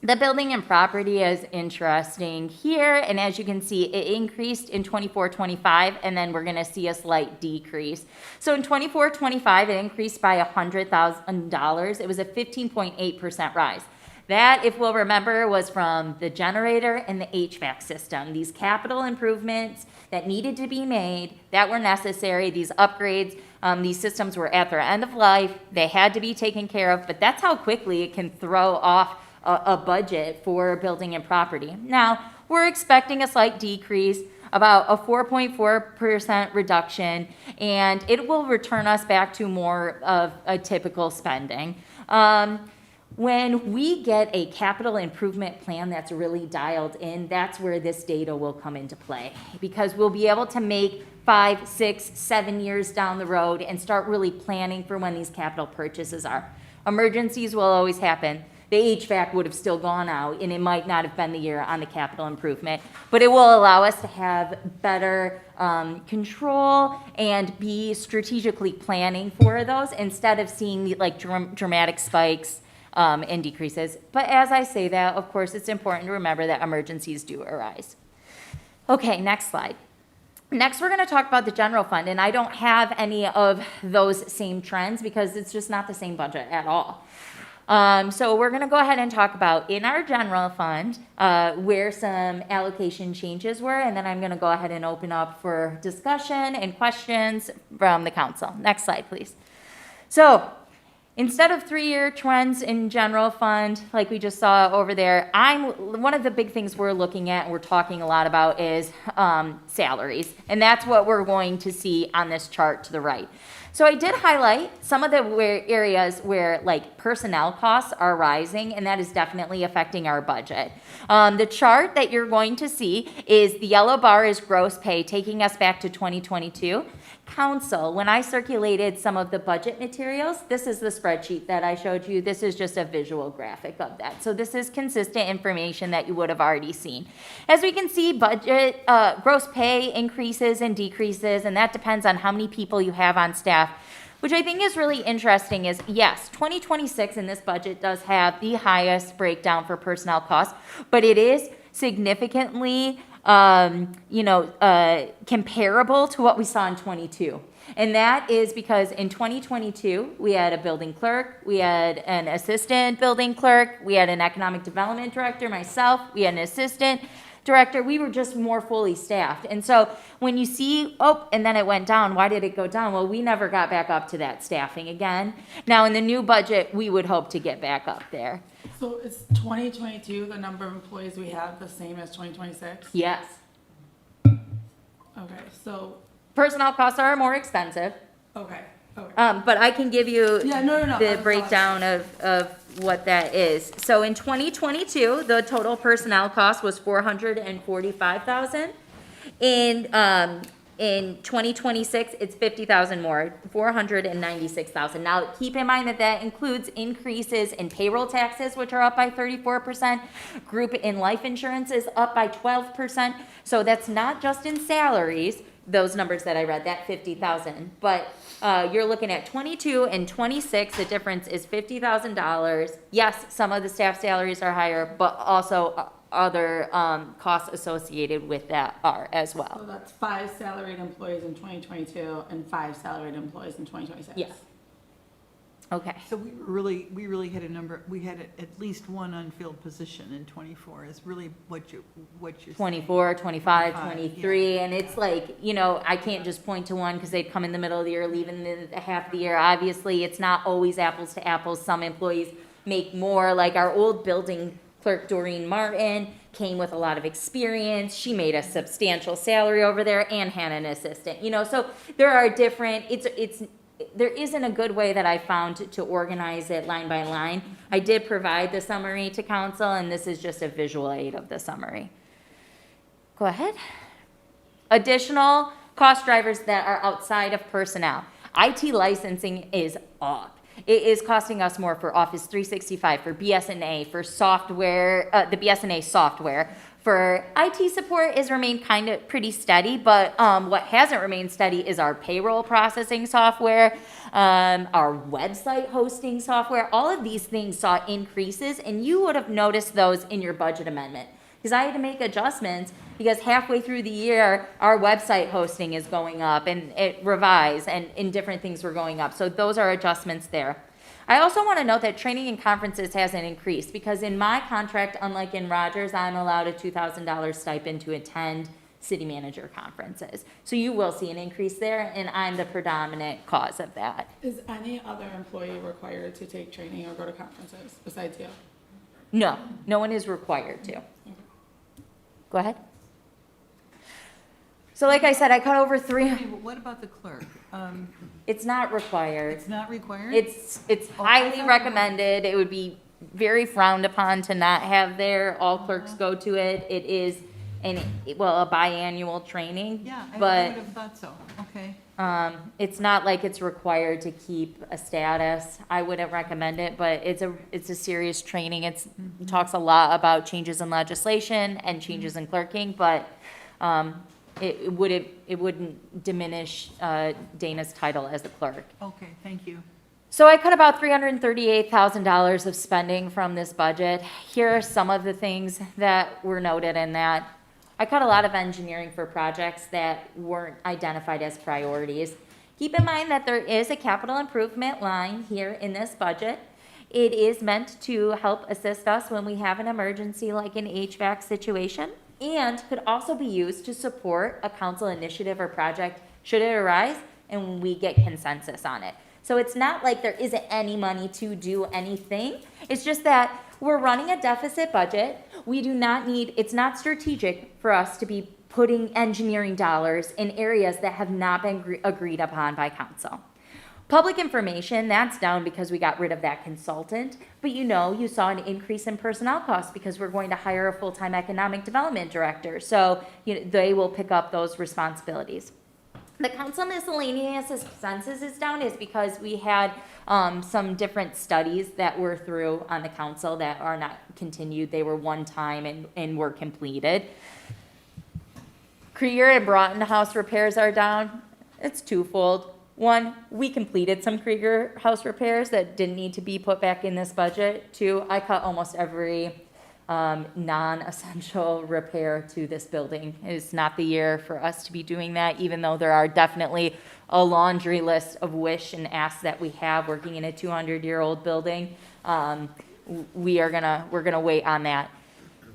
The building and property is interesting here, and as you can see, it increased in 24-25, and then we're going to see a slight decrease. So in 24-25, it increased by $100,000. It was a 15.8% rise. That, if we'll remember, was from the generator and the HVAC system. These capital improvements that needed to be made, that were necessary, these upgrades, these systems were at their end of life. They had to be taken care of, but that's how quickly it can throw off a budget for building and property. Now, we're expecting a slight decrease, about a 4.4% reduction, and it will return us back to more of a typical spending. When we get a capital improvement plan that's really dialed in, that's where this data will come into play, because we'll be able to make 5, 6, 7 years down the road and start really planning for when these capital purchases are. Emergencies will always happen. The HVAC would have still gone out, and it might not have been the year on the capital improvement, but it will allow us to have better control and be strategically planning for those instead of seeing like dramatic spikes and decreases. But as I say that, of course, it's important to remember that emergencies do arise. Okay, next slide. Next, we're going to talk about the general fund, and I don't have any of those same trends because it's just not the same budget at all. So we're going to go ahead and talk about in our general fund where some allocation changes were, and then I'm going to go ahead and open up for discussion and questions from the council. Next slide, please. So instead of 3-year trends in general fund, like we just saw over there, one of the big things we're looking at and we're talking a lot about is salaries, and that's what we're going to see on this chart to the right. So I did highlight some of the areas where like personnel costs are rising, and that is definitely affecting our budget. The chart that you're going to see is the yellow bar is gross pay, taking us back to 2022. Council, when I circulated some of the budget materials, this is the spreadsheet that I showed you. This is just a visual graphic of that. So this is consistent information that you would have already seen. As we can see, budget gross pay increases and decreases, and that depends on how many people you have on staff. which I think is really interesting, is yes, 2026 in this budget does have the highest breakdown for personnel costs, but it is significantly, comparable to what we saw in 22. And that is because in 2022, we had a building clerk, we had an assistant building clerk, we had an economic development director, myself, we had an assistant director. We were just more fully staffed. And so when you see, and then it went down, why did it go down? Well, we never got back up to that staffing again. Now in the new budget, we would hope to get back up there.
So is 2022, the number of employees we have, the same as 2026?
Yes.
Okay, so,
Personnel costs are more expensive.
okay.
But I can give you
Yeah, no,
the breakdown of what that is. So in 2022, the total personnel cost was $445,000. In 2026, it's $50,000 more, $496,000. Now, keep in mind that that includes increases in payroll taxes, which are up by 34%. Group and life insurance is up by 12%. So that's not just in salaries, those numbers that I read, that 50,000. But you're looking at 22 and 26, the difference is $50,000. Yes, some of the staff salaries are higher, but also other costs associated with that are as
So
well.
that's 5 salaried employees in 2022 and 5 salaried employees in 2026?
Yes. Okay.
So we really had a number, we had at least one unfilled position in 24 is really what you're saying.
24, 25,
25,
23, and it's like, I can't just point to one because they'd come in the middle of the year, leave in the half the year. Obviously, it's not always apples to apples. Some employees make more, like our old building clerk Doreen Martin came with a lot of experience. She made a substantial salary over there and had an assistant. So there are different. There isn't a good way that I found to organize it line by line. I did provide the summary to council, and this is just a visual aid of the summary. Go ahead. Additional cost drivers that are outside of personnel. IT licensing is up. It is costing us more for Office 365, for BSNA, for software, the BSNA software. For IT support has remained kind of pretty steady, but what hasn't remained steady is our payroll processing software, our website hosting software. All of these things saw increases, and you would have noticed those in your budget amendment. Because I had to make adjustments because halfway through the year, our website hosting is going up and it revised and different things were going up. So those are adjustments there. I also want to note that training and conferences hasn't increased because in my contract, unlike in Rogers, I'm allowed a $2,000 stipend to attend city manager conferences. So you will see an increase there, and I'm the predominant cause of that.
Is any other employee required to take training or go to conferences besides you?
No, no one is required to. Go ahead. So like I said, I cut over three.
Okay, but what about the clerk?
It's not required.
It's not required?
It's highly recommended. It would be very frowned upon to not have there. All clerks go to it. It is a biannual training.
Yeah, I
but
would have thought so. Okay.
it's not like it's required to keep a status. I wouldn't recommend it, but it's a serious training. It talks a lot about changes in legislation and changes in clerking, but it wouldn't diminish Dana's title as a clerk.
Okay, thank you.
So I cut about $338,000 of spending from this budget. Here are some of the things that were noted in that. I cut a lot of engineering for projects that weren't identified as priorities. Keep in mind that there is a capital improvement line here in this budget. It is meant to help assist us when we have an emergency like an HVAC situation, and could also be used to support a council initiative or project should it arise and we get consensus on it. So it's not like there isn't any money to do anything. It's just that we're running a deficit budget. We do not need, it's not strategic for us to be putting engineering dollars in areas that have not been agreed upon by council. Public information, that's down because we got rid of that consultant. But you saw an increase in personnel costs because we're going to hire a full-time economic development director. So they will pick up those responsibilities. The council miscellaneous expenses is down is because we had some different studies that were through on the council that are not continued. They were one time and were completed. Creer and Broughton House repairs are down. It's twofold. One, we completed some Krieger house repairs that didn't need to be put back in this budget. Two, I cut almost every non-essential repair to this building. It's not the year for us to be doing that, even though there are definitely a laundry list of wish and asks that we have working in a 200-year-old building. We're gonna wait on that.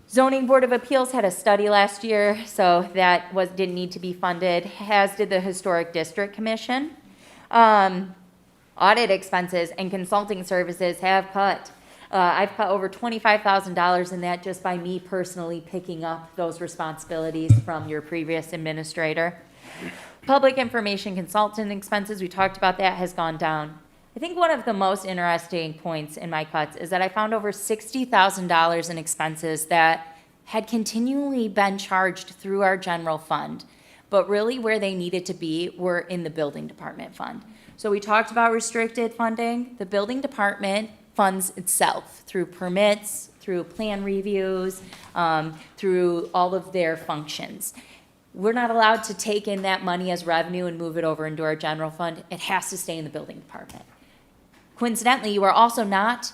Zoning Board of Appeals had a study last year, so that didn't need to be funded, as did the Historic District Commission. Audit expenses and consulting services have cut. I've cut over $25,000 in that just by me personally picking up those responsibilities from your previous administrator. Public information consultant expenses, we talked about that, has gone down. I think one of the most interesting points in my cuts is that I found over $60,000 in expenses that had continually been charged through our general fund, but really where they needed to be were in the building department fund. So we talked about restricted funding. The building department funds itself through permits, through plan reviews, through all of their functions. We're not allowed to take in that money as revenue and move it over into our general fund. It has to stay in the building department. Coincidentally, you are also not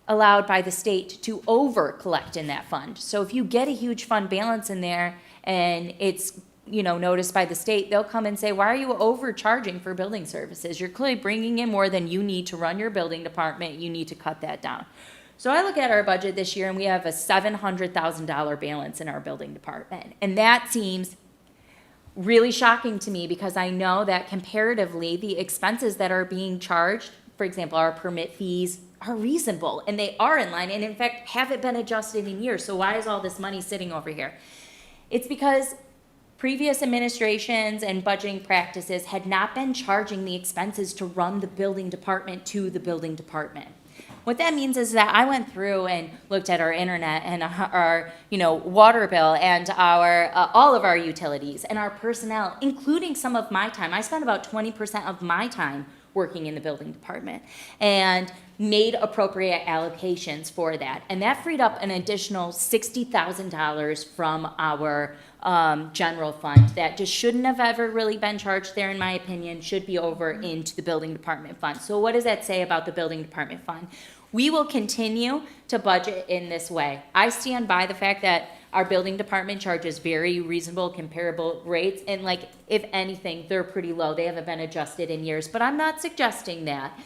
allowed by the state to over collect in that fund. So if you get a huge fund balance in there and it's noticed by the state, they'll come and say, why are you overcharging for building services? You're clearly bringing in more than you need to run your building department. You need to cut that down. So I look at our budget this year and we have a $700,000 balance in our building department. And that seems really shocking to me because I know that comparatively the expenses that are being charged, for example, our permit fees, are reasonable and they are in line and in fact haven't been adjusted in years. So why is all this money sitting over here? It's because previous administrations and budgeting practices had not been charging the expenses to run the building department to the building department. What that means is that I went through and looked at our internet and our water bill and our all of our utilities and our personnel, including some of my time. I spent about 20% of my time working in the building department and made appropriate allocations for that. And that freed up an additional $60,000 from our general fund that just shouldn't have ever really been charged there, in my opinion, should be over into the building department fund. So what does that say about the building department fund? We will continue to budget in this way. I stand by the fact that our building department charges very reasonable, comparable rates, and if anything, they're pretty low. They haven't been adjusted in years, but I'm not suggesting that.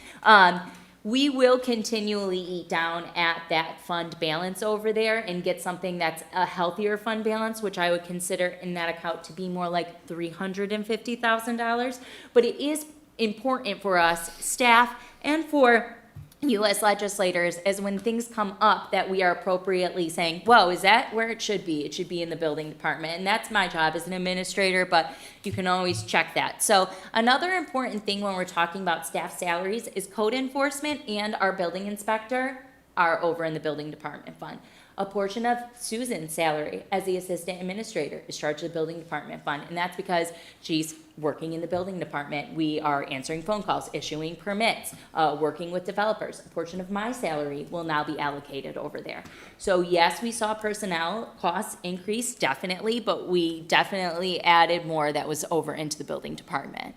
We will continually eat down at that fund balance over there and get something that's a healthier fund balance, which I would consider in that account to be more like $350,000. But it is important for us, staff, and for U.S. legislators, as when things come up that we are appropriately saying, whoa, is that where it should be? It should be in the building department. And that's my job as an administrator, but you can always check that. So another important thing when we're talking about staff salaries is code enforcement and our building inspector are over in the building department fund. A portion of Susan's salary as the assistant administrator is charged to the building department fund, and that's because she's working in the building department. We are answering phone calls, issuing permits, working with developers. A portion of my salary will now be allocated over there. So yes, we saw personnel costs increase, definitely, but we definitely added more that was over into the building department.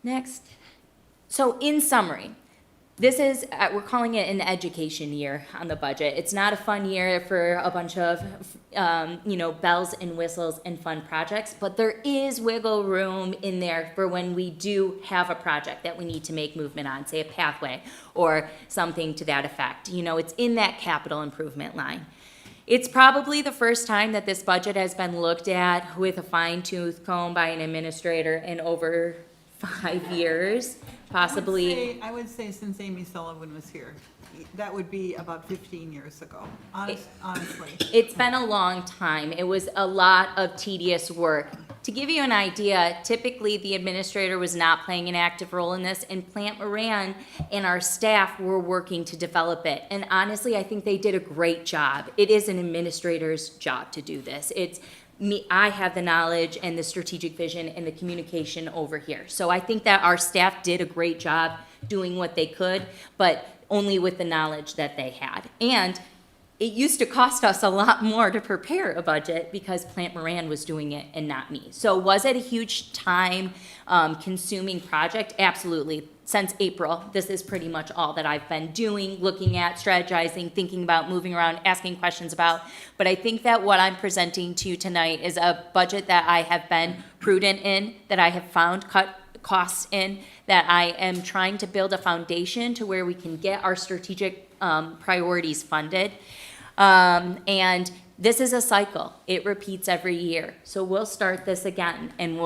Next. So in summary, this is, we're calling it an education year on the budget. It's not a fun year for a bunch of, bells and whistles and fun projects, but there is wiggle room in there for when we do have a project that we need to make movement on, say a pathway or something to that effect. It's in that capital improvement line. It's probably the first time that this budget has been looked at with a fine-tooth comb by an administrator in over 5 years. Possibly.
I would say since Amy Sullivan was here, that would be about 15 years ago, honestly.
It's been a long time. It was a lot of tedious work. To give you an idea, typically the administrator was not playing an active role in this, and Plant Moran and our staff were working to develop it. And honestly, I think they did a great job. It is an administrator's job to do this. I have the knowledge and the strategic vision and the communication over here. So I think that our staff did a great job doing what they could, but only with the knowledge that they had. And it used to cost us a lot more to prepare a budget because Plant Moran was doing it and not me. So was it a huge time consuming project? Absolutely. Since April, this is pretty much all that I've been doing, looking at, strategizing, thinking about, moving around, asking questions about. But I think that what I'm presenting to you tonight is a budget that I have been prudent in, that I have found cut costs in, that I am trying to build a foundation to where we can get our strategic priorities funded. And this is a cycle. It repeats every year. So we'll start this again and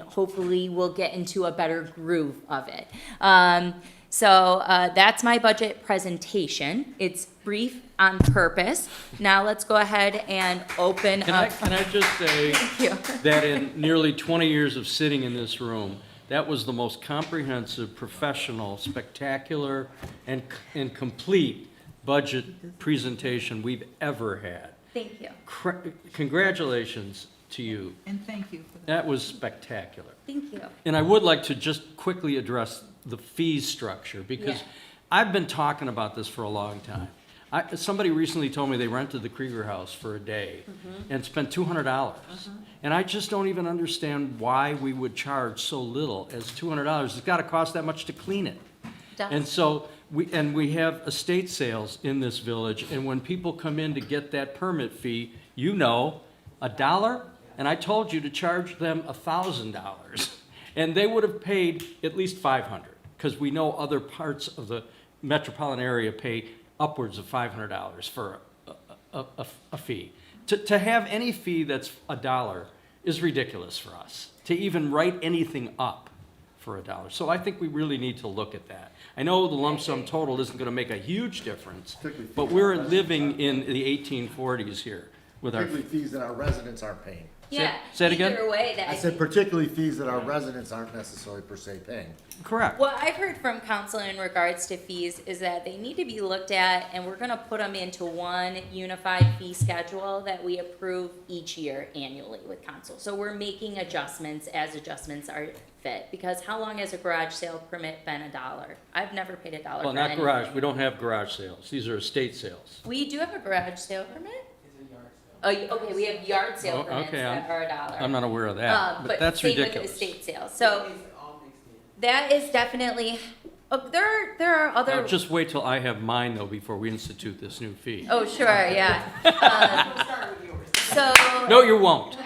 hopefully we'll get into a better groove of it. So that's my budget presentation. It's brief on purpose. Now let's go ahead and open up.
Can I just say that in nearly 20 years of sitting in this room, that was the most comprehensive, professional, spectacular, and complete budget presentation we've ever had.
Thank you.
Congratulations to you.
And thank you for that.
That was spectacular.
Thank you.
And I would like to just quickly address the fees structure, because I've been talking about this for a long time. Somebody recently told me they rented the Krieger House for a day and spent $200. And I just don't even understand why we would charge so little as $200. It's got to cost that much to clean it. And so we have estate sales in this village, and when people come in to get that permit fee, $1, and I told you to charge them $1,000, and they would have paid at least $500, because we know other parts of the metropolitan area pay upwards of $500 for a fee. To have any fee that's $1 is ridiculous for us, to even write anything up for $1. So I think we really need to look at that. I know the lump sum total isn't going to make a huge difference, but we're living in the 1840s here with our
Particularly fees that our residents aren't paying.
Yeah.
Say it again?
Either way,
I said particularly fees that our residents aren't necessarily per se paying.
Correct.
What I've heard from council in regards to fees is that they need to be looked at, and we're gonna put them into one unified fee schedule that we approve each year annually with council. So we're making adjustments as adjustments are fit, because how long has a garage sale permit been $1? I've never paid $1
Well,
for
not
anything.
garage, we don't have garage sales. These are estate sales.
We do have a garage sale permit? Oh, okay, we have yard sale permits
okay,
that are $1.
I'm not aware of that, but that's
same
ridiculous.
with estate sales. So that is definitely, there are other.
Now, just wait till I have mine, though, before we institute this new fee.
Oh, sure, yeah. So.
No, you won't.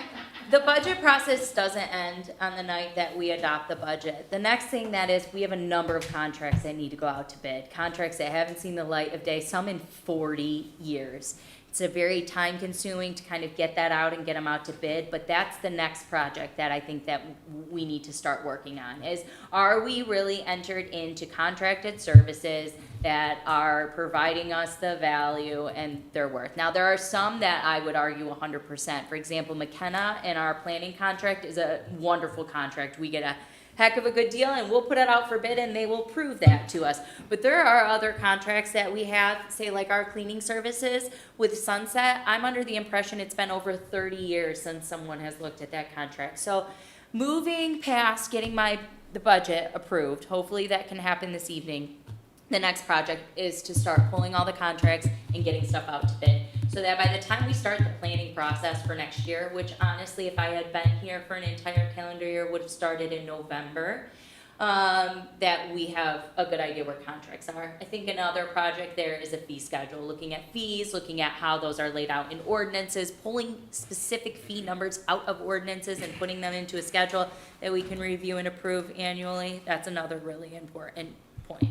The budget process doesn't end on the night that we adopt the budget. The next thing that is, we have a number of contracts that need to go out to bid. Contracts that haven't seen the light of day, some in 40 years. It's a very time consuming to kind of get that out and get them out to bid, but that's the next project that I think that we need to start working on is, are we really entered into contracted services that are providing us the value and their worth? Now, there are some that I would argue 100%. For example, McKenna and our planning contract is a wonderful contract. We get a heck of a good deal, and we'll put it out for bid, and they will prove that to us. But there are other contracts that we have, say like our cleaning services with Sunset. I'm under the impression it's been over 30 years since someone has looked at that contract. So moving past getting the budget approved, hopefully that can happen this evening. The next project is to start pulling all the contracts and getting stuff out to bid, so that by the time we start the planning process for next year, which honestly, if I had been here for an entire calendar year, would have started in November, that we have a good idea where contracts are. I think another project there is a fee schedule, looking at fees, looking at how those are laid out in ordinances, pulling specific fee numbers out of ordinances and putting them into a schedule that we can review and approve annually. That's another really important point.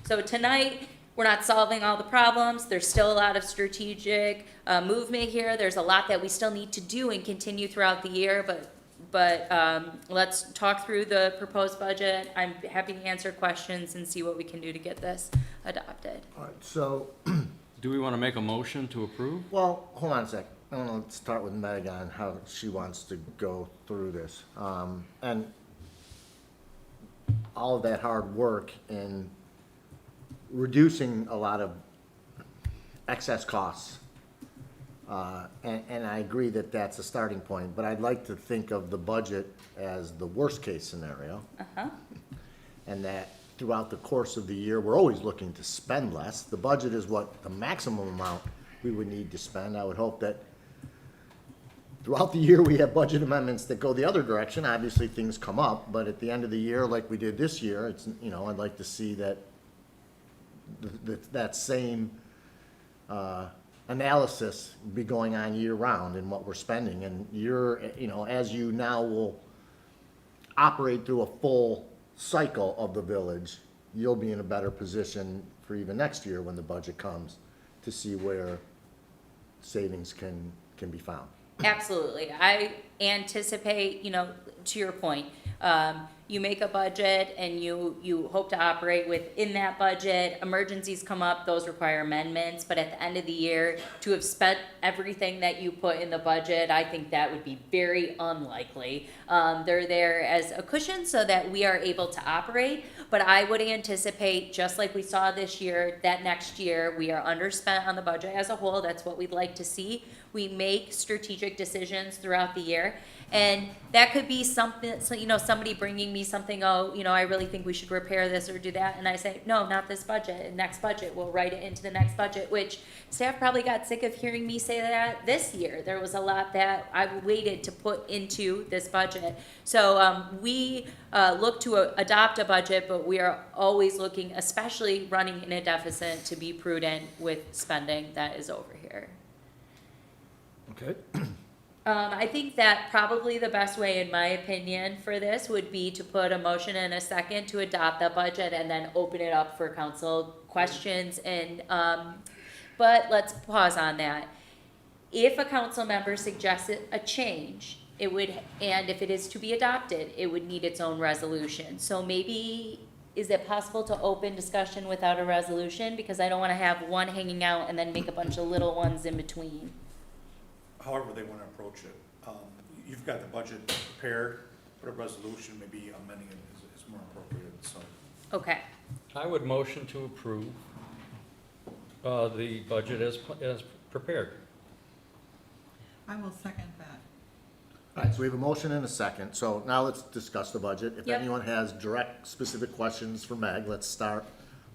So tonight, we're not solving all the problems. There's still a lot of strategic movement here. There's a lot that we still need to do and continue throughout the year, but let's talk through the proposed budget. I'm happy to answer questions and see what we can do to get this adopted.
All right, so.
Do we want to make a motion to approve?
Well, hold on a sec. I want to start with Meg on how she wants to go through this. And all of that hard work in reducing a lot of excess costs. And I agree that that's a starting point, but I'd like to think of the budget as the worst-case scenario. And that throughout the course of the year, we're always looking to spend less. The budget is what the maximum amount we would need to spend. I would hope that throughout the year, we have budget amendments that go the other direction. Obviously, things come up, but at the end of the year, like we did this year, it's, you know, I'd like to see that that same analysis be going on year-round in what we're spending. And you're, you know, as you now will operate through a full cycle of the village, you'll be in a better position for even next year when the budget comes to see where savings can be found.
Absolutely. I anticipate, you know, to your point, you make a budget and you hope to operate within that budget. Emergencies come up, those require amendments, but at the end of the year, to have spent everything that you put in the budget, I think that would be very unlikely. They're there as a cushion so that we are able to operate, but I would anticipate, just like we saw this year, that next year we are underspent on the budget as a whole. That's what we'd like to see. We make strategic decisions throughout the year. And that could be something, so, you know, somebody bringing me something, oh, you know, I really think we should repair this or do that. And I say, no, not this budget. Next budget, we'll write it into the next budget, which staff probably got sick of hearing me say that this year. There was a lot that I waited to put into this budget. So we look to adopt a budget, but we are always looking, especially running in a deficit, to be prudent with spending that is over here.
Okay.
I think that probably the best way, in my opinion, for this would be to put a motion and a second to adopt the budget and then open it up for council questions. And but let's pause on that. If a council member suggested a change, it would, and if it is to be adopted, it would need its own resolution. So maybe, is it possible to open discussion without a resolution? Because I don't want to have one hanging out and then make a bunch of little ones in between.
However they want to approach it. You've got the budget prepared, put a resolution, maybe amending it is more appropriate, so.
Okay.
I would motion to approve the budget as prepared.
I will second that.
All right, so we have a motion and a second. So now let's discuss the budget. If
Yep.
anyone has direct, specific questions for Meg, let's start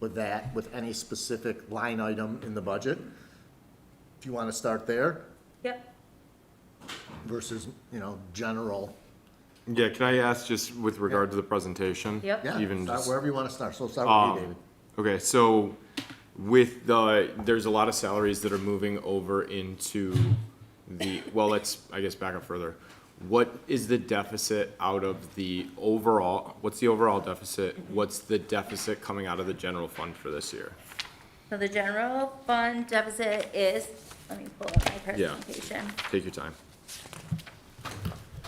with that, with any specific line item in the budget. If you want to start there
Yep.
versus, you know, general.
Yeah, can I ask just with regard to the presentation?
Yep.
Yeah,
Even
start
just,
wherever you want to start. So start with you, David.
okay, so with there's a lot of salaries that are moving over into well, let's, I guess, back up further. What is the deficit out of the overall, what's the overall deficit? What's the deficit coming out of the general fund for this year?
So the general fund deficit is, let me pull up my
Yeah.
presentation.
Take your time.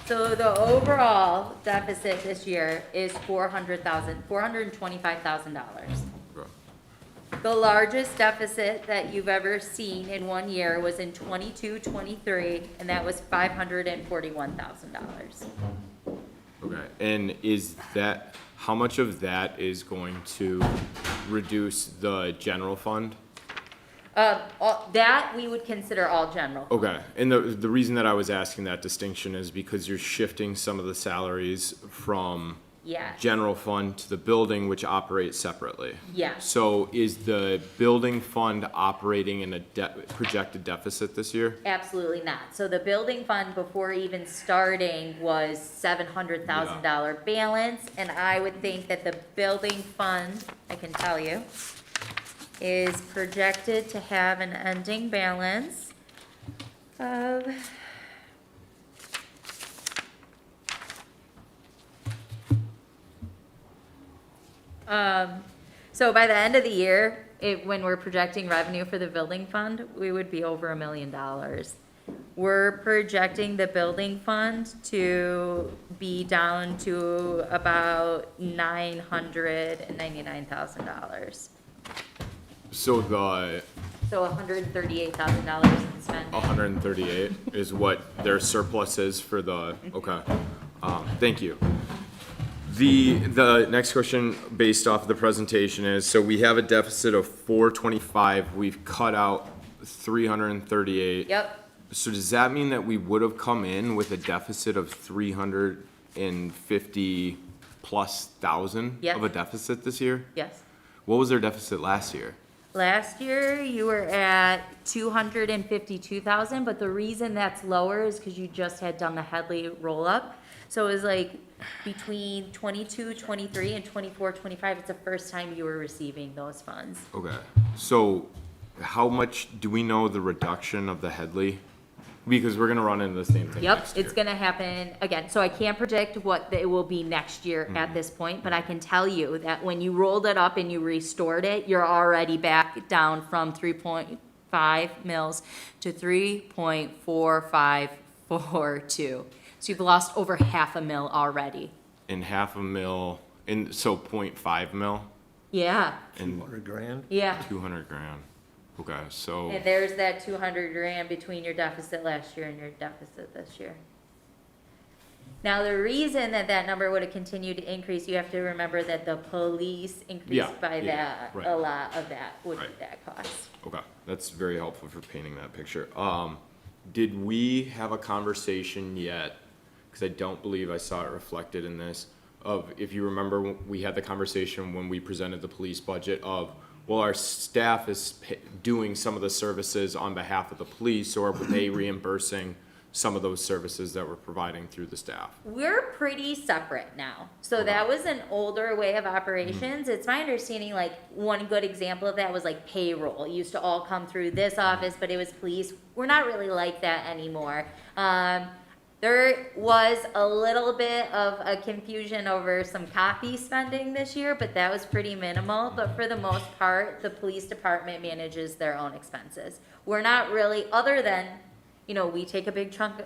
So the overall deficit this year is $425,000.
Okay.
The largest deficit that you've ever seen in one year was in 22-23, and that was $541,000.
Okay, and is that, how much of that is going to reduce the general fund?
That we would consider all general.
Okay, and the reason that I was asking that distinction is because you're shifting some of the salaries from
Yes.
general fund to the building, which operates separately.
Yes.
So is the building fund operating in a projected deficit this year?
Absolutely not. So the building fund before even starting was $700,000 balance, and I would think that the building fund, I can tell you, is projected to have an ending balance of so by the end of the year, when we're projecting revenue for the building fund, we would be over $1 million. We're projecting the building fund to be down to about $999,000.
So
So $138,000 in spending.
138 is what their surplus is for the, okay. Thank you. The next question based off of the presentation is, so we have a deficit of 425, we've cut out 338.
Yep.
So does that mean that we would have come in with a deficit of 350 plus thousand
Yes.
of a deficit this year?
Yes.
What was their deficit last year?
Last year, you were at 252,000, but the reason that's lower is because you just had done the Headley roll-up. So it was like between 22, 23, and 24, 25, it's the first time you were receiving those funds.
Okay, so how much, do we know the reduction of the Headley? Because we're gonna run into the same thing
Yep,
next year.
it's gonna happen again. So I can't predict what it will be next year at this point, but I can tell you that when you rolled it up and you restored it, you're already back down from 3.5 mils to 3.4542. So you've lost over half a mil already.
In half a mil, so 0.5 mil?
Yeah,
And
200 grand?
yeah.
200 grand. Okay, so,
And there's that 200 grand between your deficit last year and your deficit this year. Now, the reason that that number would have continued to increase, you have to remember that the police increased by that.
right.
A lot of that would be
Right.
that cost.
okay, that's very helpful for painting that picture. Did we have a conversation yet, because I don't believe I saw it reflected in this, of, if you remember, we had the conversation when we presented the police budget of, well, our staff is doing some of the services on behalf of the police, or were they reimbursing some of those services that we're providing through the staff?
We're pretty separate now. So that was an older way of operations. It's my understanding, like, one good example of that was like payroll. It used to all come through this office, but it was police. We're not really like that anymore. There was a little bit of a confusion over some copy spending this year, but that was pretty minimal. But for the most part, the police department manages their own expenses. We're not really, other than, you know, we take a big chunk,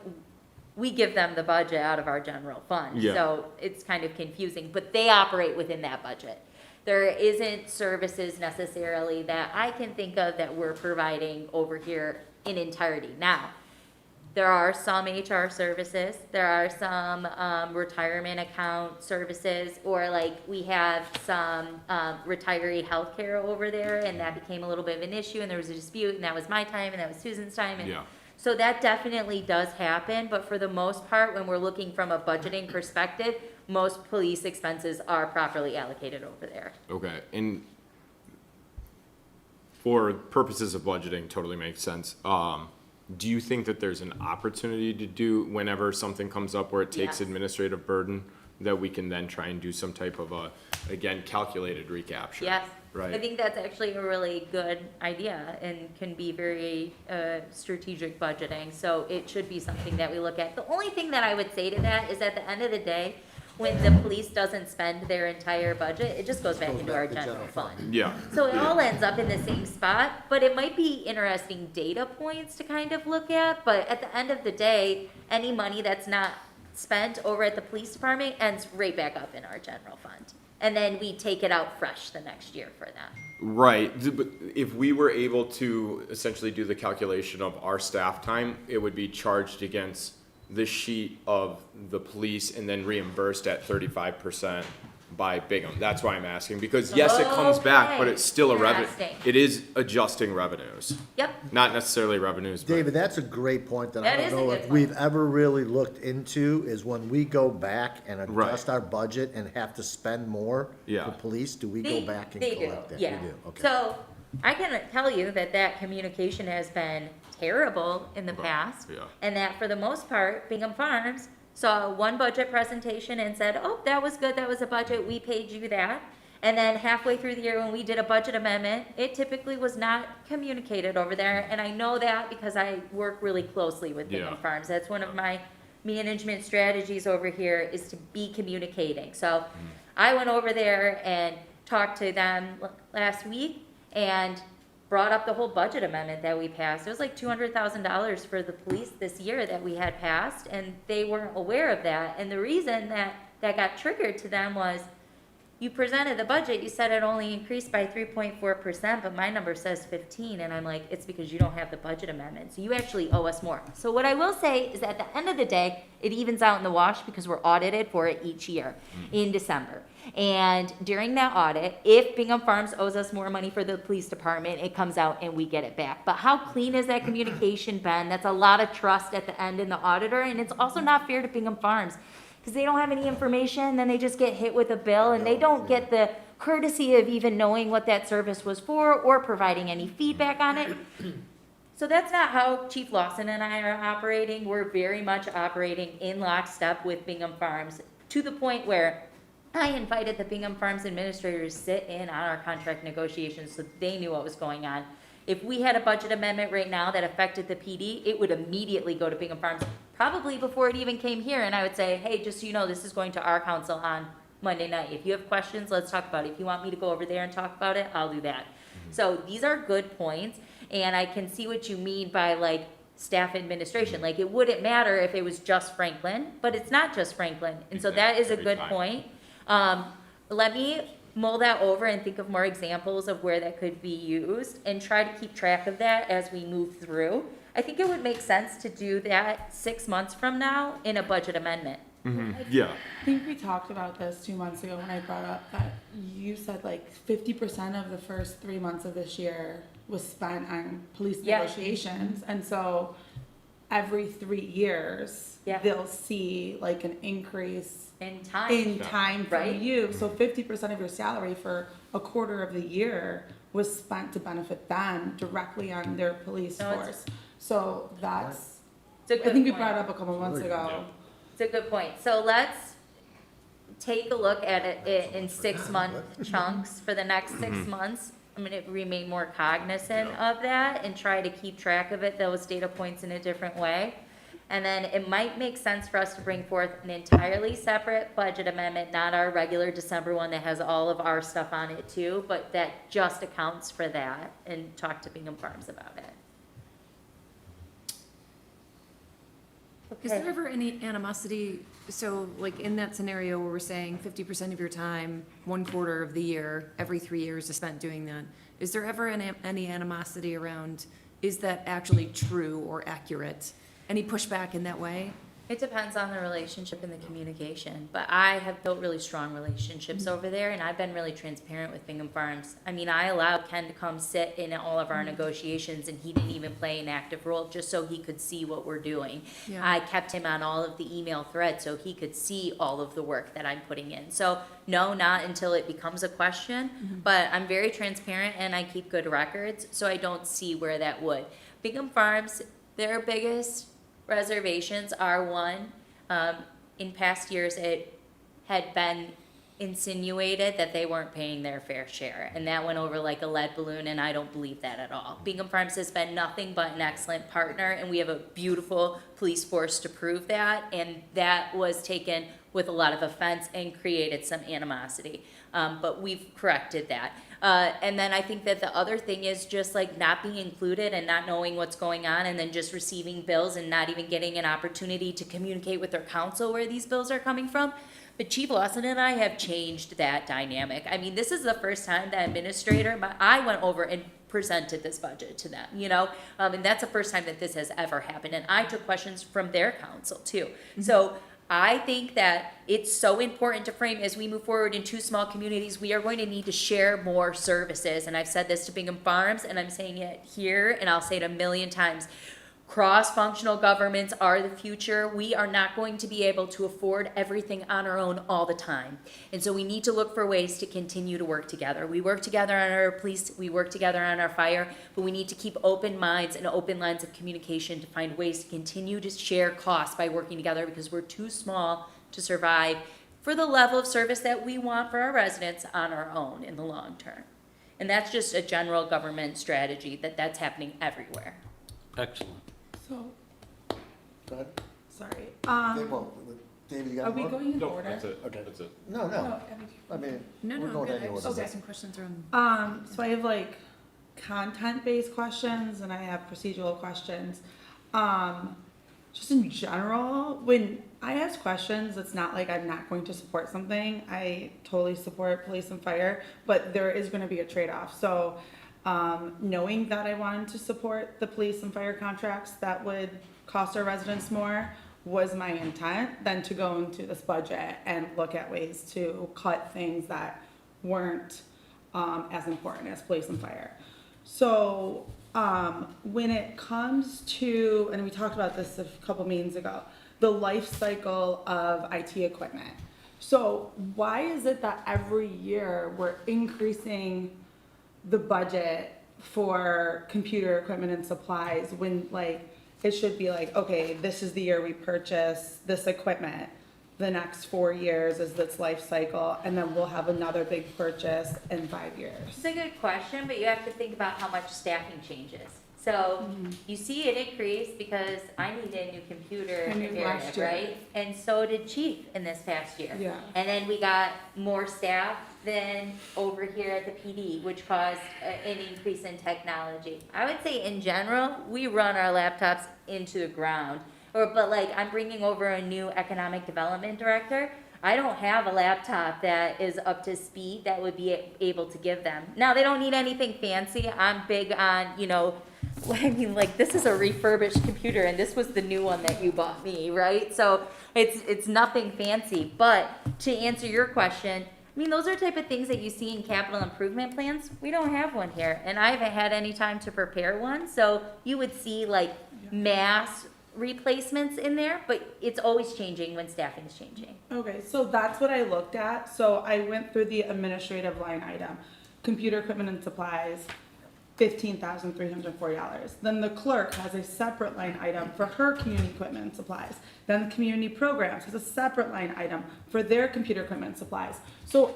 we give them the budget out of our general fund.
Yeah.
So it's kind of confusing, but they operate within that budget. There isn't services necessarily that I can think of that we're providing over here in entirety. Now, there are some HR services, there are some retirement account services, or like we have some retiree healthcare over there, and that became a little bit of an issue, and there was a dispute, and that was my time, and that was Susan's time. And
Yeah.
so that definitely does happen, but for the most part, when we're looking from a budgeting perspective, most police expenses are properly allocated over there.
Okay, and for purposes of budgeting, totally makes sense. Do you think that there's an opportunity to do, whenever something comes up where it takes
Yes.
administrative burden, that we can then try and do some type of a, again, calculated recapture?
Yes.
Right.
I think that's actually a really good idea and can be very strategic budgeting. So it should be something that we look at. The only thing that I would say to that is at the end of the day, when the police doesn't spend their entire budget, it just goes back into our general fund.
Yeah.
So it all ends up in the same spot, but it might be interesting data points to kind of look at. But at the end of the day, any money that's not spent over at the police department ends right back up in our general fund. And then we take it out fresh the next year for them.
Right, but if we were able to essentially do the calculation of our staff time, it would be charged against the sheet of the police and then reimbursed at 35% by Bingham. That's why I'm asking, because yes, it comes back, but it's still a revenue.
Interesting.
It is adjusting revenues,
Yep,
not necessarily revenues, but
David, that's a great point that I
That is
don't
a
know
good
if
point.
we've ever really looked into, is when we go back and
Right.
adjust our budget and have to spend more
Yeah.
for police, do we go back and
they do,
collect that?
yeah.
We do, okay.
So I can tell you that that communication has been terrible in the
Okay,
past.
yeah.
And that for the most part, Bingham Farms saw one budget presentation and said, oh, that was good, that was a budget, we paid you that. And then halfway through the year, when we did a budget amendment, it typically was not communicated over there. And I know that because I work really closely with Bingham
Yeah.
Farms. That's one of my management strategies over here, is to be communicating. So I went over there and talked to them last week and brought up the whole budget amendment that we passed. It was like $200,000 for the police this year that we had passed, and they weren't aware of that. And the reason that that got triggered to them was, you presented the budget, you said it only increased by 3.4%, but my number says 15, and I'm like, it's because you don't have the budget amendment, so you actually owe us more. So what I will say is, at the end of the day, it evens out in the wash because we're audited for it each year in December. And during that audit, if Bingham Farms owes us more money for the police department, it comes out and we get it back. But how clean has that communication been? That's a lot of trust at the end in the auditor, and it's also not fair to Bingham Farms, because they don't have any information, then they just get hit with a bill, and they don't get the courtesy of even knowing what that service was for or providing any feedback on it. So that's not how Chief Lawson and I are operating. We're very much operating in lockstep with Bingham Farms, to the point where I invited the Bingham Farms administrators to sit in on our contract negotiations so they knew what was going on. If we had a budget amendment right now that affected the PD, it would immediately go to Bingham Farms, probably before it even came here, and I would say, hey, just so you know, this is going to our council on Monday night. If you have questions, let's talk about it. If you want me to go over there and talk about it, I'll do that. So these are good points, and I can see what you mean by like staff administration. Like, it wouldn't matter if it was just Franklin, but it's not just Franklin, and so that is a good point. Let me mull that over and think of more examples of where that could be used and try to keep track of that as we move through. I think it would make sense to do that 6 months from now in a budget amendment.
Yeah.
I think we talked about this 2 months ago when I brought up that you said like 50% of the first 3 months of this year was spent on police negotiations. And so every 3 years, they'll see like an increase
in time
for you. So 50% of your salary for a quarter of the year was spent to benefit them directly on their police force. So that's, I think we brought it up a couple months ago.
It's a good point. So let's take a look at it in 6 month chunks for the next 6 months. I'm gonna remain more cognizant of that and try to keep track of it, those data points, in a different way. And then it might make sense for us to bring forth an entirely separate budget amendment, not our regular December one that has all of our stuff on it too, but that just accounts for that, and talk to Bingham Farms about it.
Is there ever any animosity, so like in that scenario where we're saying 50% of your time, 1/4 of the year, every 3 years is spent doing that, is there ever any animosity around, is that actually true or accurate? Any pushback in that way?
It depends on the relationship and the communication, but I have built really strong relationships over there, and I've been really transparent with Bingham Farms. I mean, I allowed Ken to come sit in all of our negotiations, and he didn't even play an active role, just so he could see what we're doing.
Yeah.
I kept him on all of the email threads so he could see all of the work that I'm putting in. So no, not until it becomes a question, but I'm very transparent and I keep good records, so I don't see where that would. Bingham Farms, their biggest reservations are, one, in past years it had been insinuated that they weren't paying their fair share, and that went over like a lead balloon, and I don't believe that at all. Bingham Farms has been nothing but an excellent partner, and we have a beautiful police force to prove that, and that was taken with a lot of offense and created some animosity, but we've corrected that. And then I think that the other thing is just like not being included and not knowing what's going on, and then just receiving bills and not even getting an opportunity to communicate with their council where these bills are coming from. But Chief Lawson and I have changed that dynamic. I mean, this is the first time the administrator, but I went over and presented this budget to them, you know, and that's the first time that this has ever happened. And I took questions from their council too. So I think that it's so important to frame as we move forward in 2 small communities, we are going to need to share more services. And I've said this to Bingham Farms, and I'm saying it here, and I'll say it a million times. Cross-functional governments are the future. We are not going to be able to afford everything on our own all the time. And so we need to look for ways to continue to work together. We work together on our police, we work together on our fire, but we need to keep open minds and open lines of communication to find ways to continue to share costs by working together, because we're too small to survive for the level of service that we want for our residents on our own in the long term. And that's just a general government strategy that's happening everywhere.
Excellent.
So,
Go ahead.
sorry.
David, you got
Are we
more?
going in
No,
order?
that's it.
Okay.
That's it.
No,
No,
I mean,
No,
we're
no,
going
good.
any
I was
order.
just asking questions around.
So I have like content-based questions and I have procedural questions. Just in general, when I ask questions, it's not like I'm not going to support something. I totally support police and fire, but there is going to be a trade-off. So knowing that I wanted to support the police and fire contracts that would cost our residents more was my intent, than to go into this budget and look at ways to cut things that weren't as important as police and fire. So when it comes to, and we talked about this a couple meetings ago, the life cycle of IT equipment. So why is it that every year we're increasing the budget for computer equipment and supplies when like it should be like, okay, this is the year we purchase this equipment. The next 4 years is its life cycle, and then we'll have another big purchase in 5 years.
It's a good question, but you have to think about how much staffing changes. So you see it increase because I needed a new computer
I knew
area,
last year.
right? And so did Chief in this past year.
Yeah.
And then we got more staff than over here at the PD, which caused an increase in technology. I would say in general, we run our laptops into the ground. But like, I'm bringing over a new economic development director. I don't have a laptop that is up to speed that would be able to give them. Now, they don't need anything fancy. I'm big on, you know, I mean, like, this is a refurbished computer, and this was the new one that you bought me, right? So it's nothing fancy. But to answer your question, I mean, those are type of things that you see in capital improvement plans. We don't have one here, and I haven't had any time to prepare one. So you would see like mass replacements in there, but it's always changing when staffing is changing.
Okay, so that's what I looked at. So I went through the administrative line item, computer equipment and supplies, $15,340. Then the clerk has a separate line item for her community equipment and supplies. Then the community programs has a separate line item for their computer equipment and supplies. So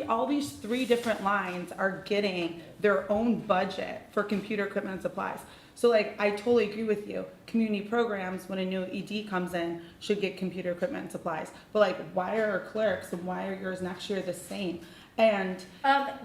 all these 3 different lines are getting their own budget for computer equipment and supplies. So like, I totally agree with you. Community programs, when a new ED comes in, should get computer equipment and supplies. But like, why are our clerks and why are yours next year the same? And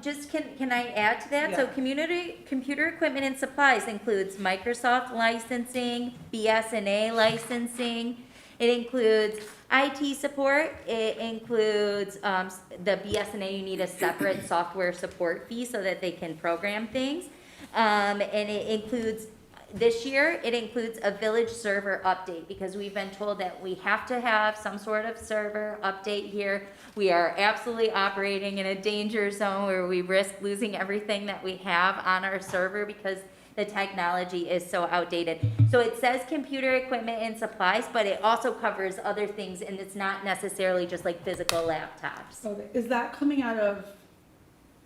just can I add to that?
Yeah.
So computer equipment and supplies includes Microsoft licensing, BSNA licensing. It includes IT support. It includes the BSNA. You need a separate software support fee so that they can program things. And it includes, this year, it includes a village server update because we've been told that we have to have some sort of server update here. We are absolutely operating in a danger zone where we risk losing everything that we have on our server because the technology is so outdated. So it says computer equipment and supplies, but it also covers other things, and it's not necessarily just like physical laptops.
okay, is that coming out of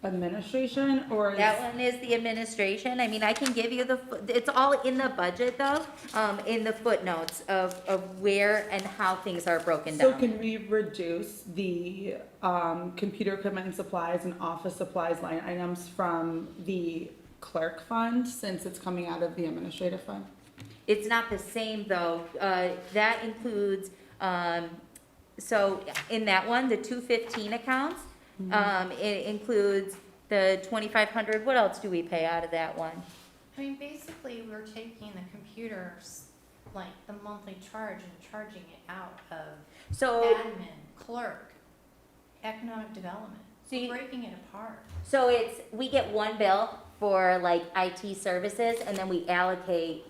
administration or is?
That one is the administration. I mean, I can give you it's all in the budget though, in the footnotes of where and how things are broken
So
down.
can we reduce the computer equipment and supplies and office supplies line items from the clerk fund since it's coming out of the administrative fund?
It's not the same though. That includes, so in that one, the 215 accounts, it includes the 2,500. What else do we pay out of that one?
I mean, basically, we're taking the computers, like the monthly charge and charging it out of admin, clerk, economic development. So you're breaking it apart.
So we get one bill for like IT services, and then we allocate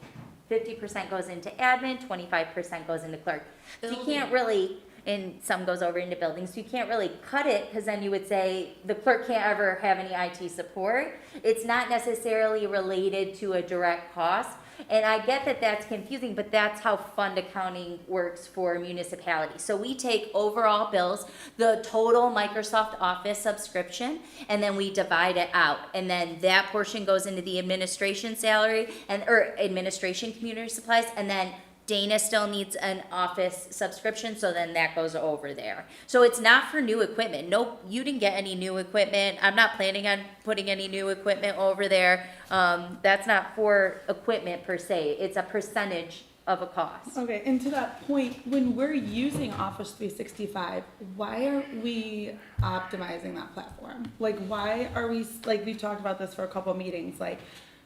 50% goes into admin, 25% goes into clerk. So you can't really, and some goes over into buildings, so you can't really cut it, because then you would say the clerk can't ever have any IT support. It's not necessarily related to a direct cost. And I get that that's confusing, but that's how fund accounting works for municipalities. So we take overall bills, the total Microsoft Office subscription, and then we divide it out. And then that portion goes into the administration salary or administration community supplies, and then Dana still needs an office subscription, so then that goes over there. So it's not for new equipment. Nope, you didn't get any new equipment. I'm not planning on putting any new equipment over there. That's not for equipment per se. It's a percentage of a cost.
Okay, and to that point, when we're using Office 365, why aren't we optimizing that platform? Like, why are we, like, we've talked about this for a couple meetings, like,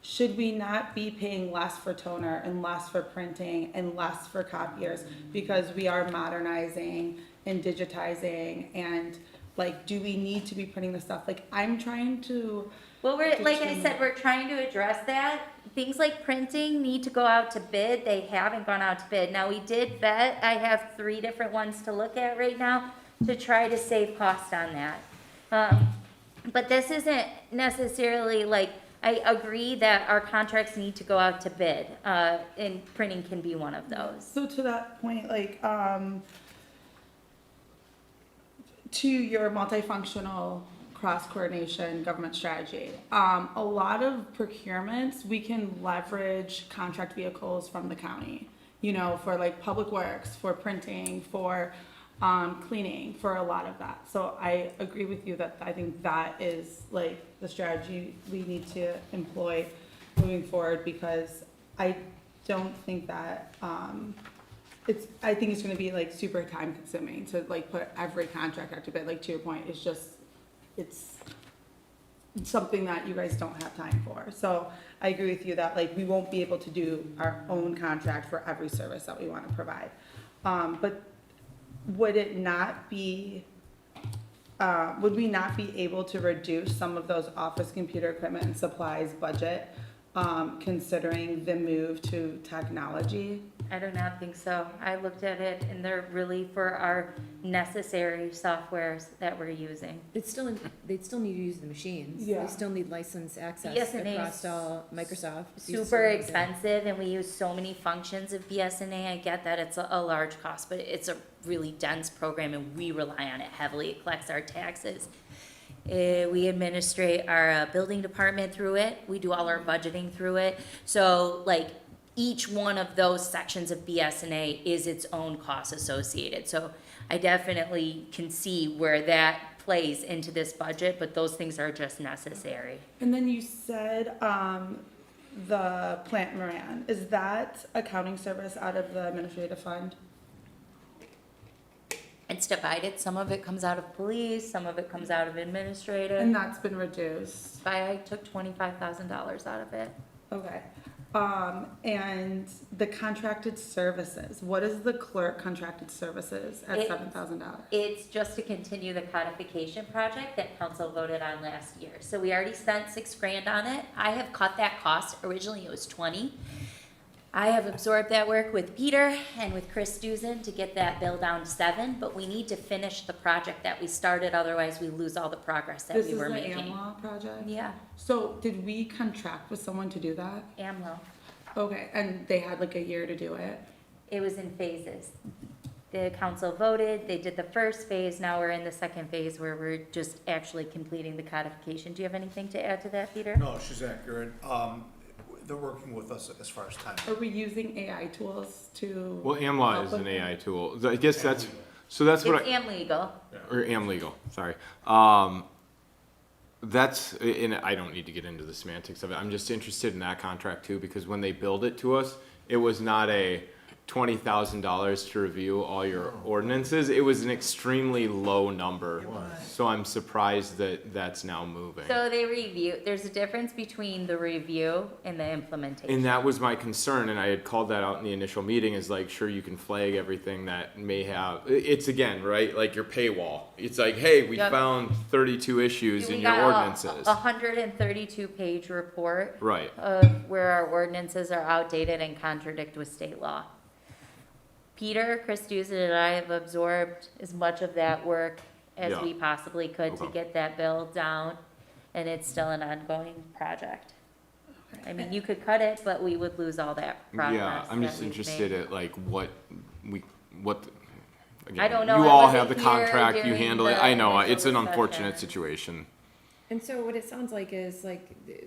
should we not be paying less for toner and less for printing and less for copiers because we are modernizing and digitizing, and like, do we need to be printing the stuff? Like, I'm trying to.
Well, like I said, we're trying to address that. Things like printing need to go out to bid. They haven't gone out to bid. Now, we did vet. I have 3 different ones to look at right now to try to save cost on that. But this isn't necessarily like, I agree that our contracts need to go out to bid, and printing can be one of those.
So to that point, like, to your multifunctional cross-coordination government strategy, a lot of procurements, we can leverage contract vehicles from the county, you know, for like public works, for printing, for cleaning, for a lot of that. So I agree with you that I think that is like the strategy we need to employ moving forward, because I don't think that, I think it's gonna be like super time consuming to like put every contract out to bid, like to your point, it's something that you guys don't have time for. So I agree with you that like we won't be able to do our own contract for every service that we wanna provide. But would it not be, would we not be able to reduce some of those office computer equipment and supplies budget, considering the move to technology?
I do not think so. I looked at it and they're really for our necessary softwares that we're using.
They'd still need to use the machines.
Yeah.
They still need license access
BSNA
across all Microsoft.
Super expensive, and we use so many functions of BSNA. I get that it's a large cost, but it's a really dense program and we rely on it heavily. It collects our taxes. We administrate our building department through it. We do all our budgeting through it. So like each one of those sections of BSNA is its own cost associated. So I definitely can see where that plays into this budget, but those things are just necessary.
And then you said, the Plant Moran, is that accounting service out of the administrative fund?
It's divided. Some of it comes out of police, some of it comes out of administrative.
And that's been reduced?
I took $25,000 out of it.
Okay. And the contracted services, what is the clerk contracted services at $7,000?
It's just to continue the codification project that council voted on last year. So we already spent $6,000 on it. I have cut that cost. Originally it was 20. I have absorbed that work with Peter and with Chris Duzen to get that bill down to 7, but we need to finish the project that we started, otherwise we lose all the progress that we were making.
This is the AMLAW project?
Yeah,
So did we contract with someone to do that?
AMLO.
Okay, and they had like a year to do it?
It was in phases. The council voted, they did the first phase, now we're in the second phase where we're just actually completing the codification. Do you have anything to add to that, Peter?
No, she's accurate. They're working with us as far as time.
Are we using AI tools to?
Well, AmLaw
help
is
with
an
that?
AI tool. I guess that's, so that's what
It's AmLegal.
or AmLegal, sorry. That's, and I don't need to get into the semantics of it. I'm just interested in that contract too, because when they billed it to us, it was not a $20,000 to review all your ordinances. It was an extremely low number. So I'm surprised that that's now moving.
So they review, there's a difference between the review and the implementation.
And that was my concern, and I had called that out in the initial meeting, is like, sure, you can flag everything that may have, it's again, right, like your paywall. It's like, hey, we
Yep.
found 32 issues in
We
your
got
ordinances.
a 132-page report
Right.
of where our ordinances are outdated and contradict with state law. Peter, Chris Dusen, and I have absorbed as much of that work as
Yeah.
we possibly could to
Okay.
get that bill down, and it's still an ongoing project. I mean, you could cut it, but we would lose all that progress.
Yeah, I'm
that
just
we've
interested
made.
at like what, again,
I don't know.
you
I
all
wasn't
have the
here
contract, you
during
handle it.
the
I know,
initial
it's an
discussion.
unfortunate situation.
And so what it sounds like is like,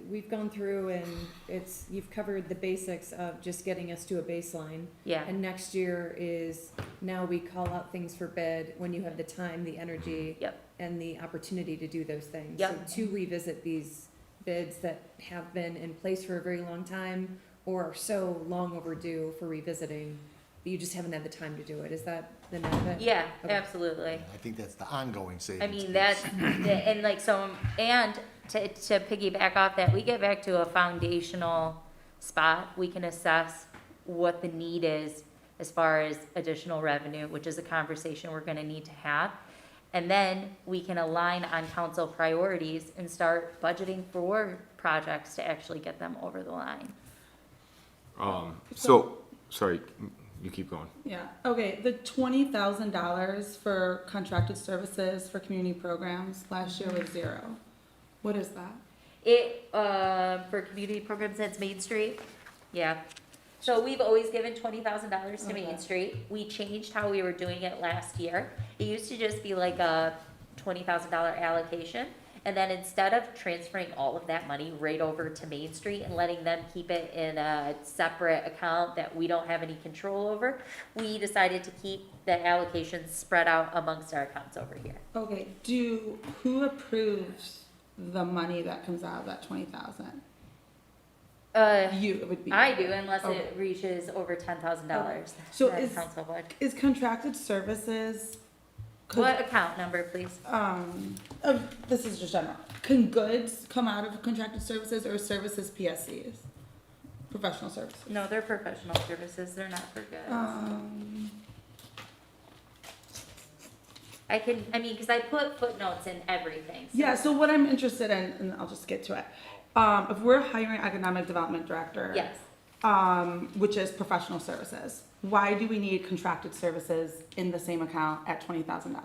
we've gone through and you've covered the basics of just getting us to a baseline.
Yeah.
And next year is, now we call out things for bid when you have the time, the energy.
Yep.
And the opportunity to do those things.
Yep.
So to revisit these bids that have been in place for a very long time or are so long overdue for revisiting, but you just haven't had the time to do it. Is that the net of it?
Yeah,
Okay.
absolutely.
I think that's the ongoing savings.
I mean, that's, and like, so, and to piggyback off that, we get back to a foundational spot, we can assess what the need is as far as additional revenue, which is a conversation we're gonna need to have. And then we can align on council priorities and start budgeting for projects to actually get them over the line.
So, sorry, you keep going.
Yeah, okay, the $20,000 for contracted services for community programs last year was 0. What is that?
It, for community programs, that's Main Street, yeah. So we've always given $20,000 to Main Street. We changed how we were doing it last year. It used to just be like a $20,000 allocation. And then instead of transferring all of that money right over to Main Street and letting them keep it in a separate account that we don't have any control over, we decided to keep the allocations spread out amongst our accounts over here.
Okay, who approves the money that comes out of that 20,000? It would be.
I do, unless
Okay.
it reaches over $10,000.
So
That
is,
council would.
is contracted services?
What account number, please?
This is just general. Can goods come out of contracted services or services PSCs? Professional services?
No, they're professional services, they're not for goods. Because I put footnotes in everything.
Yeah, so what I'm interested in, and I'll just get to it. If we're hiring economic development director.
Yes.
Which is professional services, why do we need contracted services in the same account at $20,000?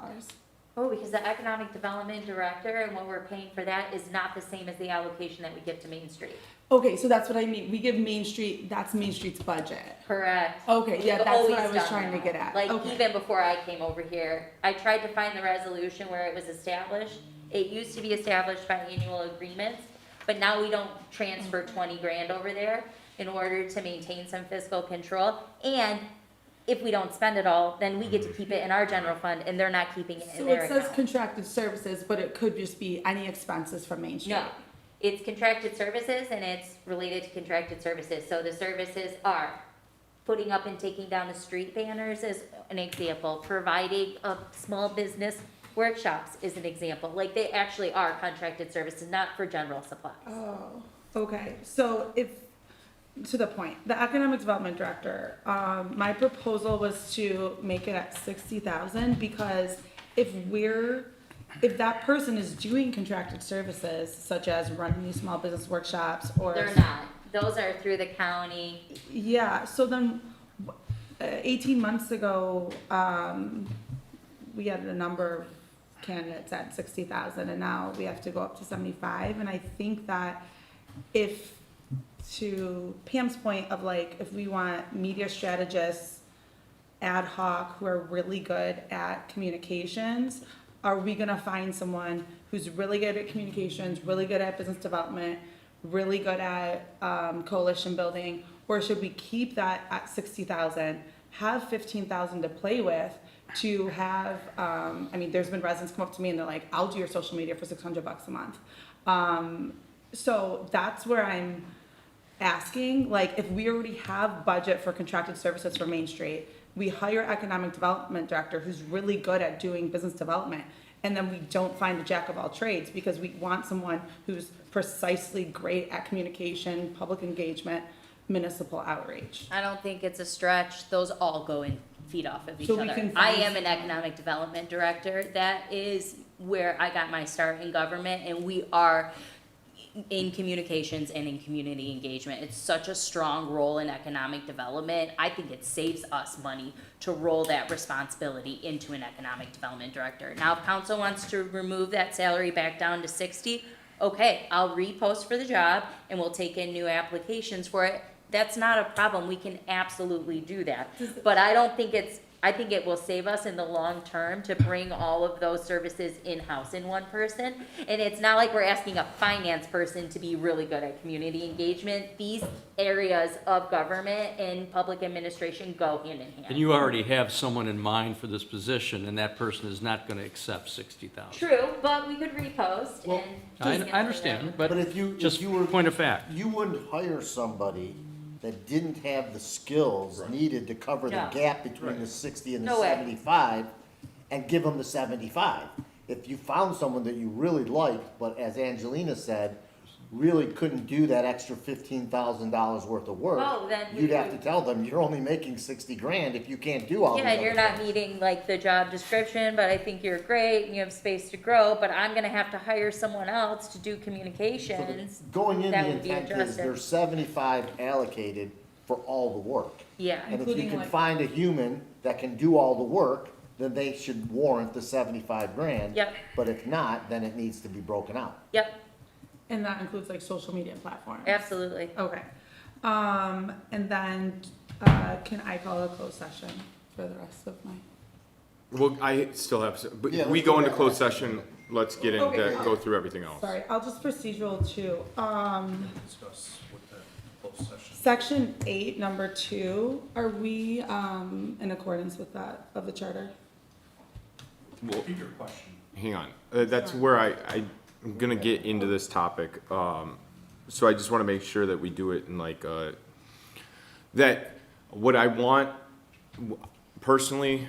Oh, because the economic development director and what we're paying for that is not the same as the allocation that we give to Main Street.
Okay, so that's what I mean. We give Main Street, that's Main Street's budget.
Correct.
Okay, yeah,
We've
that's what I
always
was
done
trying to
that.
get at.
Like,
Okay.
even before I came over here, I tried to find the resolution where it was established. It used to be established by annual agreements, but now we don't transfer 20 grand over there in order to maintain some fiscal control. And if we don't spend it all, then we get to keep it in our general fund, and they're not keeping it in
So
their
it says
account.
contracted services, but it could just be any expenses from Main Street.
No, it's contracted services, and it's related to contracted services. So the services are putting up and taking down the street banners is an example, providing small business workshops is an example. Like, they actually are contracted services, not for general supplies.
Oh, okay. So to the point, the economic development director, my proposal was to make it at 60,000 because if that person is doing contracted services such as running these small business workshops or.
They're not. Those are through the county.
Yeah, so then 18 months ago, we had a number of candidates at 60,000 and now we have to go up to 75. And I think that to Pam's point of like, if we want media strategists, ad hoc, who are really good at communications, are we gonna find someone who's really good at communications, really good at business development, really good at coalition building, or should we keep that at 60,000, have 15,000 to play with, to have, there's been residents come up to me and they're like, I'll do your social media for $600 a month. So that's where I'm asking, like, if we already have budget for contracted services for Main Street, we hire economic development director who's really good at doing business development, and then we don't find a jack of all trades because we want someone who's precisely great at communication, public engagement, municipal outreach.
I don't think it's a stretch. Those all go and feed off of each
So we
other.
can
I
find-
am an economic development director. That is where I got my start in government, and we are in communications and in community engagement. It's such a strong role in economic development. I think it saves us money to roll that responsibility into an economic development director. Now, if council wants to remove that salary back down to 60, okay, I'll repost for the job and we'll take in new applications for it. That's not a problem. We can absolutely do that. But I think it will save us in the long term to bring all of those services in-house in one person. And it's not like we're asking a finance person to be really good at community engagement. These areas of government and public administration go hand in hand.
And you already have someone in mind for this position, and that person is not gonna accept 60,000.
True, but we could repost and.
I understand, but
if you
were point of fact.
You wouldn't hire somebody that didn't have the skills needed to cover the
No.
gap between the 60 and the
No way.
75 and give them the 75. If you found someone that you really liked, but as Angelina said, really couldn't do that extra $15,000 worth of work,
Oh, then we
you'd have to
would-
tell them, you're only making 60 grand if you can't do all
Yeah,
the
and you're
other
not meeting like the job description, but I think you're great and you have space to grow, but I'm gonna have to hire someone else to do communications.
Going in,
That
the
would be
intent is
adjusted.
there's 75 allocated for all the work.
Yeah.
And if you
Including
can
like-
find a human that can do all the work, then they should warrant the 75 grand.
Yep.
But if not, then it needs to be broken out.
Yep,
And that includes like social media platforms.
absolutely.
Okay. And then, can I call a closed session for the rest of my?
Well, I still have, but
Yeah,
we
let's
go
do
into
that.
closed session, let's get into,
Okay.
go through everything else.
Sorry, I'll just procedural too.
Discuss with the closed session.
Section 8, number 2, are we, in accordance with that, of the charter?
Well,
Repeat your question.
hang on, that's where I'm gonna get into this topic, so I just wanna make sure that we do it in like, that what I want, personally,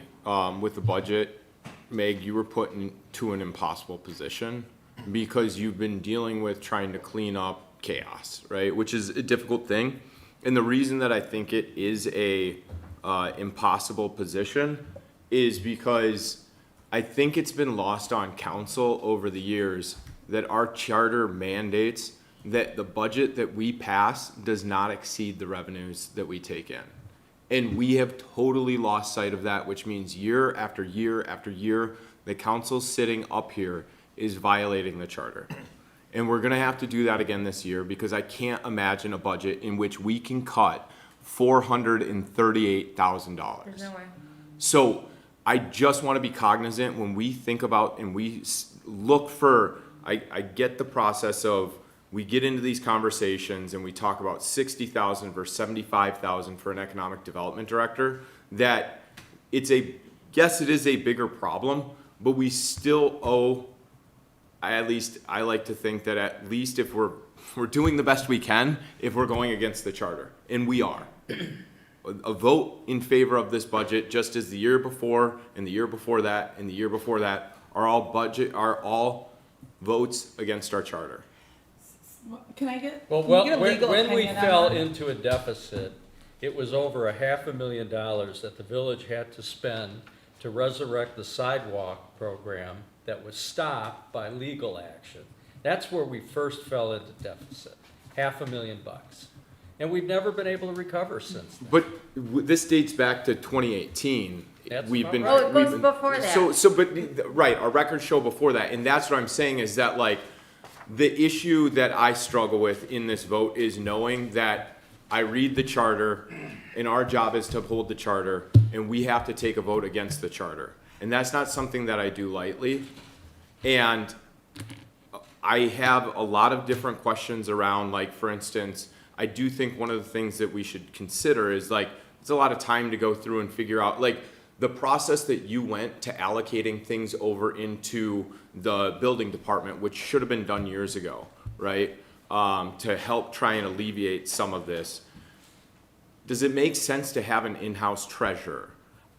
with the budget, Meg, you were put into an impossible position because you've been dealing with trying to clean up chaos, right? Which is a difficult thing. And the reason that I think it is a impossible position is because I think it's been lost on council over the years that our charter mandates that the budget that we pass does not exceed the revenues that we take in. And we have totally lost sight of that, which means year after year after year, the council sitting up here is violating the charter. And we're gonna have to do that again this year because I can't imagine a budget in which we can cut $438,000.
There's no way.
So I just want to be cognizant when we think about and we look for, I get the process of, we get into these conversations and we talk about 60,000 versus 75,000 for an economic development director, that yes, it is a bigger problem, but we still owe, I like to think that at least if we're doing the best we can, if we're going against the charter, and we are. A vote in favor of this budget, just as the year before, and the year before that, and the year before that, are all votes against our charter.
Can I get,
Well,
can you get a
when
legal
we
opinion on
fell
that?
into a deficit, it was over $500,000 that the village had to spend to resurrect the sidewalk program that was stopped by legal action. That's where we first fell into deficit, $500,000. And we've never been able to recover since then.
But this dates back to 2018.
That's
We've been.
about
right. Oh, it goes before that.
Right, our records show before that, and that's what I'm saying is that like, the issue that I struggle with in this vote is knowing that I read the charter, and our job is to uphold the charter, and we have to take a vote against the charter. And that's not something that I do lightly. And I have a lot of different questions around, like, for instance, I do think one of the things that we should consider is like, it's a lot of time to go through and figure out, like, the process that you went to allocating things over into the building department, which should have been done years ago, right? To help try and alleviate some of this. Does it make sense to have an in-house treasurer?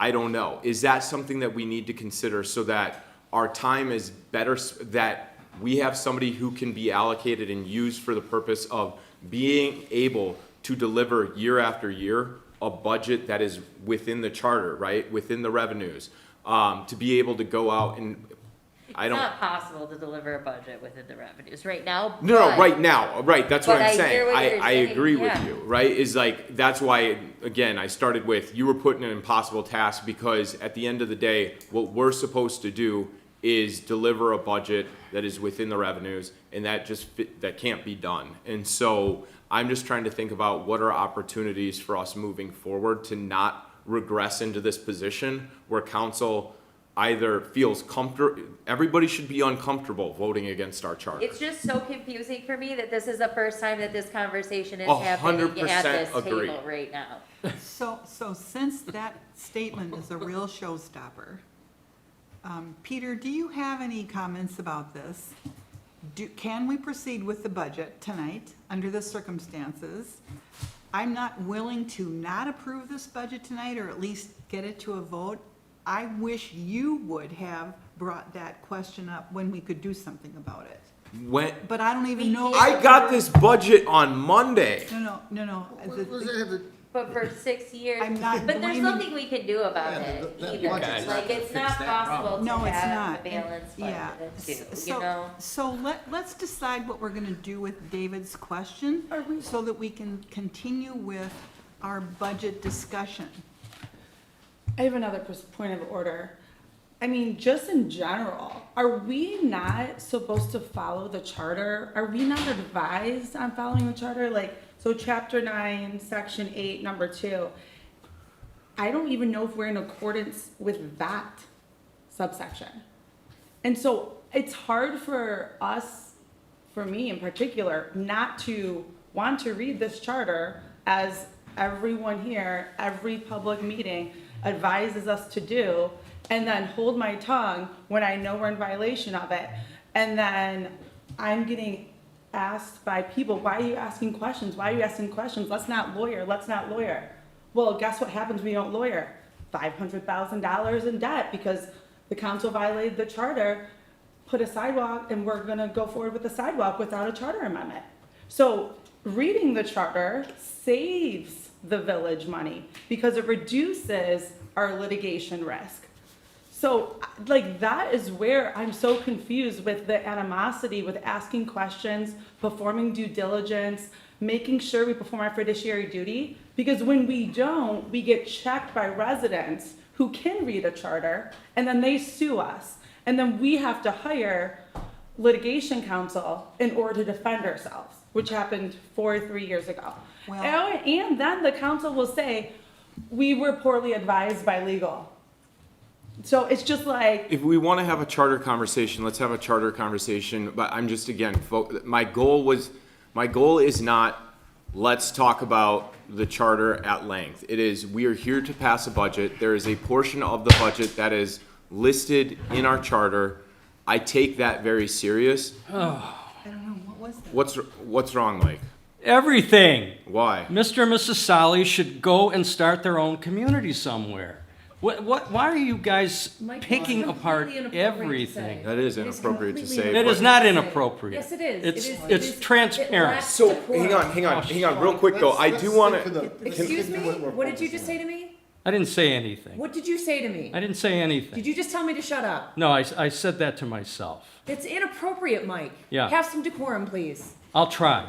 I don't know. Is that something that we need to consider so that our time is better, that we have somebody who can be allocated and used for the purpose of being able to deliver year after year a budget that is within the charter, right? Within the revenues, to be able to go out and,
It's not possible to deliver a budget within the revenues right now.
No,
but-
right now, right, that's what
but
I'm
I hear
saying.
what you're
I
saying,
agree
yeah.
with you, right? Is like, that's why, again, I started with, you were put in an impossible task because at the end of the day, what we're supposed to do is deliver a budget that is within the revenues, and that that can't be done. And so I'm just trying to think about what are opportunities for us moving forward to not regress into this position where council either feels comfortable, everybody should be uncomfortable voting against our charter.
It's just so confusing for me that this is the first time that this conversation is
100%
happening at this
agree.
table right now.
So since that statement is a real showstopper, Peter, do you have any comments about this? Can we proceed with the budget tonight under the circumstances? I'm not willing to not approve this budget tonight, or at least get it to a vote. I wish you would have brought that question up when we could do something about it. But I don't even know.
I got this budget on Monday.
No.
But for 6 years,
I'm not
but there's
blaming-
nothing we can do about it either.
budget's
Like, it's not possible to
No, it's
have
not.
a balanced
Yeah.
budget too,
So-
you know?
So let's decide what we're gonna do with David's question, so that we can continue with our budget discussion.
I have another point of order. I mean, just in general, are we not supposed to follow the charter? Are we not advised on following the charter? Like, so chapter 9, section 8, number 2. I don't even know if we're in accordance with that. subsection. And so it's hard for us, for me in particular, not to want to read this charter as everyone here, every public meeting advises us to do, and then hold my tongue when I know we're in violation of it. And then I'm getting asked by people, why are you asking questions? Why are you asking questions? Let's not lawyer, let's not lawyer. Well, guess what happens when you don't lawyer? $500,000 in debt because the council violated the charter, put a sidewalk, and we're gonna go forward with the sidewalk without a charter amendment. So reading the charter saves the village money because it reduces our litigation risk. So like that is where I'm so confused with the animosity with asking questions, performing due diligence, making sure we perform our fiduciary duty. Because when we don't, we get checked by residents who can read a charter and then they sue us. And then we have to hire litigation counsel in order to defend ourselves, which happened 3 years ago.
Well-
And then the council will say, we were poorly advised by legal. So it's just like,
If we want to have a charter conversation, let's have a charter conversation, but I'm just, again, my goal is not, let's talk about the charter at length. It is, we are here to pass a budget. There is a portion of the budget that is listed in our charter. I take that very serious.
I don't know, what was that?
What's wrong, Mike?
Everything.
Why?
Mr. and Mrs. Solly should go and start their own community somewhere. Why are you guys
Mike,
picking
it's
apart
completely inappropriate to
everything?
say.
That is
It is
inappropriate to
completely
say.
It
but-
is not inappropriate.
Yes, it is.
It's,
It is-
it's
it is-
transparent.
lacks
So,
decorum.
hang on, real quick though, I do want to,
Excuse me? What did you just say to me?
I didn't say anything.
What did you say to me?
I didn't say anything.
Did you just tell me to shut up?
No, I said that to myself.
It's inappropriate, Mike.
Yeah.
Have some decorum, please.
I'll try.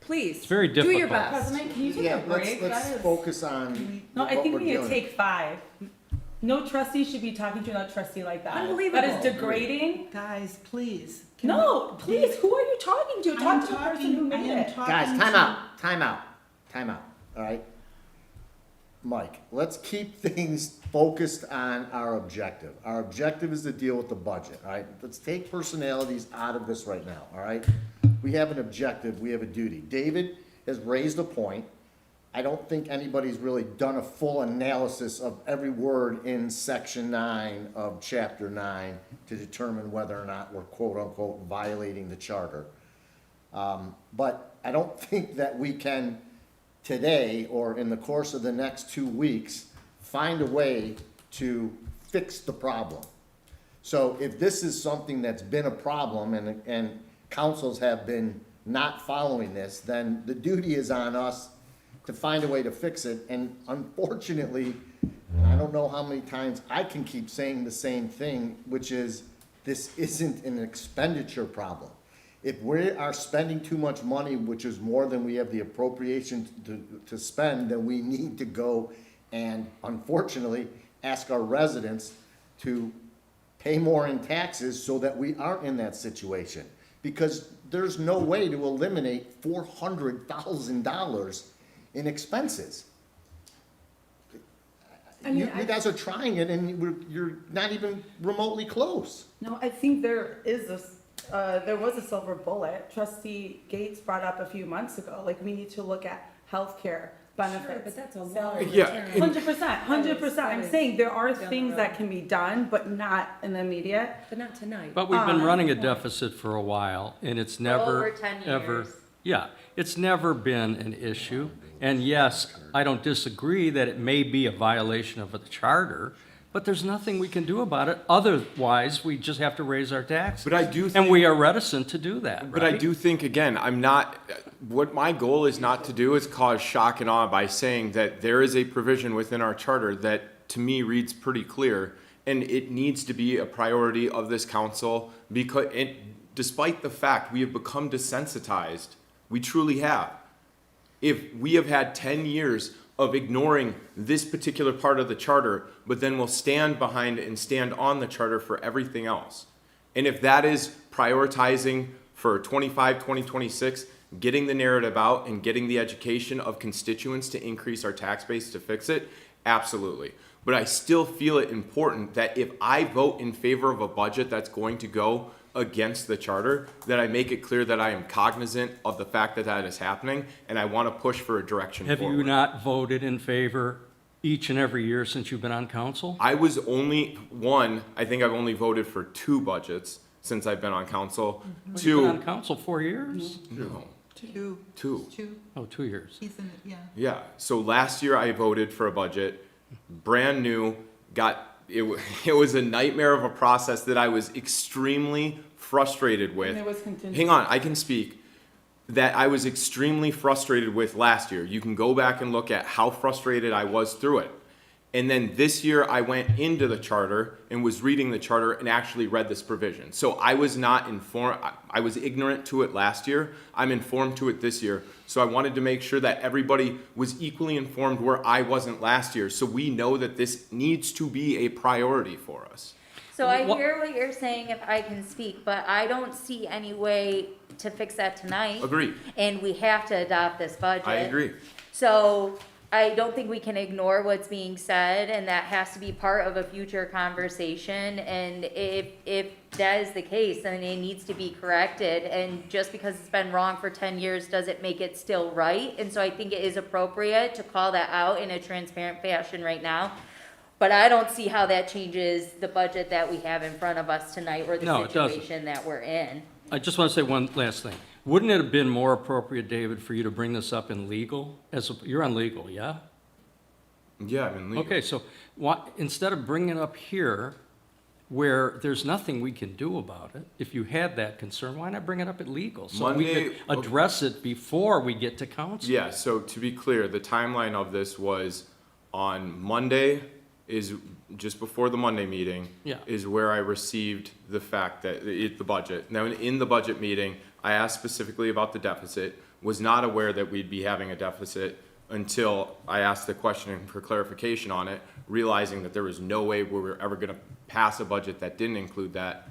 Please.
It's very
Do your
difficult.
best.
President, can you take
Yeah,
a break?
let's
That is-
focus on
No, I
what
think
we're
we need to
doing.
take 5. No trustee should be talking to another trustee like that.
Unbelievable.
That is degrading.
Guys, please.
No, please, who are you talking to? Talk to the person who made it.
Guys, time out, all right? Mike, let's keep things focused on our objective. Our objective is to deal with the budget, all right? Let's take personalities out of this right now, all right? We have an objective, we have a duty. David has raised a point. I don't think anybody's really done a full analysis of every word in section 9 of chapter 9 to determine whether or not we're quote-unquote violating the charter. But I don't think that we can today or in the course of the next 2 weeks find a way to fix the problem. So if this is something that's been a problem and councils have been not following this, then the duty is on us to find a way to fix it. And unfortunately, I don't know how many times I can keep saying the same thing, which is this isn't an expenditure problem. If we are spending too much money, which is more than we have the appropriation to spend, then we need to go and unfortunately ask our residents to pay more in taxes so that we aren't in that situation. Because there's no way to eliminate $400,000 in expenses.
I mean,
You guys are trying it and you're not even remotely close.
No, I think there was a silver bullet. Trustee Gates brought up a few months ago, like we need to look at healthcare benefits.
Sure, but that's a long
salaries.
Yeah.
term.
100%. I'm saying there are
down the
things
road.
that can be done, but not in the immediate.
But not tonight.
But we've been running a deficit for a while, and it's never,
over 10
ever,
years.
yeah, it's never been an issue. And yes, I don't disagree that it may be a violation of the charter, but there's nothing we can do about it. Otherwise, we just have to raise our taxes.
But I do
And
think-
we are reticent to do that,
But I
right?
do think, again, what my goal is not to do is cause shock and awe by saying that there is a provision within our charter that, to me, reads pretty clear, and it needs to be a priority of this council, because, despite the fact we have become desensitized, we truly have. If we have had 10 years of ignoring this particular part of the charter, but then we'll stand behind and stand on the charter for everything else. And if that is prioritizing for 25, 2026, getting the narrative out and getting the education of constituents to increase our tax base to fix it, absolutely. But I still feel it important that if I vote in favor of a budget that's going to go against the charter, that I make it clear that I am cognizant of the fact that that is happening, and I want to push for a direction
Have
forward.
you not voted in favor each and every year since you've been on council?
I was only I think I've only voted for 2 budgets since I've been on council.
You've
2.
been on council 4 years?
No.
2.
2.
2.
Oh, 2 years.
He's in, yeah.
Yeah. So last year I voted for a budget, brand new, it was a nightmare of a process that I was extremely frustrated with.
And there was contingency.
Hang on, I can speak. That I was extremely frustrated with last year. You can go back and look at how frustrated I was through it. And then this year I went into the charter and was reading the charter and actually read this provision. So I was not informed, I was ignorant to it last year. I'm informed to it this year. So I wanted to make sure that everybody was equally informed where I wasn't last year. So we know that this needs to be a priority for us.
So I hear what you're saying, if I can speak, but I don't see any way to fix that tonight.
Agreed.
And we have to adopt this budget.
I agree.
So I don't think we can ignore what's being said, and that has to be part of a future conversation. And if that is the case, then it needs to be corrected. And just because it's been wrong for 10 years doesn't make it still right. And so I think it is appropriate to call that out in a transparent fashion right now. But I don't see how that changes the budget that we have in front of us tonight or the
No, it doesn't.
situation that we're in.
I just want to say one last thing. Wouldn't it have been more appropriate, David, for you to bring this up in legal? You're on legal, yeah?
Yeah, I'm in legal.
Okay, so instead of bringing it up here, where there's nothing we can do about it, if you had that concern, why not bring it up at legal? So we
Monday-
could address it before we get to council.
Yeah, so to be clear, the timeline of this was on Monday, is just before the Monday meeting,
Yeah.
is where I received the fact that the budget. Now, in the budget meeting, I asked specifically about the deficit, was not aware that we'd be having a deficit until I asked the question for clarification on it, realizing that there was no way we were ever gonna pass a budget that didn't include that.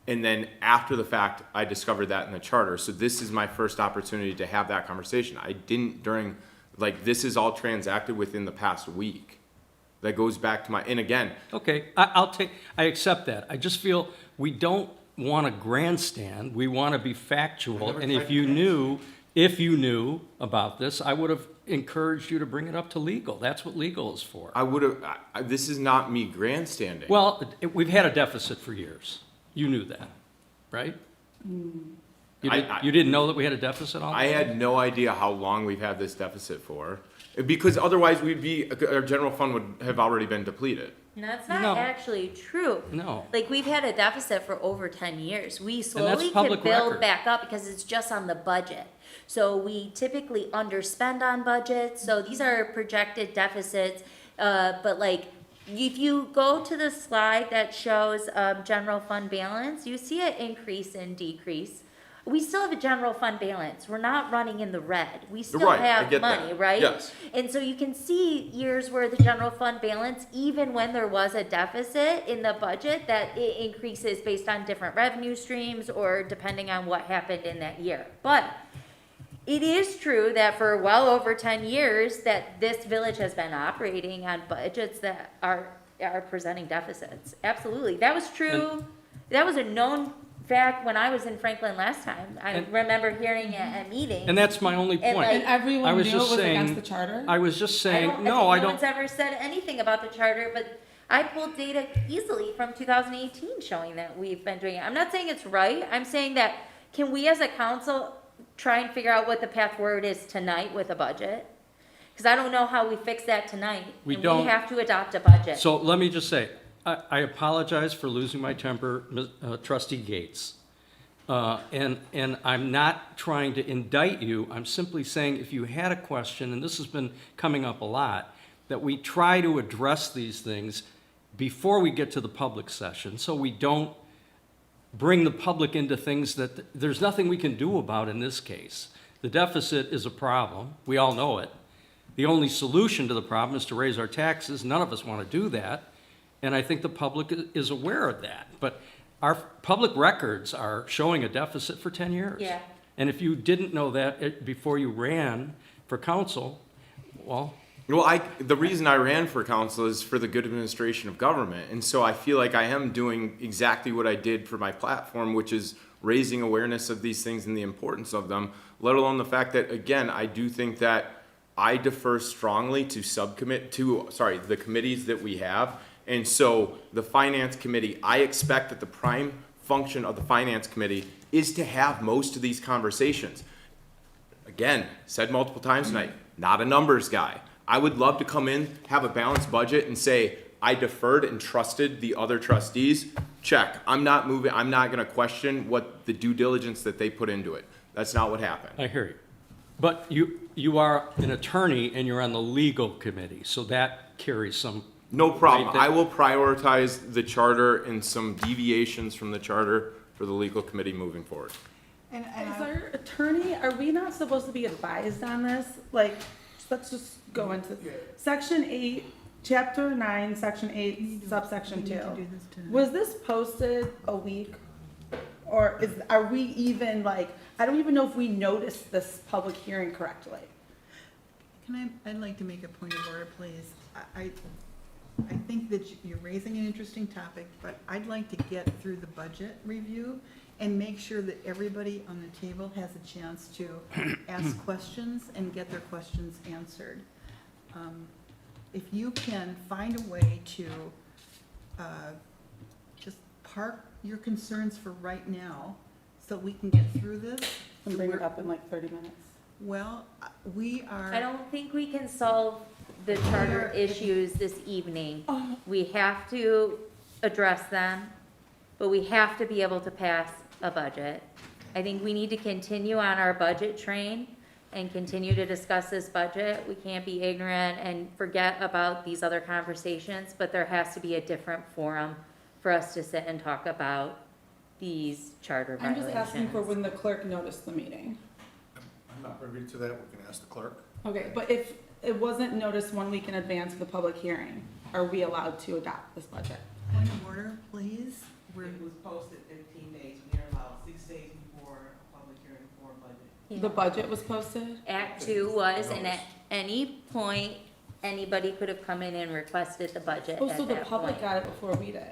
And then after the fact, I discovered that in the charter. So this is my first opportunity to have that conversation. I didn't this is all transacted within the past week. That goes back to and again.
Okay, I accept that. I just feel we don't want to grandstand. We want to be factual. And if you knew about this, I would have encouraged you to bring it up to legal. That's what legal is for.
I would have, this is not me grandstanding.
Well, we've had a deficit for years. You knew that, right? You didn't know that we had a deficit all
I
the time?
had no idea how long we've had this deficit for. Because otherwise our general fund would have already been depleted.
And that's not
No.
actually true.
No.
Like, we've had a deficit for over 10 years. We
that's
slowly can
public
build
record.
back up because it's just on the budget. So we typically underspend on budgets. So these are projected deficits. But like, if you go to the slide that shows general fund balance, you see an increase and decrease. We still have a general fund balance. We're not running in the red. We still
Right, I
have
get
money,
that.
right?
Yes.
And so you can see years where the general fund balance, even when there was a deficit in the budget, that it increases based on different revenue streams or depending on what happened in that year. But it is true that for well over 10 years that this village has been operating on budgets that are presenting deficits. Absolutely. That was true. That was a known fact when I was in Franklin last time. I remember hearing it at meetings.
And that's my only
And,
point.
like,
And everyone
I was
knew it
just
was
saying-
against the charter?
I was just
I
saying,
think
no,
no one's ever said anything about the charter, but I pulled data easily from 2018 showing that we've been doing it. I'm not saying it's right. I'm saying that can we as a council try and figure out what the path forward is tonight with a budget? Because I don't know how we fix that tonight.
We
and
don't-
we have to adopt a budget.
So let me just say, I apologize for losing my temper, Trustee Gates. And I'm not trying to indict you. I'm simply saying if you had a question, and this has been coming up a lot, that we try to address these things before we get to the public session, so we don't bring the public into things that there's nothing we can do about in this case. The deficit is a problem. We all know it. The only solution to the problem is to raise our taxes. None of us want to do that. And I think the public is aware of that. But our public records are showing a deficit for 10 years.
Yeah.
And if you didn't know that before you ran for council, well,
The reason I ran for council is for the good administration of government. And so I feel like I am doing exactly what I did for my platform, which is raising awareness of these things and the importance of them, let alone the fact that, again, I do think that I defer strongly to the committees that we have. And so the finance committee, I expect that the prime function of the finance committee is to have most of these conversations. Again, said multiple times tonight, not a numbers guy. I would love to come in, have a balanced budget and say, I deferred and trusted the other trustees. Check. I'm not moving. I'm not going to question what the due diligence that they put into it. That's not what happened.
I hear you. But you are an attorney and you're on the legal committee, so that carries some.
No problem.
Right,
I will prioritize the charter and some deviations from the charter for the legal committee moving forward.
And as our attorney, are we not supposed to be advised on this? Like, let's just go into section 8, chapter 9, section 8, subsection 2. Was this posted a week? Or are we even like, I don't even know if we noticed this public hearing correctly.
I'd like to make a point of order, please. I think that you're raising an interesting topic, but I'd like to get through the budget review and make sure that everybody on the table has a chance to ask questions and get their questions answered. If you can find a way to just park your concerns for right now so we can get through this.
And bring it up in like 30 minutes.
Well, we are.
I don't think we can solve the charter issues this evening. We have to address them, but we have to be able to pass a budget. I think we need to continue on our budget train and continue to discuss this budget. We can't be ignorant and forget about these other conversations, but there has to be a different forum for us to sit and talk about these charter
I'm
violations.
just asking for when the clerk noticed the meeting.
I'm not privy to that, we can ask the clerk.
Okay, but if it wasn't noticed 1 week in advance of the public hearing, are we allowed to adopt this budget?
Point of order, please.
It was posted 15 days, we are allowed 6 days before a public hearing for a budget.
The budget was posted?
Act 2 was, and at any point, anybody could have come in and requested the budget
Oh,
at
so the
that
public
point.
got it before we did?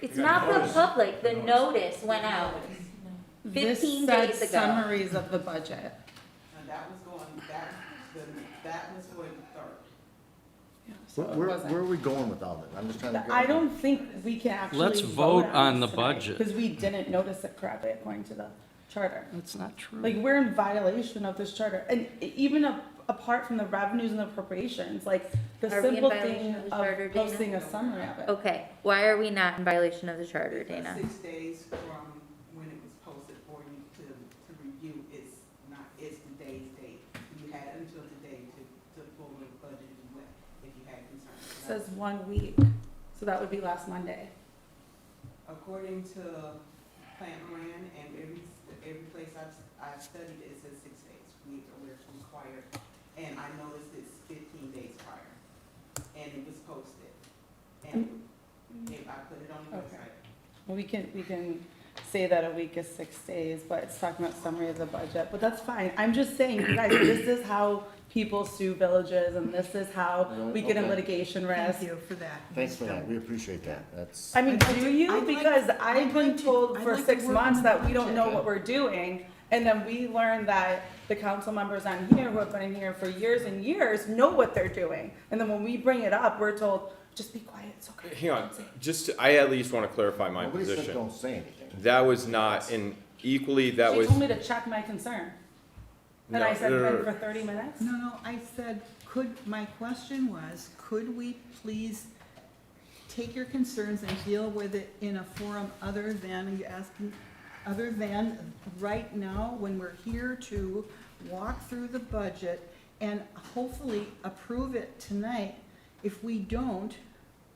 It's not the public, the notice went out
This
15
said
days ago.
summaries of the budget.
And that was going, that was for the third.
So it
Where
wasn't.
are we going with all this? I'm just trying to.
I don't think we can actually
Let's vote on the budget.
Because we didn't notice it correctly according to the charter.
That's not true.
Like, we're in violation of this charter, and even apart from the revenues and appropriations, like, the
Are we in
simple
violation
thing
of the
of
charter, Dana?
posting a summary of it.
Okay, why are we not in violation of the charter, Dana?
6 days from when it was posted for you to review, it's the day's date. You had until today to pull the budget if you had concerns.
It says 1 week, so that would be last Monday.
According to Plant Moran and every place I've studied, it says 6 days. We're required, and I noticed it's 15 days prior, and it was posted. And if I put it on the
Okay.
website.
Well, we can say that a week is 6 days, but it's talking about summary of the budget, but that's fine. I'm just saying, you guys, this is how people sue villages, and this is how we get in
Okay.
litigation risk.
Thank you for that.
Thanks for that, we appreciate that, that's.
I mean,
I'd like
do
to-
you?
I'd like
Because
to-
I've
I'd
been
like to-
told
I'd
for
like to
6
work
months
on
that
the
we don't know
budget.
what we're doing, and then we learn that the council members on here who have been in here for years and years know what they're doing. And then when we bring it up, we're told, just be quiet, it's okay.
Hang on, I at least want to clarify my
Nobody said
position.
don't say anything.
That was not, and equally, that
She
was.
told me to check my concern. And I
No,
said,
no, no,
"Been
no.
for 30 minutes?
No, I said, my question was, could we please take your concerns and deal with it in a forum other than you asking, other than right now, when we're here to walk through the budget and hopefully approve it tonight? If we don't,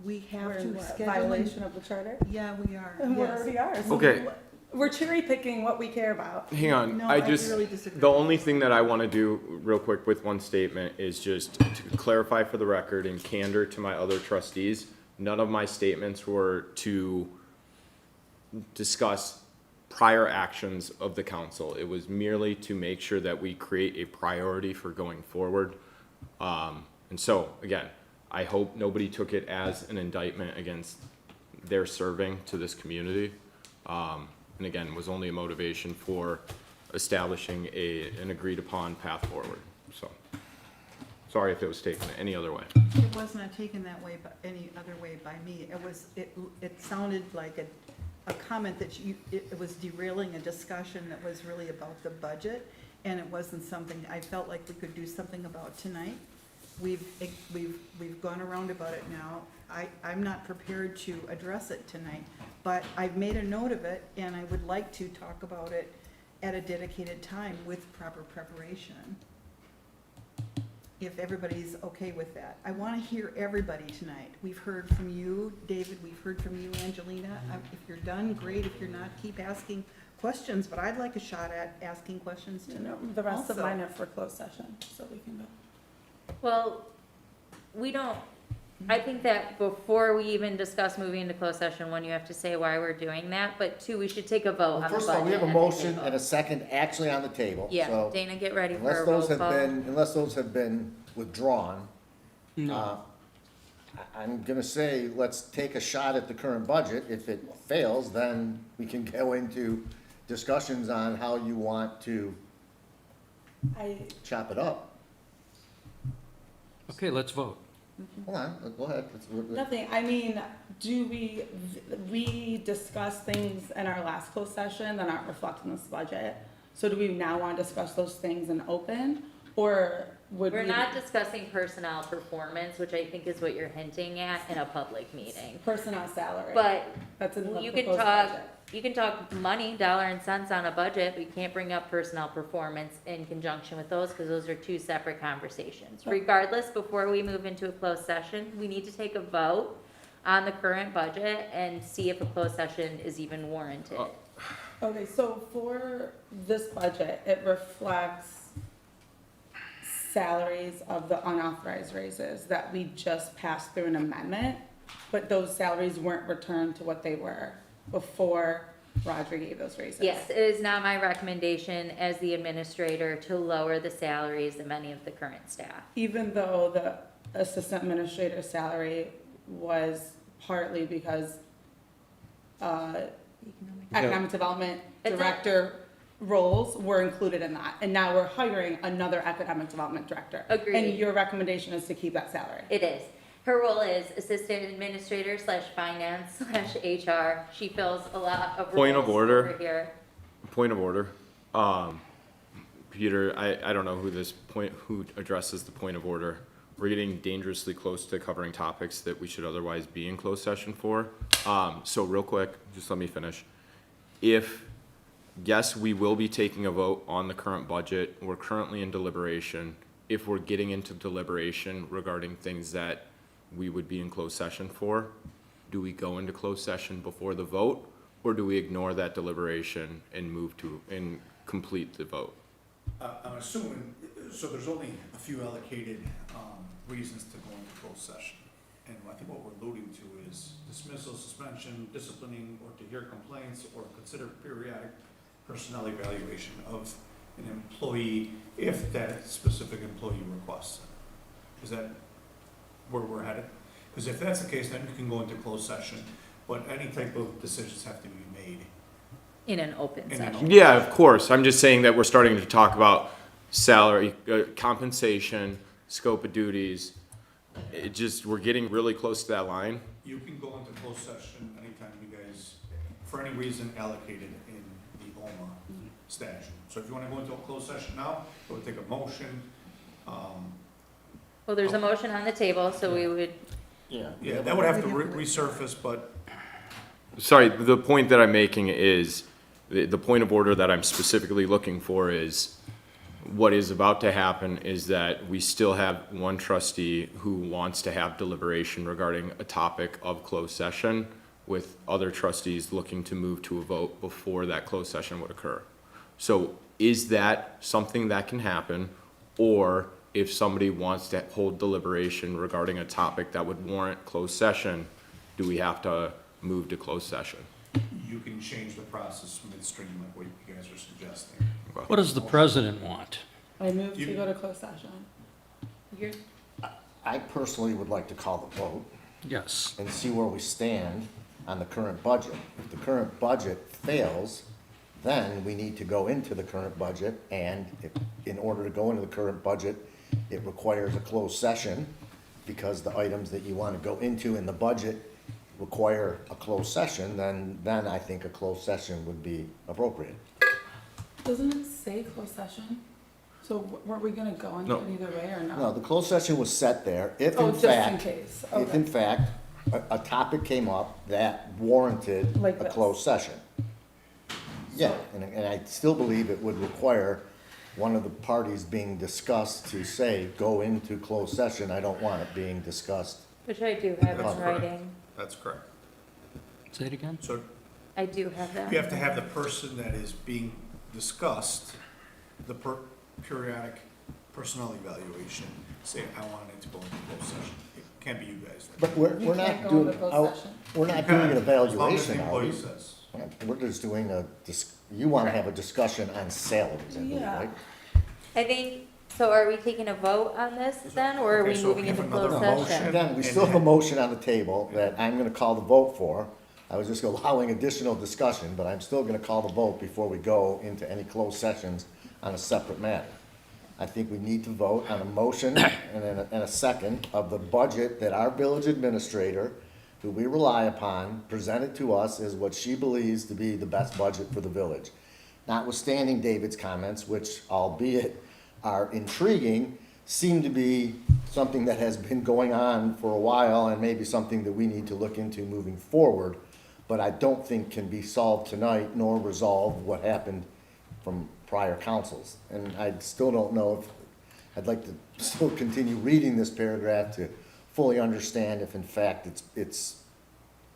we
We're
have
in
to
what,
schedule.
violation of the charter?
Yeah, we are,
And we
yes.
already are. So
Okay.
We're cherry picking what we care about.
Hang on,
No,
I
I
just,
really disagree.
the only thing that I want to do real quick with one statement is just to clarify for the record in candor to my other trustees, none of my statements were to discuss prior actions of the council. It was merely to make sure that we create a priority for going forward. And so, again, I hope nobody took it as an indictment against their serving to this community. And again, was only a motivation for establishing an agreed upon path forward. So, sorry if it was taken any other way.
It was not taken that way, but any other way by me. It sounded like a comment that it was derailing a discussion that was really about the budget, and it wasn't something I felt like we could do something about tonight. We've gone around about it now. I'm not prepared to address it tonight, but I've made a note of it, and I would like to talk about it at a dedicated time with proper preparation, if everybody's okay with that. I want to hear everybody tonight. We've heard from you, David, we've heard from you, Angelina. If you're done, great. If you're not, keep asking questions, but I'd like a shot at asking questions tonight.
The rest of
also.
mine are for closed session, so we can go.
Well, we don't, I think that before we even discuss moving into closed session, one, you have to say why we're doing that, but two, we should take a vote on the budget.
First of all, we have a
and
motion
then
and a second actually on the table.
Yeah,
So
Dana, get ready for
unless
a roll
those have
call.
unless those have been withdrawn, I'm gonna say, let's take a shot at the current budget. If it fails, then we can go into discussions on how you want to chop it up.
Okay, let's vote.
Hold on, go ahead.
Nothing, I mean, do we discuss things in our last closed session that aren't reflected in this budget? So do we now want to discuss those things in open, or would we?
We're not discussing personnel performance, which I think is what you're hinting at in a public meeting.
Personnel salary.
But
That's in the
you can
proposed
talk,
budget.
you can talk money, dollar and cents on a budget, but you can't bring up personnel performance in conjunction with those, because those are two separate conversations. Regardless, before we move into a closed session, we need to take a vote on the current budget and see if a closed session is even warranted.
Okay, so for this budget, it reflects salaries of the unauthorized raises that we just passed through an amendment, but those salaries weren't returned to what they were before Roger gave those raises.
Yes, it is not my recommendation as the administrator to lower the salaries of many of the current staff.
Even though the assistant administrator's salary was partly because economic development director roles were included in that, and now we're hiring another economic development director.
Agreed.
And your recommendation is to keep that salary?
It is. Her role is assistant administrator / finance / HR. She fills a lot of roles
Point of order.
over here.
Point of order. Peter, I don't know who addresses the point of order. We're getting dangerously close to covering topics that we should otherwise be in closed session for. So real quick, just let me finish. Yes, we will be taking a vote on the current budget. We're currently in deliberation. If we're getting into deliberation regarding things that we would be in closed session for, do we go into closed session before the vote, or do we ignore that deliberation and complete the vote?
I'm assuming, so there's only a few allocated reasons to go into closed session. And I think what we're alluding to is dismissal, suspension, disciplining, or to hear complaints, or consider periodic personnel evaluation of an employee if that specific employee requests it. Is that where we're headed? Because if that's the case, then you can go into closed session, but any type of decisions have to be made.
In an open session.
Yeah, of course. I'm just saying that we're starting to talk about salary, compensation, scope of duties. We're getting really close to that line.
You can go into closed session anytime you guys, for any reason allocated in the OMA statute. So if you want to go into a closed session now, it would take a motion.
Well, there's a motion on the table, so we would.
Yeah, that would have to resurface, but.
Sorry, the point that I'm making is, the point of order that I'm specifically looking for is, what is about to happen is that we still have one trustee who wants to have deliberation regarding a topic of closed session, with other trustees looking to move to a vote before that closed session would occur. So is that something that can happen? Or if somebody wants to hold deliberation regarding a topic that would warrant closed session, do we have to move to closed session?
you can change the process midstream like what you guys are suggesting.
What does the president want?
I move to go to closed session.
You're,
I personally would like to call the vote
Yes.
and see where we stand on the current budget. If the current budget fails, then we need to go into the current budget, and if, in order to go into the current budget, it requires a closed session, because the items that you want to go into in the budget require a closed session, then I think a closed session would be appropriate.
Doesn't it say closed session? So weren't we gonna go into
No.
it either way or not?
No, the closed session was set there if
Oh,
in
just in
fact,
case,
if in
okay.
fact, a topic came up that warranted
Like
a
this.
closed session. Yeah, and I still believe it would require one of the parties being discussed to say, go into closed session, I don't want it being discussed.
which I do have
That's
in
correct.
writing.
That's correct.
Say it again?
So
I do have that.
you have to have the person that is being discussed, the periodic personnel evaluation, say, I want it to go into closed session. It can't be you guys.
But we're
You
not
can't go
doing,
into closed
oh,
session.
we're not
You
doing
can,
an
as long as the
evaluation, are
employee
we?
says.
We're just doing you want to have a discussion on salaries, I believe,
Yeah.
right?
I think, so are we taking a vote on this then, or are
Okay,
we
so
moving
we have
into
another
closed
motion.
session?
Again, we still have a motion on the table that I'm gonna call the vote for. I was just allowing additional discussion, but I'm still gonna call the vote before we go into any closed sessions on a separate matter. I think we need to vote on a motion and a second of the budget that our village administrator, who we rely upon, presented to us as what she believes to be the best budget for the village. Notwithstanding David's comments, which albeit are intriguing, seem to be something that has been going on for a while and maybe something that we need to look into moving forward, but I don't think can be solved tonight nor resolve what happened from prior councils. And I still don't know if, I'd like to still continue reading this paragraph to fully understand if in fact it's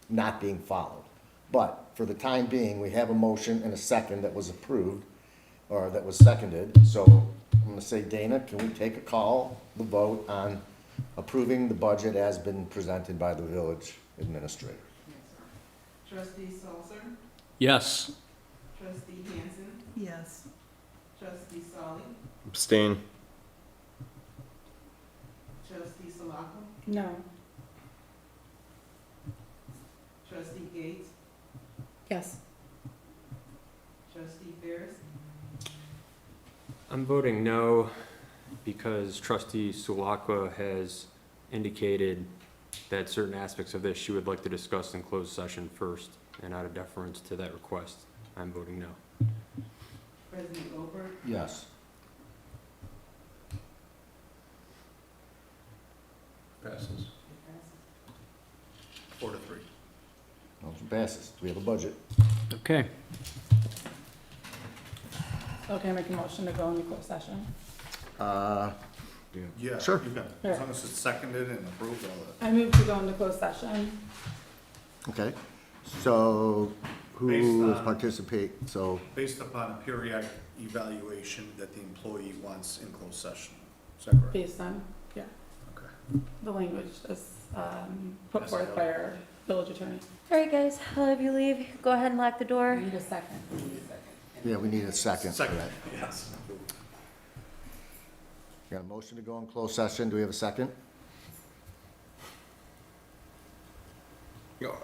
not being followed. But for the time being, we have a motion and a second that was approved, or that was seconded. So I'm gonna say, Dana, can we take a call, the vote on approving the budget as been presented by the village administrator?
Trustee Salzer,
Yes.
trustee Hansen,
Yes.
trustee Solly,
Abstain.
trustee Salako,
No.
trustee Gates,
Yes.
trustee Ferris,
I'm voting no because trustee Sulakwa has indicated that certain aspects of this she would like to discuss in closed session first, and out of deference to that request, I'm voting no.
President Goldberg,
Yes.
Passes.
it passes.
4-3.
Motion passes. Do we have a budget?
Okay.
Okay, make a motion to go into closed session.
Yeah,
Sure.
you can, as long as it's seconded and approved, all that.
I move to go into closed session.
Okay, so
Based
who
on-
participate, so,
Based upon a periodic evaluation that the employee wants in closed session. Is that correct?
Based on, yeah,
Okay.
the language is put
Yes,
forth
I
by our village attorney.
All right, guys, I'll have you leave. Go ahead and lock the door.
I need a second.
yeah, we need a second for
Second,
that.
yes.
Got a motion to go in closed session, do we have a second?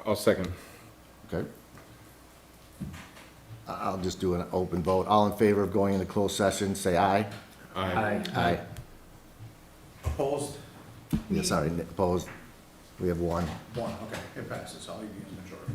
I'll second.
Okay. I'll just do an open vote. All in favor of going into closed session, say aye.
Aye.
Aye.
Opposed?
Yeah, sorry, opposed. We have one.
One, okay, it passes, I'll leave you in the majority.